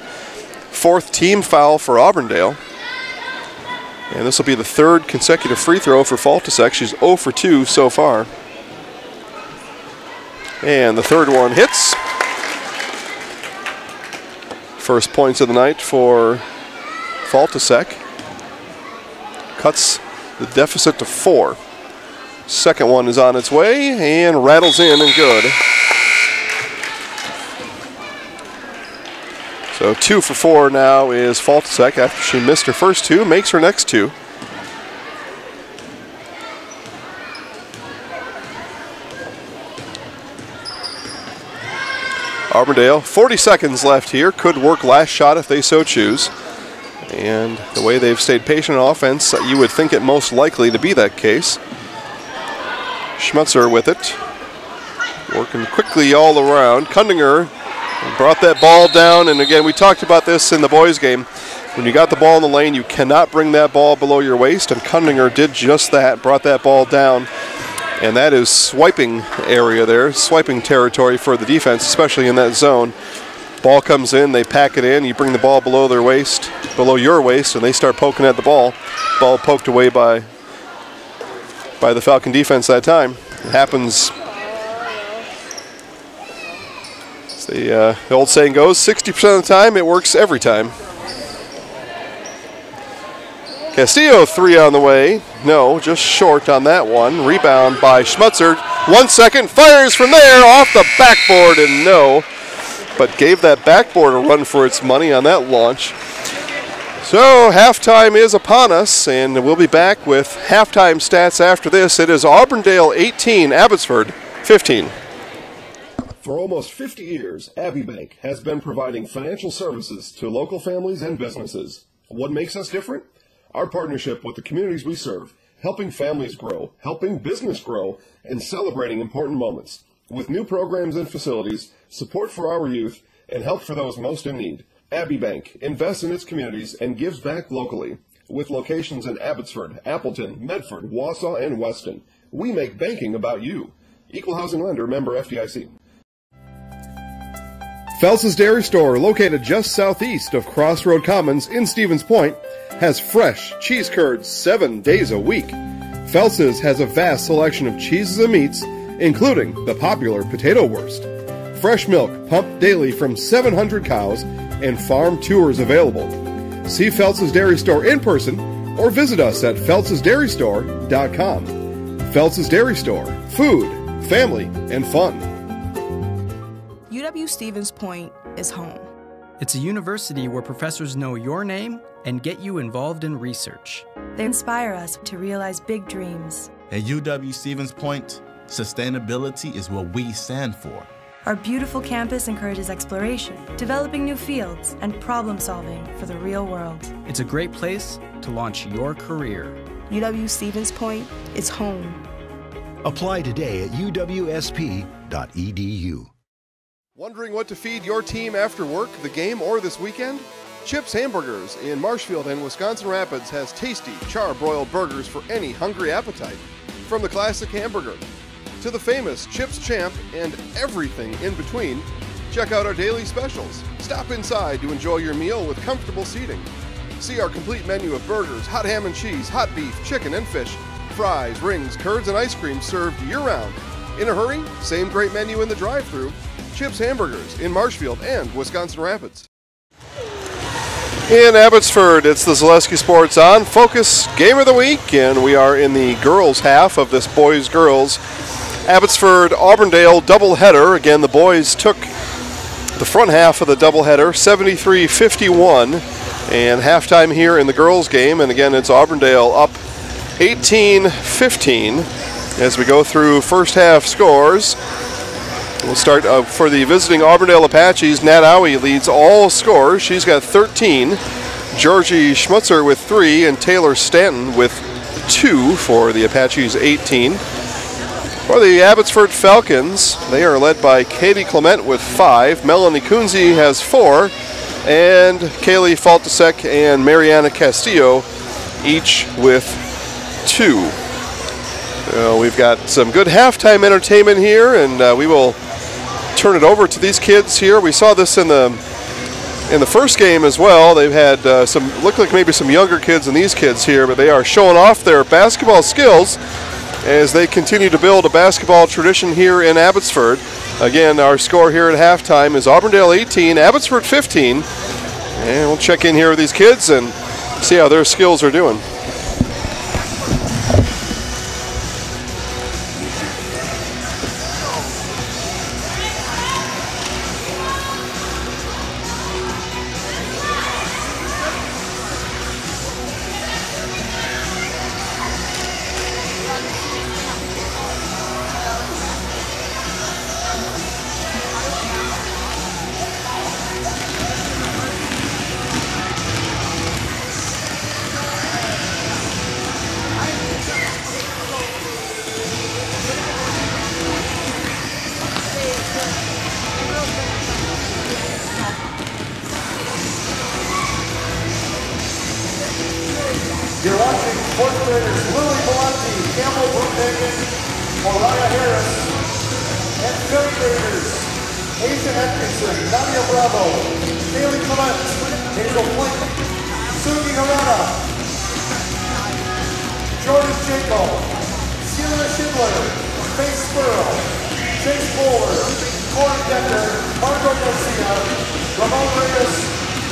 4th team foul for Auburndale. And this will be the 3rd consecutive free throw for Faltasek. She's 0 for 2 so far. And the 3rd one hits. First points of the night for Faltasek. Cuts the deficit to 4. Second one is on its way and rattles in and good. So 2 for 4 now is Faltasek after she missed her first 2, makes her next 2. Auburndale, 40 seconds left here. Could work last shot if they so choose. And the way they've stayed patient on offense, you would think it most likely to be that case. Schmutzer with it. Working quickly all around. Kundinger brought that ball down, and again, we talked about this in the boys' game. When you got the ball in the lane, you cannot bring that ball below your waist, and Kundinger did just that, brought that ball down. And that is swiping area there, swiping territory for the defense, especially in that zone. Ball comes in, they pack it in, you bring the ball below their waist, below your waist, and they start poking at the ball. Ball poked away by the Falcon defense that time. It happens, as the old saying goes, 60% of the time, it works every time. Castillo 3 on the way. No, just short on that one. Rebound by Schmutzer. 1 second, fires from there off the backboard, and no. But gave that backboard a run for its money on that launch. So halftime is upon us, and we'll be back with halftime stats after this. It is Auburndale 18, Abbotsford 15. For almost 50 years, Abbey Bank has been providing financial services to local families and businesses. What makes us different? Our partnership with the communities we serve, helping families grow, helping business grow, and celebrating important moments. With new programs and facilities, support for our youth, and help for those most in need, Abbey Bank invests in its communities and gives back locally. With locations in Abbotsford, Appleton, Medford, Wausau, and Weston, we make banking about you. Equal housing lender, member FDIC. Phelps' Dairy Store, located just southeast of Crossroad Commons in Stevens Point, has fresh cheese curds 7 days a week. Phelps' has a vast selection of cheeses and meats, including the popular potato wurst. Fresh milk pumped daily from 700 cows, and farm tours available. See Phelps' Dairy Store in person or visit us at phelpsdairystore.com. Phelps' Dairy Store, food, family, and fun. UW-Stevens Point is home. It's a university where professors know your name and get you involved in research. They inspire us to realize big dreams. At UW-Stevens Point, sustainability is what we stand for. Our beautiful campus encourages exploration, developing new fields, and problem solving for the real world. It's a great place to launch your career. UW-Stevens Point is home. Apply today at uwsp.edu. Wondering what to feed your team after work, the game, or this weekend? Chips Hamburgers in Marshfield and Wisconsin Rapids has tasty, char-broiled burgers for any hungry appetite. From the classic hamburger to the famous Chips Champ and everything in between, check out our daily specials. Stop inside to enjoy your meal with comfortable seating. See our complete menu of burgers, hot ham and cheese, hot beef, chicken and fish, fries, rings, curds, and ice cream served year-round. In a hurry? Same great menu in the drive-thru. Chips Hamburgers in Marshfield and Wisconsin Rapids. In Abbotsford, it's the Zaleski Sports On Focus Game of the Week, and we are in the girls' half of this boys-girls Abbotsford Auburndale doubleheader. Again, the boys took the front half of the doubleheader, 73-51, and halftime here in the girls' game. And again, it's Auburndale up 18-15 as we go through first half scores. We'll start for the visiting Auburndale Apaches. Nat Owie leads all scores. She's got 13. Georgie Schmutzer with 3, and Taylor Stanton with 2 for the Apaches 18. For the Abbotsford Falcons, they are led by Katie Clement with 5, Melanie Kunze has 4, and Kaylee Faltasek and Mariana Castillo each with 2. We've got some good halftime entertainment here, and we will turn it over to these kids here. We saw this in the first game as well. They've had look like maybe some younger kids than these kids here, but they are showing off their basketball skills as they continue to build a basketball tradition here in Abbotsford. Again, our score here at halftime is Auburndale 18, Abbotsford 15. And we'll check in here with these kids and see how their skills are doing. You're watching fourth graders Lily Belanti, Campbell Brookhagen, Mariah Harris, and fifth graders Asia Atkinson, Nadia Bravo, Kaylee Clement, Hazel Flink, Sugi Harada, Jordan Jacob, Sheila Schindler, Faye Spurl, Chase Bowler, Corey Decker, Marco Garcia, Ramon Reyes,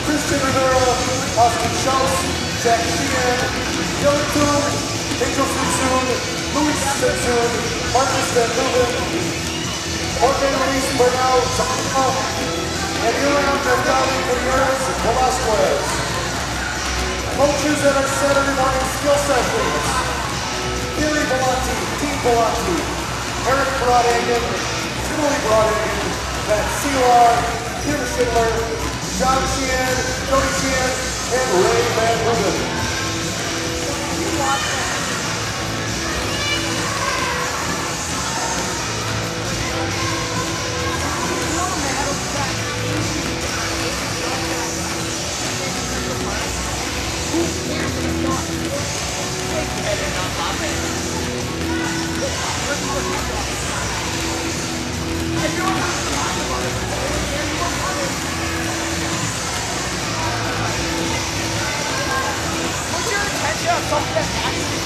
Christian Rivera, Austin Schultz, Jack Sheehan, Dylan Toon, Angel Simpson, Louis Simpson, Marcus Van Hooven, Jorge Luis Bernal, and Julian Verdali Gutierrez Velasquez. Coaches at our Saturday morning skill sessions: Gary Belanti, Dean Belanti, Eric Broadhagen, Julie Broadhagen, Matt Selar, Kim Schindler, John Sheehan, Tony Sheehan, and Ray Van Hooven. Put your attention on something that's actually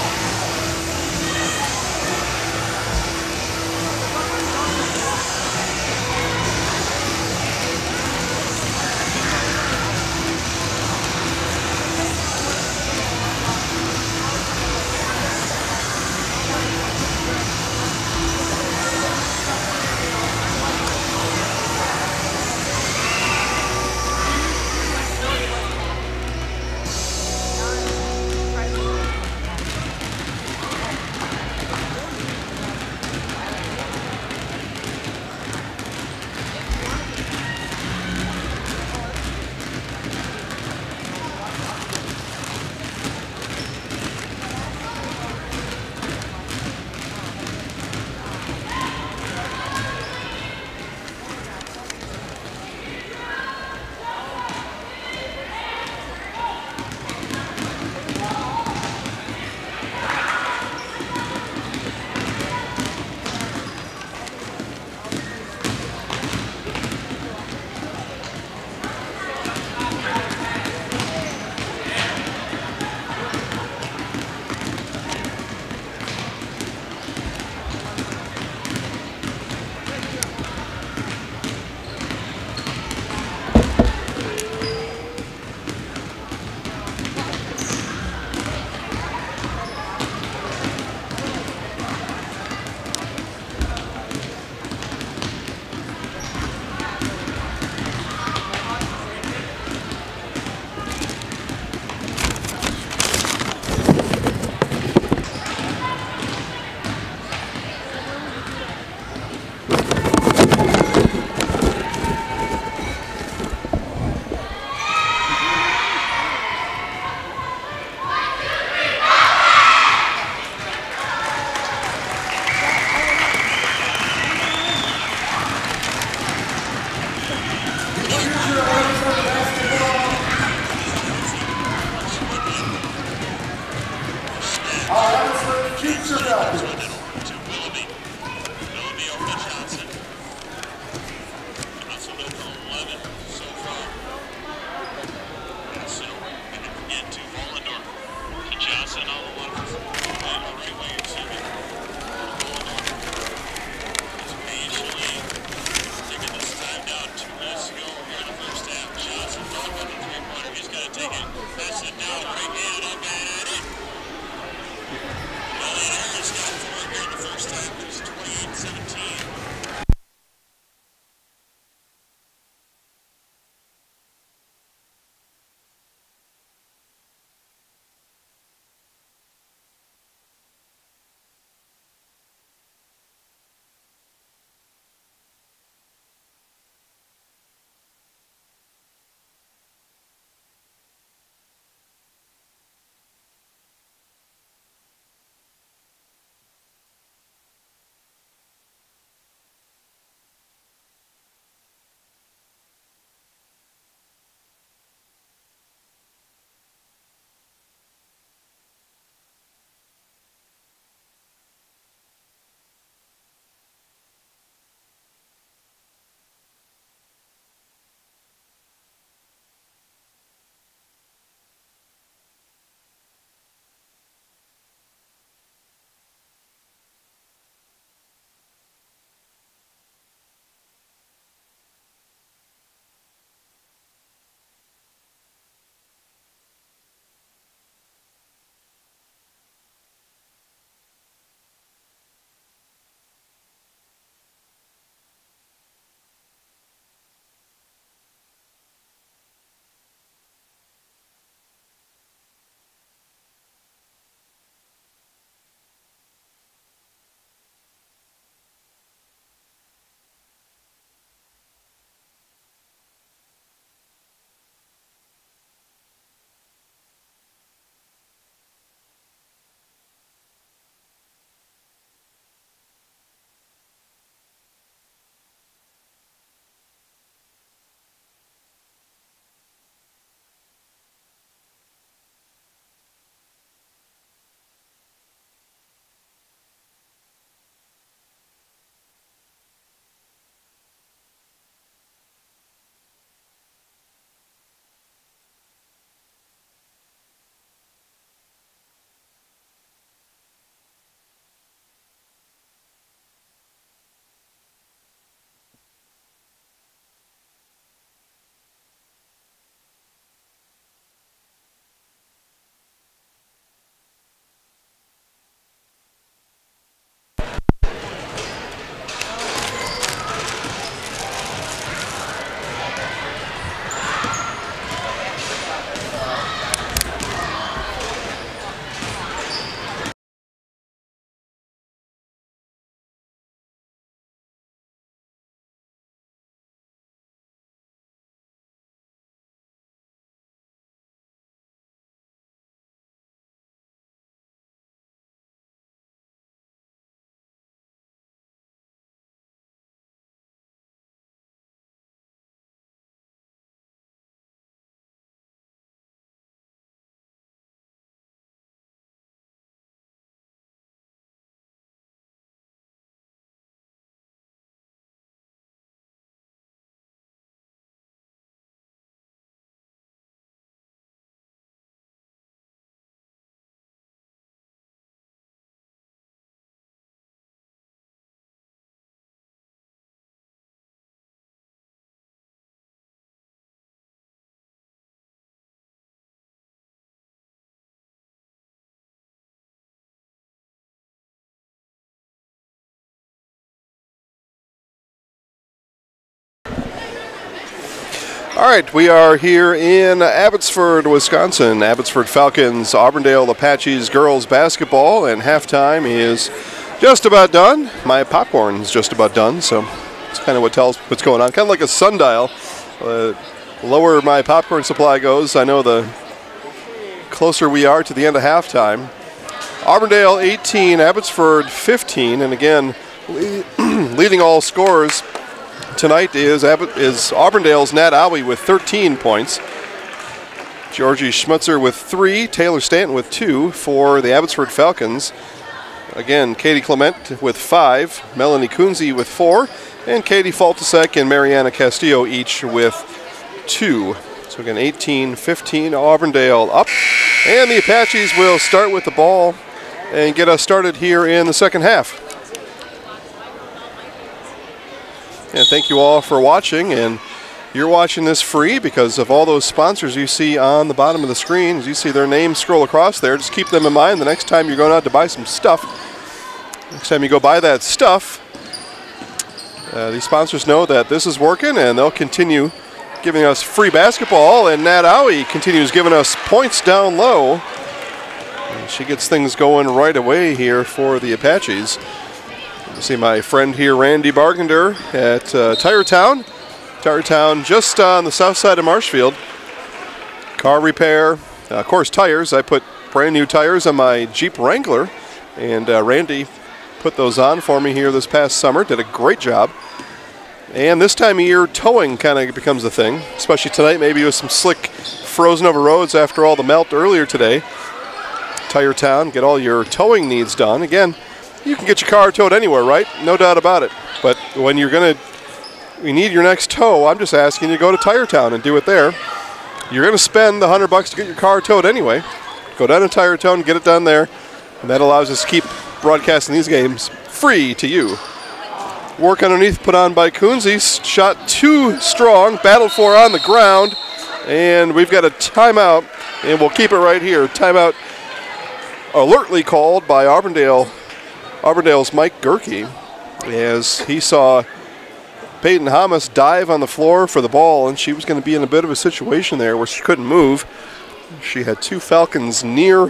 All right, we are here in Abbotsford, Wisconsin. Abbotsford Falcons, Auburndale Apaches girls basketball, and halftime is just about done. My popcorn's just about done, so it's kind of what tells what's going on. Kind of like a sundial. Lower my popcorn supply goes, I know the closer we are to the end of halftime. Auburndale 18, Abbotsford 15, and again, leading all scorers tonight is Auburndale's Nat Owie with 13 points. Georgie Schmutzer with 3, Taylor Stanton with 2 for the Abbotsford Falcons. Again, Katie Clement with 5, Melanie Kunze with 4, and Katie Faltasek and Mariana Castillo each with 2. So again, 18-15, Auburndale up. And the Apaches will start with the ball and get us started here in the second half. And thank you all for watching, and you're watching this free because of all those sponsors you see on the bottom of the screen. As you see their names scroll across there, just keep them in mind the next time you're going out to buy some stuff. Next time you go buy that stuff, these sponsors know that this is working, and they'll continue giving us free basketball, and Nat Owie continues giving us points down low. And she gets things going right away here for the Apaches. You see my friend here, Randy Bargender, at Tyretown. Tyretown just on the south side of Marshfield. Car repair, of course tires. I put brand new tires on my Jeep Wrangler, and Randy put those on for me here this past summer. Did a great job. And this time of year, towing kind of becomes a thing, especially tonight, maybe with some slick frozen over roads after all the melt earlier today. Tyretown, get all your towing needs done. Again, you can get your car towed anywhere, right? No doubt about it. But when you need your next tow, I'm just asking you to go to Tyretown and do it there. You're going to spend the $100 to get your car towed anyway. Go down to Tyretown and get it done there. And that allows us to keep broadcasting these games free to you. Work underneath put on by Kunze. Shot too strong, battled for on the ground. And we've got a timeout, and we'll keep it right here. Timeout alertly called by Auburndale's Mike Gerke, as he saw Peyton Hamas dive on the floor for the ball, and she was going to be in a bit of a situation there where she couldn't move. She had 2 Falcons near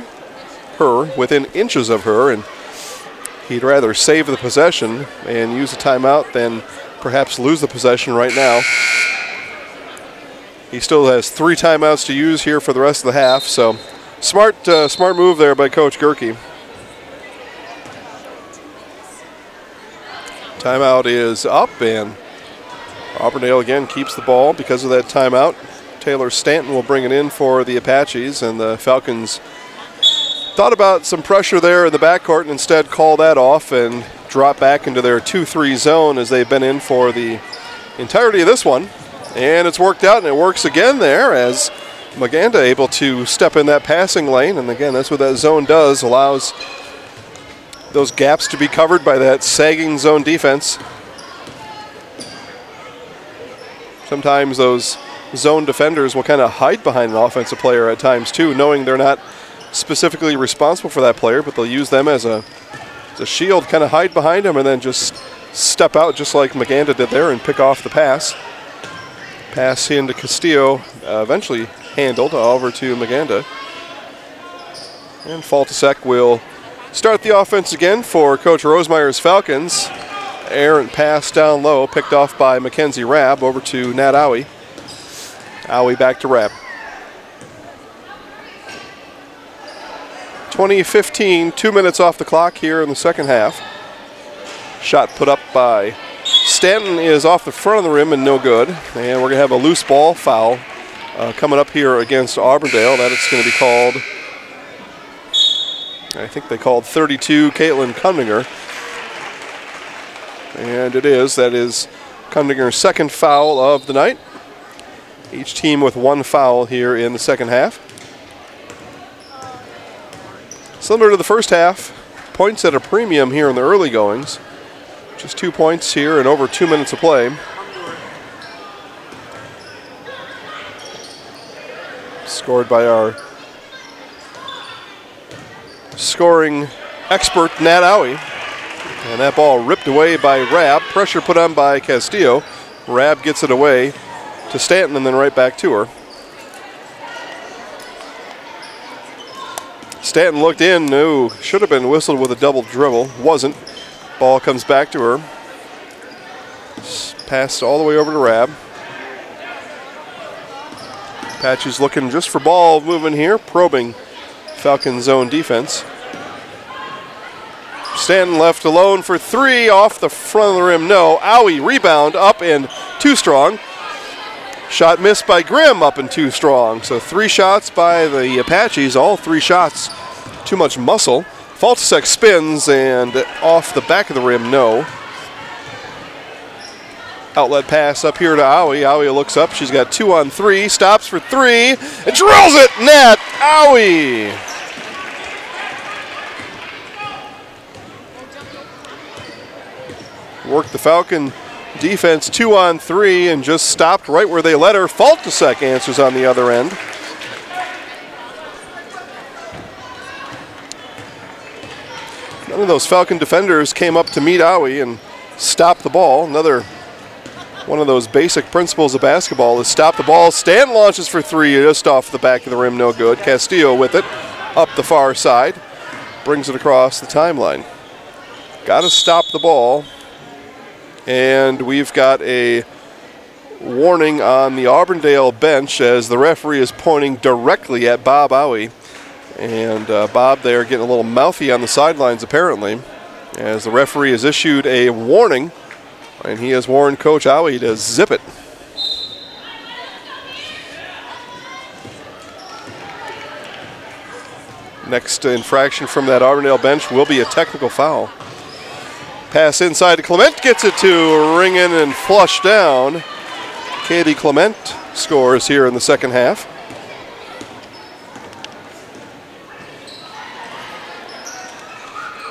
her, within inches of her, and he'd rather save the possession and use a timeout than perhaps lose the possession right now. He still has 3 timeouts to use here for the rest of the half, so smart move there by Coach Gerke. Timeout is up, and Auburndale again keeps the ball because of that timeout. Taylor Stanton will bring it in for the Apaches, and the Falcons thought about some pressure there in the backcourt and instead call that off and drop back into their 2-3 zone as they've been in for the entirety of this one. And it's worked out, and it works again there as Maganda able to step in that passing lane. And again, that's what that zone does, allows those gaps to be covered by that sagging zone defense. Sometimes those zone defenders will kind of hide behind an offensive player at times too, knowing they're not specifically responsible for that player, but they'll use them as a shield, kind of hide behind them, and then just step out just like Maganda did there and pick off the pass. Pass into Castillo, eventually handled over to Maganda. And Faltasek will start the offense again for Coach Rosemeyer's Falcons. Errant pass down low, picked off by Mackenzie Rabb over to Nat Owie. Owie back to Rabb. 20-15, 2 minutes off the clock here in the second half. Shot put up by Stanton is off the front of the rim and no good. And we're going to have a loose ball foul coming up here against Auburndale. That is going to be called, I think they called 32 Caitlin Kundinger. And it is. That is Kundinger's second foul of the night. Each team with 1 foul here in the second half. Similar to the first half, points at a premium here in the early goings. Just 2 points here in over 2 minutes of play. Scored by our scoring expert, Nat Owie. And that ball ripped away by Rabb. Pressure put on by Castillo. Rabb gets it away to to Stanton and then right back to her. Stanton looked in, no, should have been whistled with a double dribble, wasn't. Ball comes back to her. Passed all the way over to Rab. Apache's looking just for ball movement here, probing Falcon zone defense. Stanton left alone for three, off the front of the rim, no. Owie, rebound, up and too strong. Shot missed by Grimm, up and too strong. So 3 shots by the Apaches, all 3 shots, too much muscle. Faltasek spins and off the back of the rim, no. Outlet pass up here to Owie. Owie looks up, she's got 2 on 3, stops for 3, and drills it, net, Owie! Worked the Falcon defense 2 on 3 and just stopped right where they let her. Faltasek answers on the other end. None of those Falcon defenders came up to meet Owie and stop the ball. Another one of those basic principles of basketball is stop the ball. Stanton launches for 3 just off the back of the rim, no good. Castillo with it up the far side, brings it across the timeline. Got to stop the ball. And we've got a warning on the Auburndale bench as the referee is pointing directly at Bob Owie. And Bob there getting a little mouthy on the sidelines apparently, as the referee has issued a warning, and he has warned Coach Owie to zip it. Next infraction from that Auburndale bench will be a technical foul. Pass inside to Clement, gets it to ring in and flush down. Katie Clement scores here in the second half.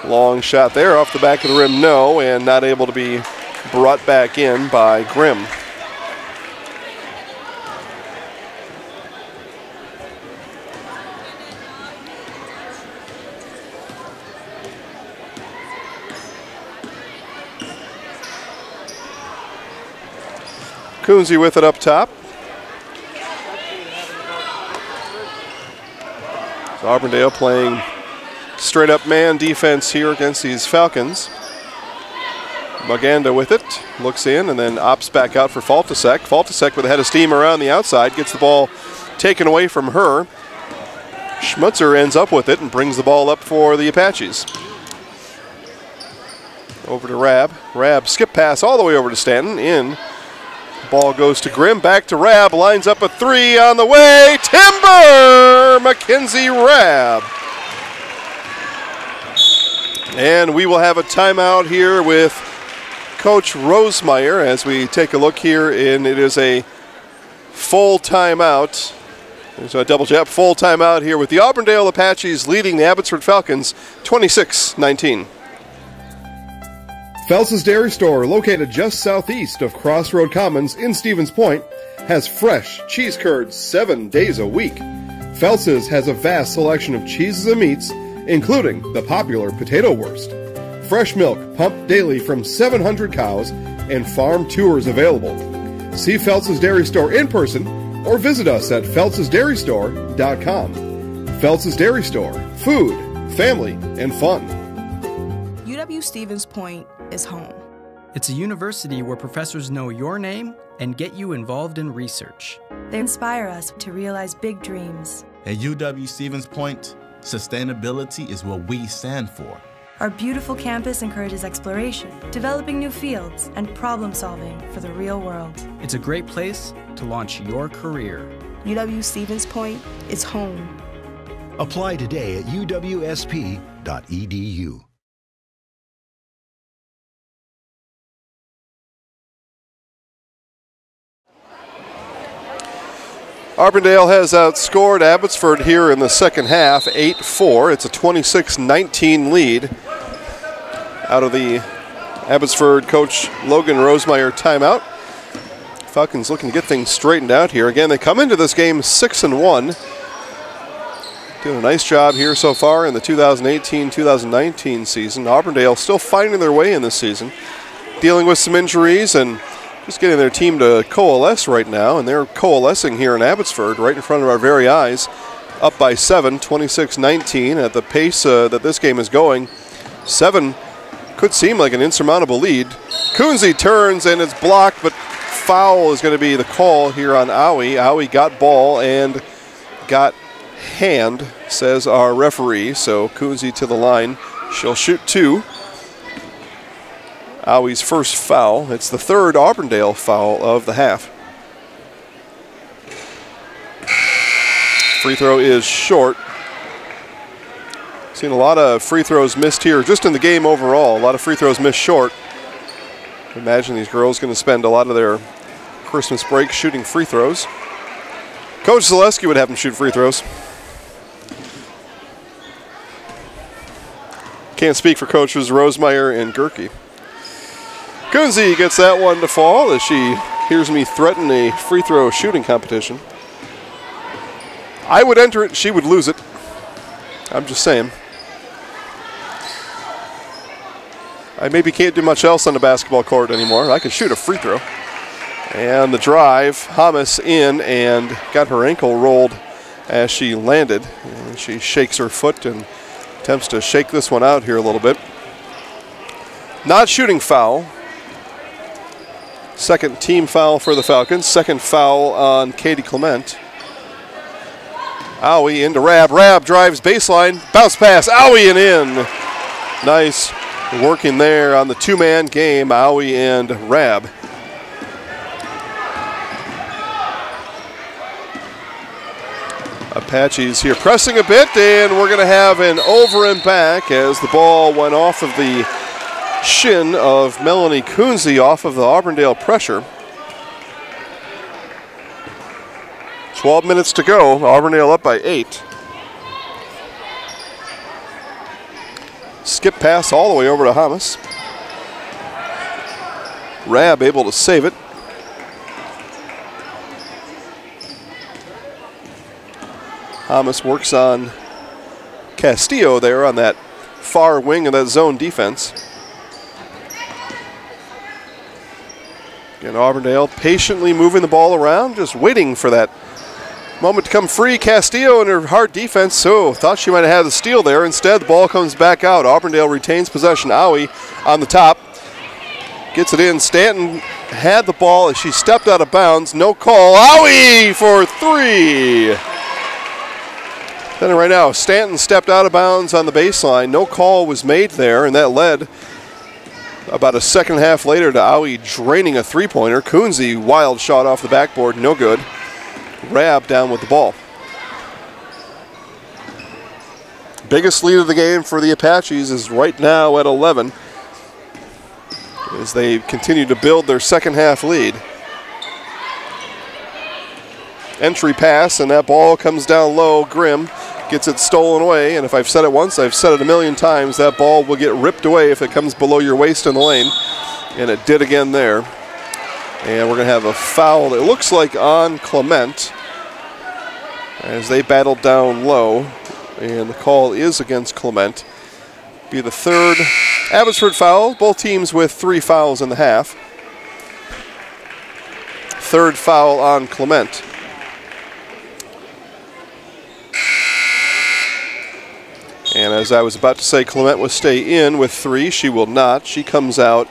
Long shot there off the back of the rim, no, and not able to be brought back in by Grimm. Coonsey with it up top. So Auburndale playing straight up man defense here against these Falcons. Maganda with it, looks in and then opts back out for Faltasek. Faltasek with a head of steam around the outside, gets the ball taken away from her. Schmutzer ends up with it and brings the ball up for the Apaches. Over to Rab. Rab skip pass all the way over to Stanton, in. Ball goes to Grimm, back to Rab, lines up a 3 on the way. Timber! Mackenzie Rab. And we will have a timeout here with Coach Rosemeyer as we take a look here, and it is a full timeout. There's a double jab, full timeout here with the Auburndale Apaches leading the Abbotsford Falcons 26-19. Phelps' Dairy Store, located just southeast of Crossroad Commons in Stevens Point, has fresh cheese curds 7 days a week. Phelps' has a vast selection of cheeses and meats, including the popular potato wurst. Fresh milk pumped daily from 700 cows and farm tours available. See Phelps' Dairy Store in person or visit us at phelpsdairystore.com. Phelps' Dairy Store, food, family, and fun. UW Stevens Point is home. It's a university where professors know your name and get you involved in research. They inspire us to realize big dreams. At UW Stevens Point, sustainability is what we stand for. Our beautiful campus encourages exploration, developing new fields, and problem solving for the real world. It's a great place to launch your career. UW Stevens Point is home. Apply today at uwsp.edu. Auburndale has outscored Abbotsford here in the second half, 8-4. It's a 26-19 lead out of the Abbotsford coach Logan Rosemeyer timeout. Falcons looking to get things straightened out here. Again, they come into this game 6-1. Doing a nice job here so far in the 2018-2019 season. Auburndale still finding their way in this season, dealing with some injuries and just getting their team to coalesce right now, and they're coalescing here in Abbotsford right in front of our very eyes. Up by 7, 26-19 at the pace that this game is going. 7 could seem like an insurmountable lead. Kunze turns and it's blocked, but foul is going to be the call here on Aui. Aui got ball and got hand, says our referee. So Kunze to the line. She'll shoot 2. Aui's first foul. It's the 3rd Auburndale foul of the half. Free throw is short. Seen a lot of free throws missed here just in the game overall. A lot of free throws missed short. Imagine these girls going to spend a lot of their Christmas break shooting free throws. Coach Zaleski would have them shoot free throws. Can't speak for coaches Rosemeyer and Gerke. Kunze gets that one to fall as she hears me threaten a free throw shooting competition. I would enter it, she would lose it. I'm just saying. I maybe can't do much else on the basketball court anymore. I can shoot a free throw. And the drive, Hamas in and got her ankle rolled as she landed. And she shakes her foot and attempts to shake this one out here a little bit. Not shooting foul. Second team foul for the Falcons. Second foul on Katie Clement. Aui into Rab. Rab drives baseline. Bounce pass. Aui and in. Nice working there on the two-man game. Aui and Rab. Apaches here pressing a bit, and we're going to have an over and back as the ball went off of the shin of Melanie Kunze off of the Auburndale pressure. 12 minutes to go. Auburndale up by 8. Skip pass all the way over to Hamas. Rab able to save it. Hamas works on Castillo there on that far wing of that zone defense. Again, Auburndale patiently moving the ball around, just waiting for that moment to come free. Castillo in her hard defense, so thought she might have had the steal there. Instead, the ball comes back out. Auburndale retains possession. Aui on the top. Gets it in. Stanton had the ball as she stepped out of bounds. No call. Aui for 3. Then right now, Stanton stepped out of bounds on the baseline. No call was made there, and that led about a second and a half later to Aui draining a three-pointer. Kunze, wild shot off the backboard, no good. Rab down with the ball. Biggest lead of the game for the Apaches is right now at 11 as they continue to build their second half lead. Entry pass, and that ball comes down low. Grimm gets it stolen away, and if I've said it once, I've said it a million times, that ball will get ripped away if it comes below your waist in the lane, and it did again there. And we're going to have a foul that looks like on Clement as they battled down low, and the call is against Clement. Be the third Abbotsford foul, both teams with 3 fouls in the half. Third foul on Clement. And as I was about to say, Clement will stay in with 3. She will not. She comes out.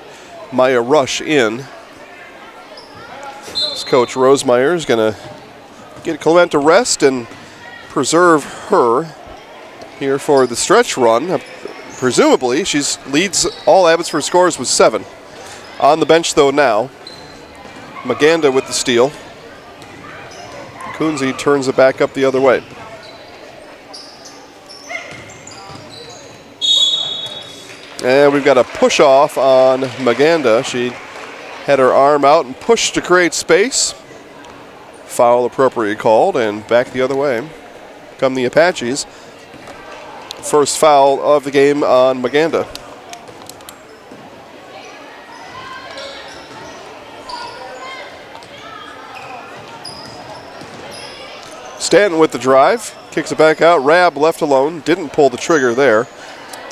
Maya Rush in. This Coach Rosemeyer is going to get Clement to rest and preserve her here for the stretch run. Presumably, she leads all Abbotsford scores with 7. On the bench, though, now. Maganda with the steal. Kunze turns it back up the other way. And we've got a push off on Maganda. She had her arm out and pushed to create space. Foul appropriately called, and back the other way come the Apaches. First foul of the game on Maganda. Stanton with the drive, kicks it back out. Rab left alone, didn't pull the trigger there.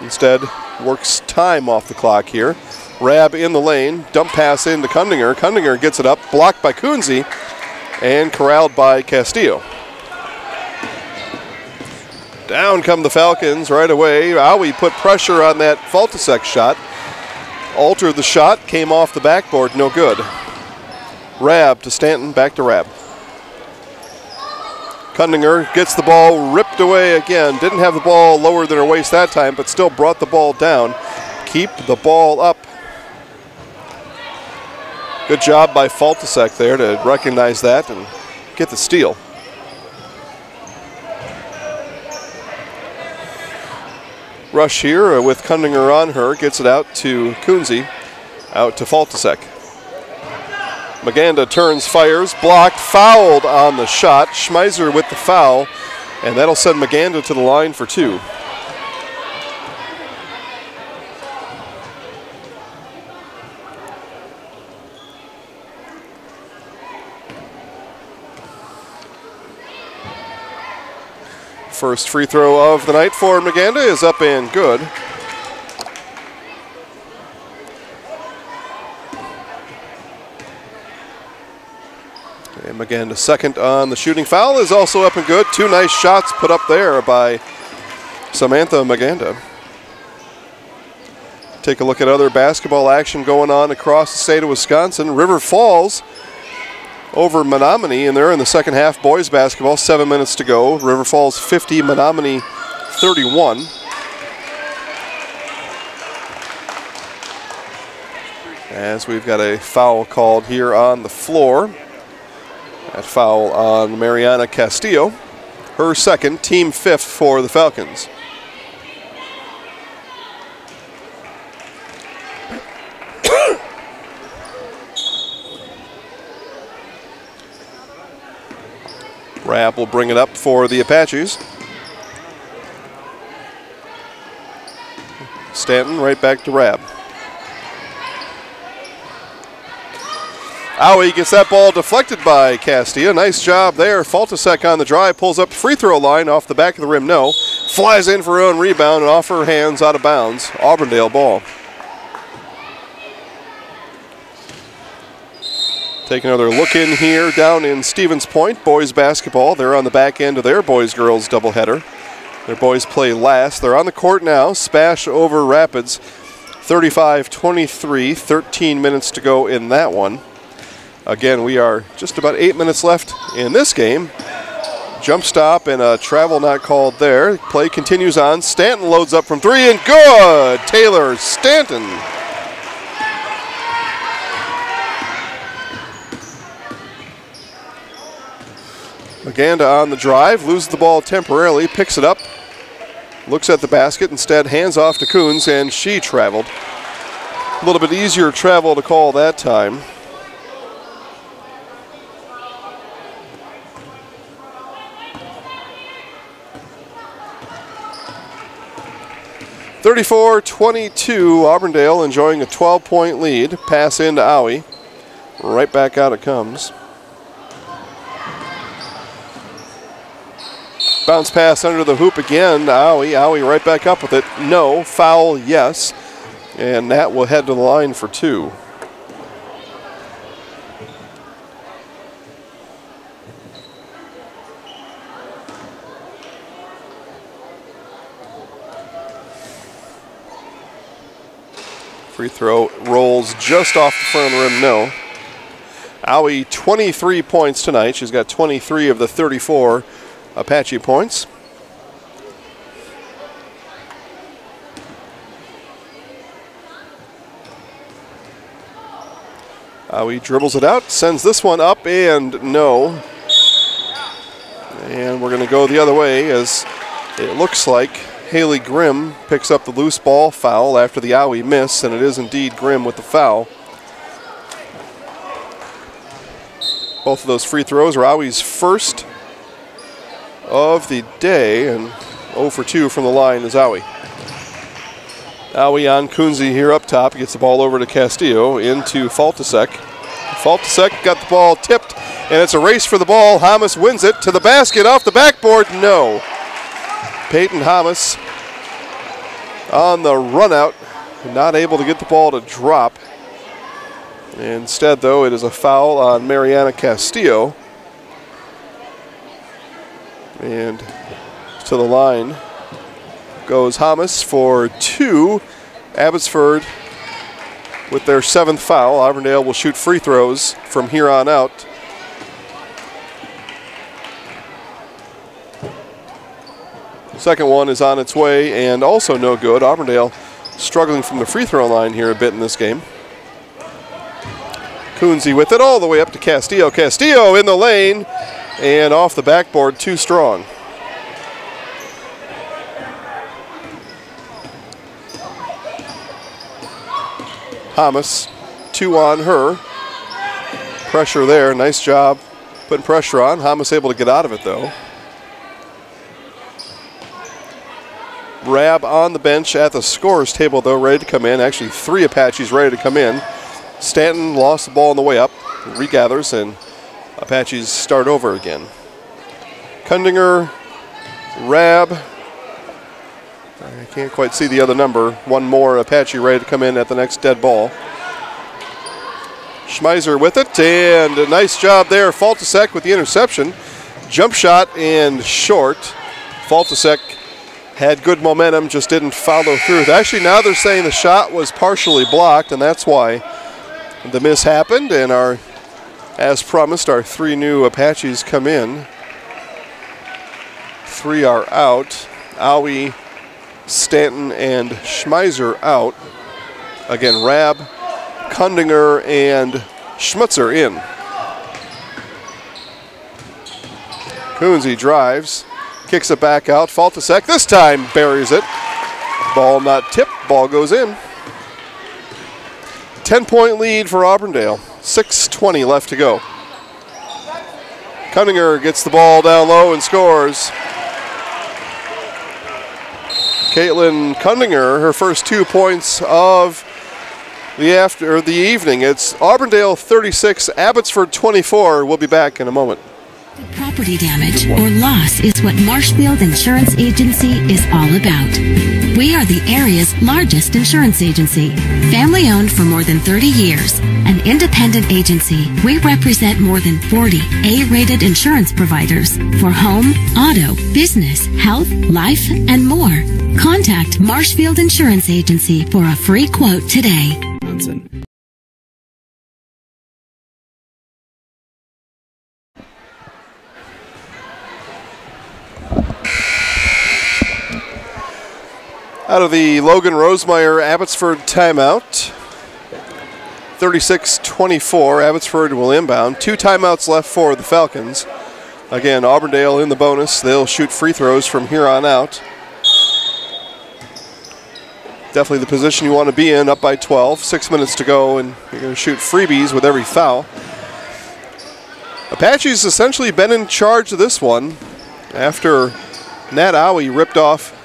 Instead, works time off the clock here. Rab in the lane, dump pass into Kundinger. Kundinger gets it up, blocked by Kunze, and corralled by Castillo. Down come the Falcons right away. Aui put pressure on that Faltasek shot. Altered the shot, came off the backboard, no good. Rab to Stanton, back to Rab. Kundinger gets the ball ripped away again. Didn't have the ball lower than her waist that time, but still brought the ball down. Keep the ball up. Good job by Faltasek there to recognize that and get the steal. Rush here with Kundinger on her, gets it out to Kunze, out to Faltasek. Maganda turns, fires, blocked, fouled on the shot. Schmeiser with the foul, and that'll send Maganda to the line for 2. First free throw of the night for Maganda is up and good. And Maganda second on the shooting foul is also up and good. 2 nice shots put up there by Samantha Maganda. Take a look at other basketball action going on across the state of Wisconsin. River Falls over Menominee, and they're in the second half. Boys basketball, 7 minutes to go. River Falls 50, Menominee 31. As we've got a foul called here on the floor. That foul on Mariana Castillo. Her second, team 5th for the Falcons. Rab will bring it up for the Apaches. Stanton right back to Rab. Aui gets that ball deflected by Castillo. Nice job there. Faltasek on the drive, pulls up the free throw line off the back of the rim. No. Flies in for her own rebound and off her hands out of bounds. Auburndale ball. Take another look in here down in Stevens Point. Boys basketball. They're on the back end of their boys-girls doubleheader. Their boys play last. They're on the court now. Spash over Rapids. 35-23. 13 minutes to go in that one. Again, we are just about 8 minutes left in this game. Jump stop and a travel not called there. Play continues on. Stanton loads up from 3 and good! Taylor Stanton. Maganda on the drive, loses the ball temporarily, picks it up, looks at the basket, instead hands off to Coons, and she traveled. A little bit easier travel to call that time. (34-22), Auburndale enjoying a 12-point lead. Pass into Aui. Right back out it comes. Bounce pass under the hoop again. Aui right back up with it. No. Foul, yes. And Nat will head to the line for 2. Free throw rolls just off the front of the rim. No. Aui 23 points tonight. She's got 23 of the 34 Apache points. Aui dribbles it out, sends this one up, and no. And we're going to go the other way as it looks like Haley Grimm picks up the loose ball foul after the Aui miss, and it is indeed Grimm with the foul. Both of those free throws are Aui's first of the day, and 0 for 2 from the line is Aui. Aui on Kunze here up top, gets the ball over to Castillo, into Faltasek. Faltasek got the ball tipped, and it's a race for the ball. Hamas wins it to the basket, off the backboard, no. Peyton Hamas on the run out not able to get the ball to drop. Instead, though, it is a foul on Mariana Castillo. And to the line goes Hamas for 2. Abbotsford with their 7th foul. Auburndale will shoot free throws from here on out. Second one is on its way and also no good. Auburndale struggling from the free throw line here a bit in this game. Coonsey with it all the way up to Castillo. Castillo in the lane and off the backboard, too strong. Hamas, 2 on her. Pressure there, nice job putting pressure on. Hamas able to get out of it though. Rab on the bench at the scorer's table though, ready to come in. Actually 3 Apaches ready to come in. Stanton lost the ball on the way up, regathers, and Apaches start over again. Kundinger, Rab, I can't quite see the other number. One more Apache ready to come in at the next dead ball. Schmeiser with it, and a nice job there. Faltasek with the interception. Jump shot and short. Faltasek had good momentum, just didn't follow through. Actually, now they're saying the shot was partially blocked, and that's why the miss happened. And as promised, our 3 new Apaches come in. 3 are out. Aui, Stanton, and Schmeiser out. Again, Rab, Kundinger, and Schmutzer in. Coonsey drives, kicks it back out. Faltasek this time buries it. Ball not tipped, ball goes in. 10-point lead for Auburndale. 6:20 left to go. Kundinger gets the ball down low and scores. Caitlin Kundinger, her first 2 points of the evening. It's Auburndale 36, Abbotsford 24. We'll be back in a moment. Property damage or loss is what Marshfield Insurance Agency is all about. We are the area's largest insurance agency. Family owned for more than 30 years. An independent agency, we represent more than 40 A-rated insurance providers for home, auto, business, health, life, and more. Contact Marshfield Insurance Agency for a free quote today. Out of the Logan Rosemeyer Abbotsford timeout. 36-24, Abbotsford will inbound. 2 timeouts left for the Falcons. Again, Auburndale in the bonus. They'll shoot free throws from here on out. Definitely the position you want to be in, up by 12. 6 minutes to go, and you're going to shoot freebies with every foul. Apache's essentially been in charge of this one after Nat Aui ripped off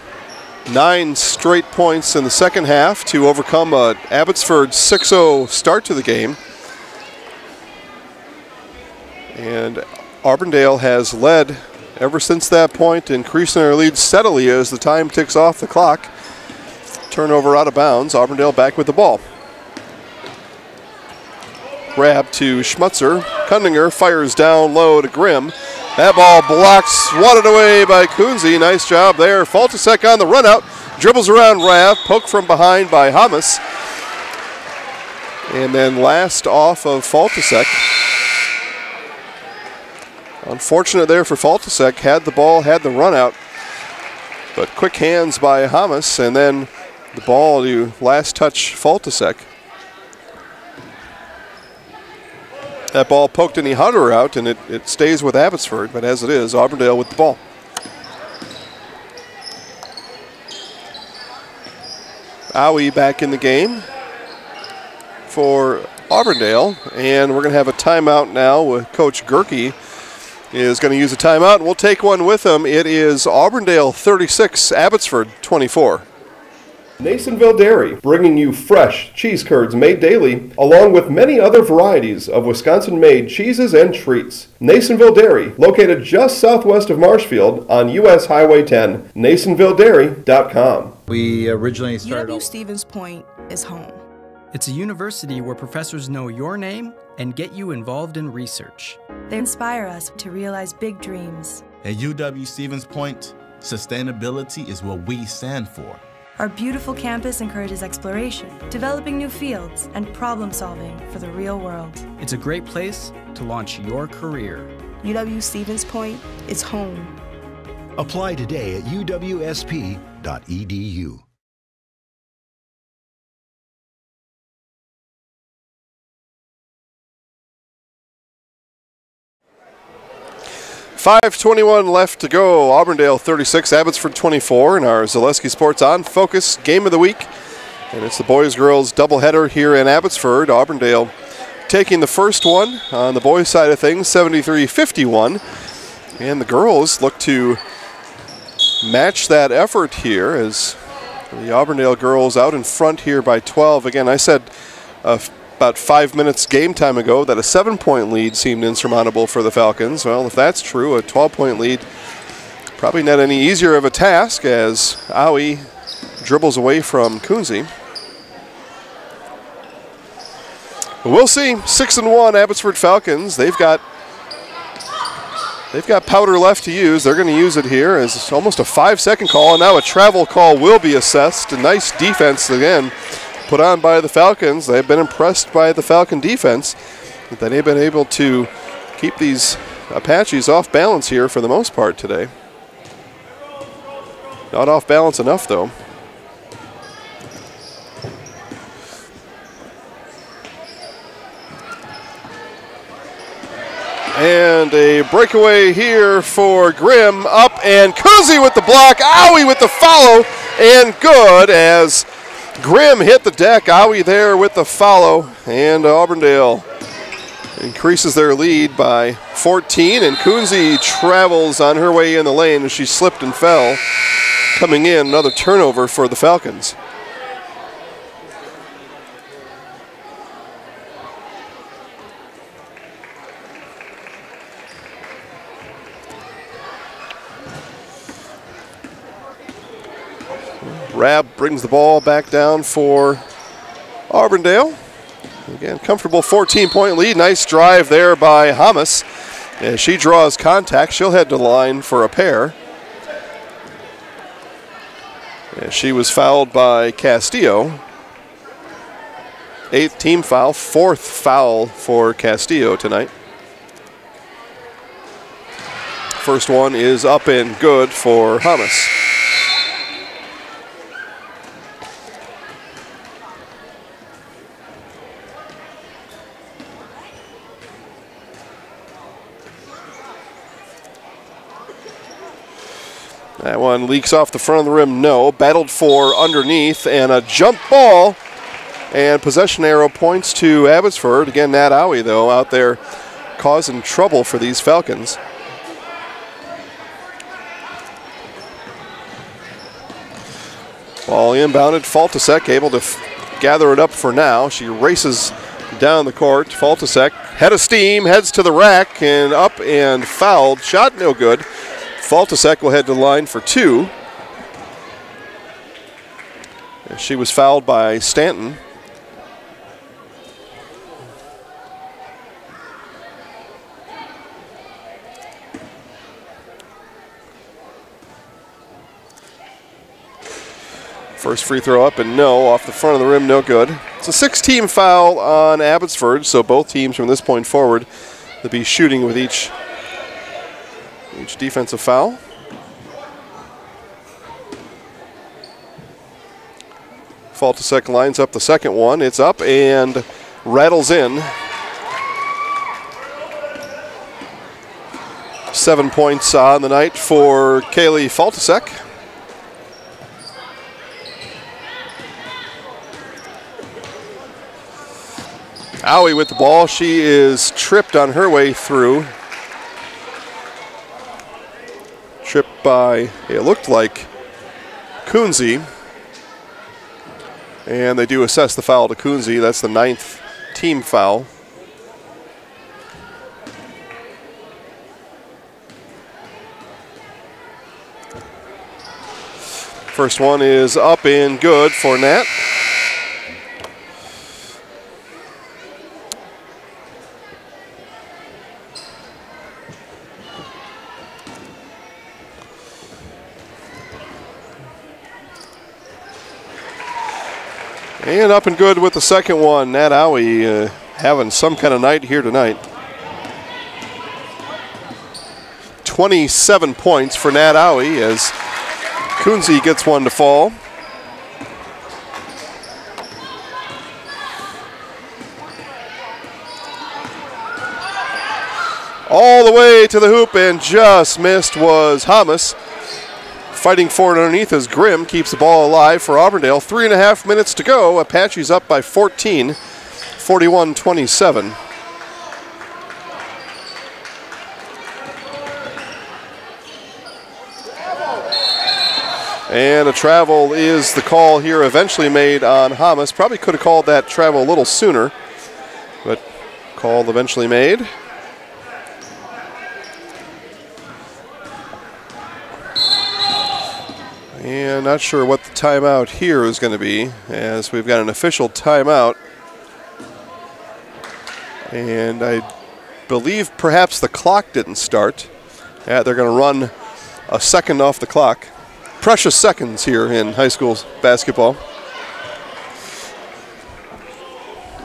9 straight points in the second half to overcome a Abbotsford 6-0 start to the game. And Auburndale has led ever since that point, increasing their lead steadily as the time ticks off the clock. Turnover out of bounds. Auburndale back with the ball. Grab to Schmutzer. Kundinger fires down low to Grimm. That ball blocks, swatted away by Coonsey. Nice job there. Faltasek on the run out. Dribbles around Rav. Poke from behind by Hamas. And then last off of Faltasek. Unfortunate there for Faltasek. Had the ball, had the run out. But quick hands by Hamas. And then the ball to last touch Faltasek. That ball poked any Hunter out, and it stays with Abbotsford, but as it is, Auburndale with the ball. Aui back in the game for Auburndale, and we're going to have a timeout now with Coach Gerke is going to use a timeout, and we'll take one with him. It is Auburndale 36, Abbotsford 24. Nasonville Dairy, bringing you fresh cheese curds made daily, along with many other varieties of Wisconsin-made cheeses and treats. Nasonville Dairy, located just southwest of Marshfield on U.S. Highway 10, NasonvilleDairy.com. We originally started UW Stevens Point is home. It's a university where professors know your name and get you involved in research. They inspire us to realize big dreams. At UW Stevens Point, sustainability is what we stand for. Our beautiful campus encourages exploration, developing new fields, and problem solving for the real world. It's a great place to launch your career. UW Stevens Point is home. Apply today at uwsp.edu. 5:21 left to go. Auburndale 36, Abbotsford 24, in our Zaleski Sports On Focus Game of the Week. And it's the boys-girls doubleheader here in Abbotsford. Auburndale taking the first one on the boys' side of things, 73-51. And the girls look to match that effort here as the Auburndale girls out in front here by 12. Again, I said about 5 minutes game time ago that a 7-point lead seemed insurmountable for the Falcons. Well, if that's true, a 12-point lead probably not any easier of a task as Aoi dribbles away from Kunze. We'll see. 6-1 Abbotsford Falcons. They've got powder left to use. They're going to use it here as almost a 5-second call, and now a travel call will be assessed. A nice defense again put on by the Falcons. They've been impressed by the Falcon defense, that they've been able to keep these Apaches off balance here for the most part today. Not off balance enough, though. And a breakaway here for Grimm. Up and Kuzi with the block. Aoi with the follow. And good as Grimm hit the deck. Aoi there with the follow. And Auburndale increases their lead by 14. And Kunze travels on her way in the lane as she slipped and fell. Coming in, another turnover for the Falcons. Rabb brings the ball back down for Auburndale. Again, comfortable 14-point lead. Nice drive there by Hamas. As she draws contact, she'll head to the line for a pair. As she was fouled by Castillo. 8th team foul, 4th foul for Castillo tonight. First one is up and good for Hamas. That one leaks off the front of the rim, no. Battled for underneath, and a jump ball. And possession arrow points to Abbotsford. Again, Nat Aoi, though, out there causing trouble for these Falcons. Ball inbounded. Faltasek able to gather it up for now. She races down the court. Faltasek, head of steam, heads to the rack, and up and fouled. Shot no good. Faltasek will head to the line for 2. She was fouled by Stanton. First free throw up and no, off the front of the rim, no good. It's a 6-team foul on Abbotsford, so both teams from this point forward will be shooting with each defensive foul. Faltasek lines up the second one. It's up and rattles in. 7 points on the night for Kaylee Faltasek. Aoi with the ball. She is tripped on her way through. Tripped by, it looked like, Kunze. And they do assess the foul to Kunze. That's the 9th team foul. First one is up and good for Nat. And up and good with the second one. Nat Owie having some kind of night here tonight. 27 points for Nat Owie as Kunze gets one to fall. All the way to the hoop and just missed was Hamas. Fighting for it underneath as Grimm keeps the ball alive for Auburndale. 3.5 minutes to go. Apache's up by 14, 41-27. And a travel is the call here eventually made on Hamas. Probably could have called that travel a little sooner, but call eventually made. And not sure what the timeout here is going to be, as we've got an official timeout. And I believe perhaps the clock didn't start. Yeah, they're going to run a second off the clock. Precious seconds here in high school basketball.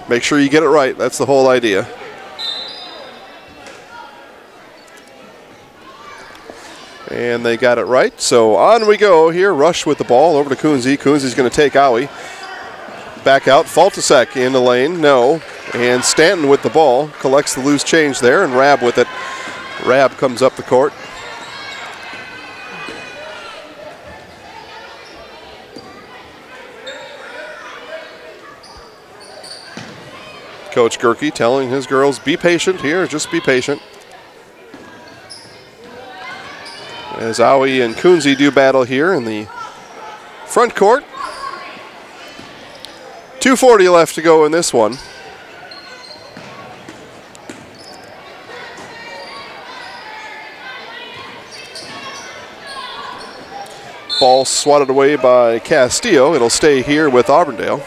Make sure you get it right. That's the whole idea. And they got it right. So on we go here. Rush with the ball over to Kunze. Kunze's going to take Owie. Back out. Faltasek in the lane. No. And Stanton with the ball. Collects the loose change there. And Rab with it. Rab comes up the court. Coach Gerke telling his girls, be patient here. Just be patient. As Owie and Kunze do battle here in the front court. 2:40 left to go in this one. Ball swatted away by Castillo. It'll stay here with Auburndale.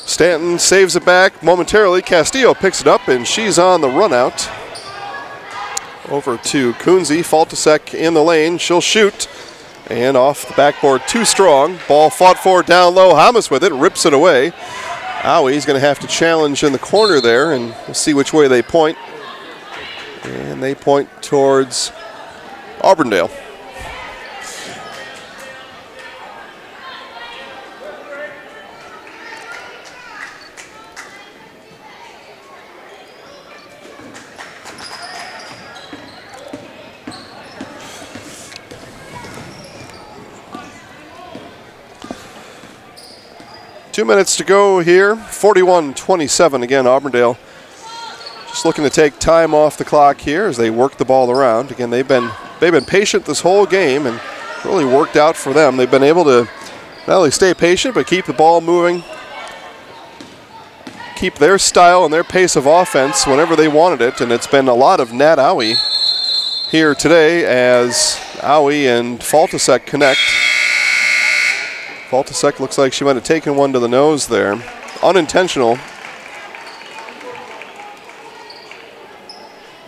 Stanton saves it back momentarily. Castillo picks it up, and she's on the run out. Over to Kunze. Faltasek in the lane. She'll shoot. And off the backboard, too strong. Ball fought for down low. Hamas with it, rips it away. Owie's going to have to challenge in the corner there, and we'll see which way they point. And they point towards Auburndale. Two minutes to go here. 41-27 again, Auburndale. Just looking to take time off the clock here as they work the ball around. Again, they've been patient this whole game and really worked out for them. They've been able to not only stay patient but keep the ball moving, keep their style and their pace of offense whenever they wanted it. And it's been a lot of Nat Owie here today as Owie and Faltasek connect. Faltasek looks like she might have taken one to the nose there. Unintentional.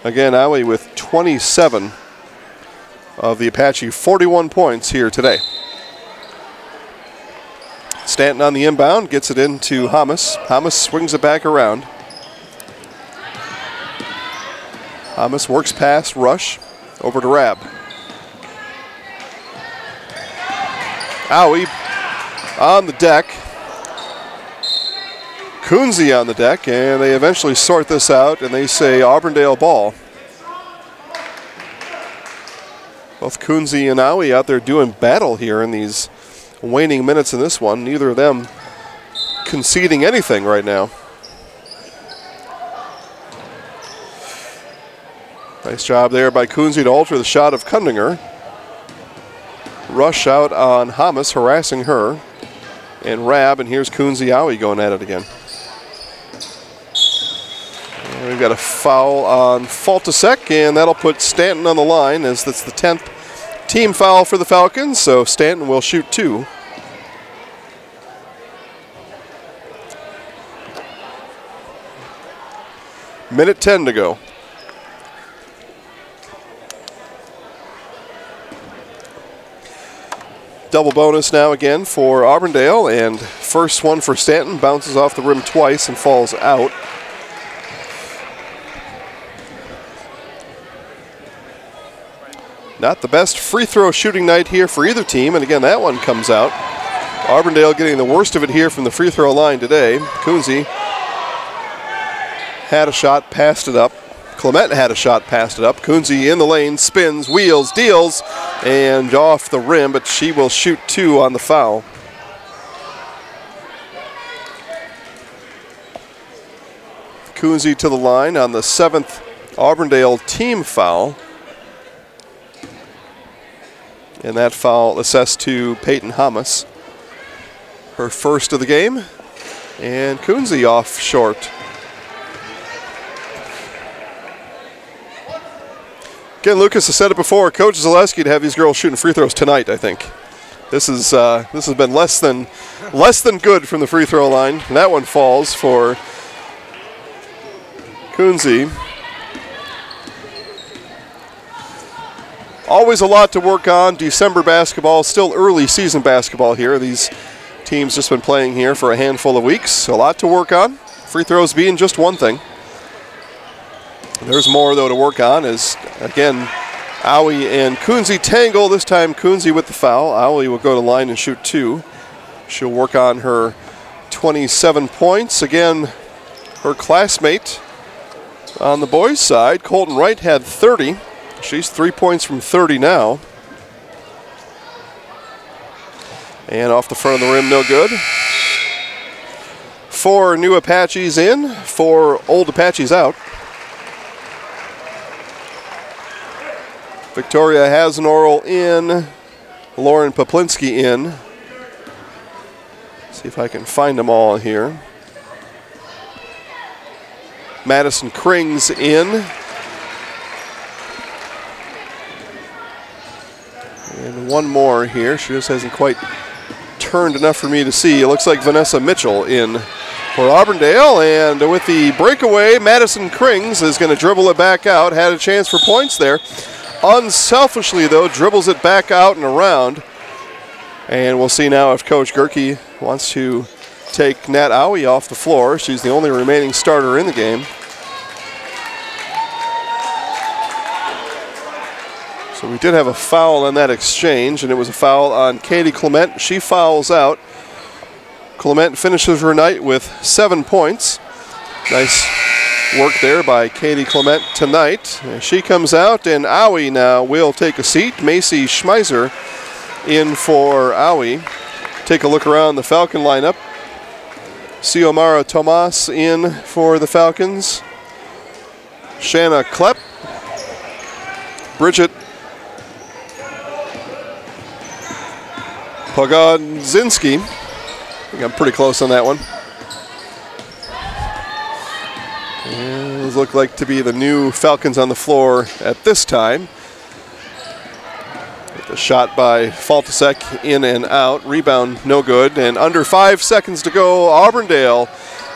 Again, Owie with 27 of the Apache 41 points here today. Stanton on the inbound, gets it into Hamas. Hamas swings it back around. Hamas works past Rush, over to Rab. Owie on the deck. Kunze on the deck, and they eventually sort this out, and they say Auburndale ball. Both Kunze and Owie out there doing battle here in these waning minutes in this one. Neither of them conceding anything right now. Nice job there by Kunze to alter the shot of Kundinger. Rush out on Hamas, harassing her. And Rab, and here's Kunze Aui going at it again. And we've got a foul on Faltasek, and that'll put Stanton on the line, as that's the 10th team foul for the Falcons, so Stanton will shoot 2. Minute 10 to go. Double bonus now again for Auburndale, and first one for Stanton, bounces off the rim twice and falls out. Not the best free throw shooting night here for either team, and again that one comes out. Auburndale getting the worst of it here from the free throw line today. Kunze had a shot, passed it up. Clement had a shot, passed it up. Kunze in the lane, spins, wheels, deals, and off the rim, but she will shoot 2 on the foul. Kunze to the line on the 7th Auburndale team foul. And that foul assessed to Peyton Hamas. Her first of the game. And Kunze off short. Again, Lucas has said it before, Coach Zaleski to have these girls shooting free throws tonight, I think. This has been less than good from the free throw line. And that one falls for Kunze. Always a lot to work on. December basketball, still early season basketball here. These teams just been playing here for a handful of weeks. A lot to work on. Free throws being just one thing. There's more, though, to work on as, again, Aui and Kunze tangle. This time Kunze with the foul. Aui will go to line and shoot 2. She'll work on her 27 points. Again, her classmate on the boys' side, Colton Wright, had 30. She's 3 points from 30 now. And off the front of the rim, no good. 4 new Apaches in, 4 old Apaches out. Victoria Hasenoral in, Lauren Poplinski in. See if I can find them all here. Madison Krings in. And one more here. She just hasn't quite turned enough for me to see. It looks like Vanessa Mitchell in for Auburndale. And with the breakaway, Madison Krings is going to dribble it back out. Had a chance for points there. Unselfishly, though, dribbles it back out and around. And we'll see now if Coach Gerke wants to take Nat Aui off the floor. She's the only remaining starter in the game. So we did have a foul on that exchange, and it was a foul on Katie Clement. She fouls out. Clement finishes her night with 7 points. Nice work there by Katie Clement tonight. And she comes out, and Aui now will take a seat. Macy Schmeiser in for Aui. Take a look around the Falcon lineup. Xiomara Tomas in for the Falcons. Shanna Klepp. Bridget Pogodzinski. I think I'm pretty close on that one. And those look like to be the new Falcons on the floor at this time. The shot by Faltasek in and out. Rebound no good. And under 5 seconds to go, Auburndale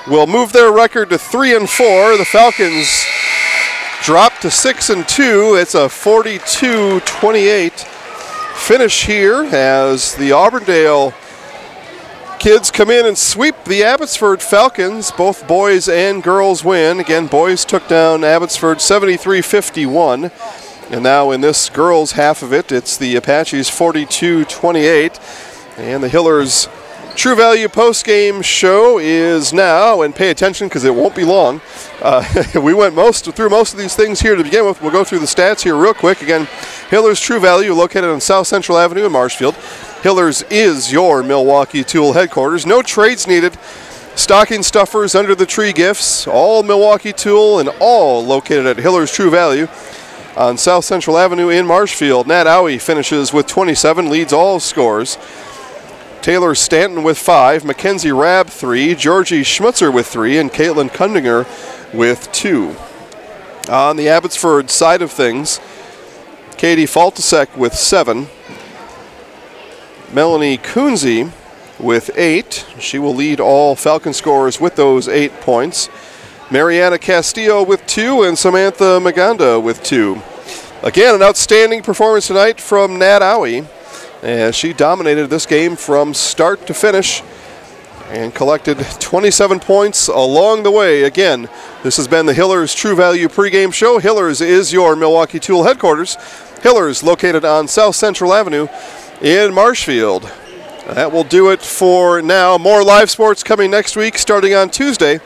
will move their record to 3-4. The Falcons drop to 6-2. It's a 42-28 finish here as the Auburndale kids come in and sweep the Abbotsford Falcons. Both boys and girls win. Again, boys took down Abbotsford 73-51. And now in this girls' half of it, it's the Apaches 42-28. And the Hillers True Value post-game show is now, and pay attention because it won't be long. We went through most of these things here to begin with. We'll go through the stats here real quick. Again, Hillers True Value, located on South Central Avenue in Marshfield. Hillers is your Milwaukee tool headquarters. No trades needed. Stocking stuffers under the tree gifts, all Milwaukee tool and all located at Hiller's True Value on South Central Avenue in Marshfield. Nat Owie finishes with 27, leads all scores. Taylor Stanton with 5, Mackenzie Rabb 3, Georgie Schmutzer with 3, and Caitlin Kundinger with 2. On the Abbotsford side of things, Katie Faltasek with 7, Melanie Kunze with 8. She will lead all Falcon scorers with those 8 points. Mariana Castillo with 2 and Samantha Maganda with 2. Again, an outstanding performance tonight from Nat Owie, as she dominated this game from start to finish and collected 27 points along the way. Again, this has been the Hiller's True Value pregame show. Hiller's is your Milwaukee Tool headquarters. Hiller's located on South Central Avenue in Marshfield. That will do it for now. More live sports coming next week starting on Tuesday.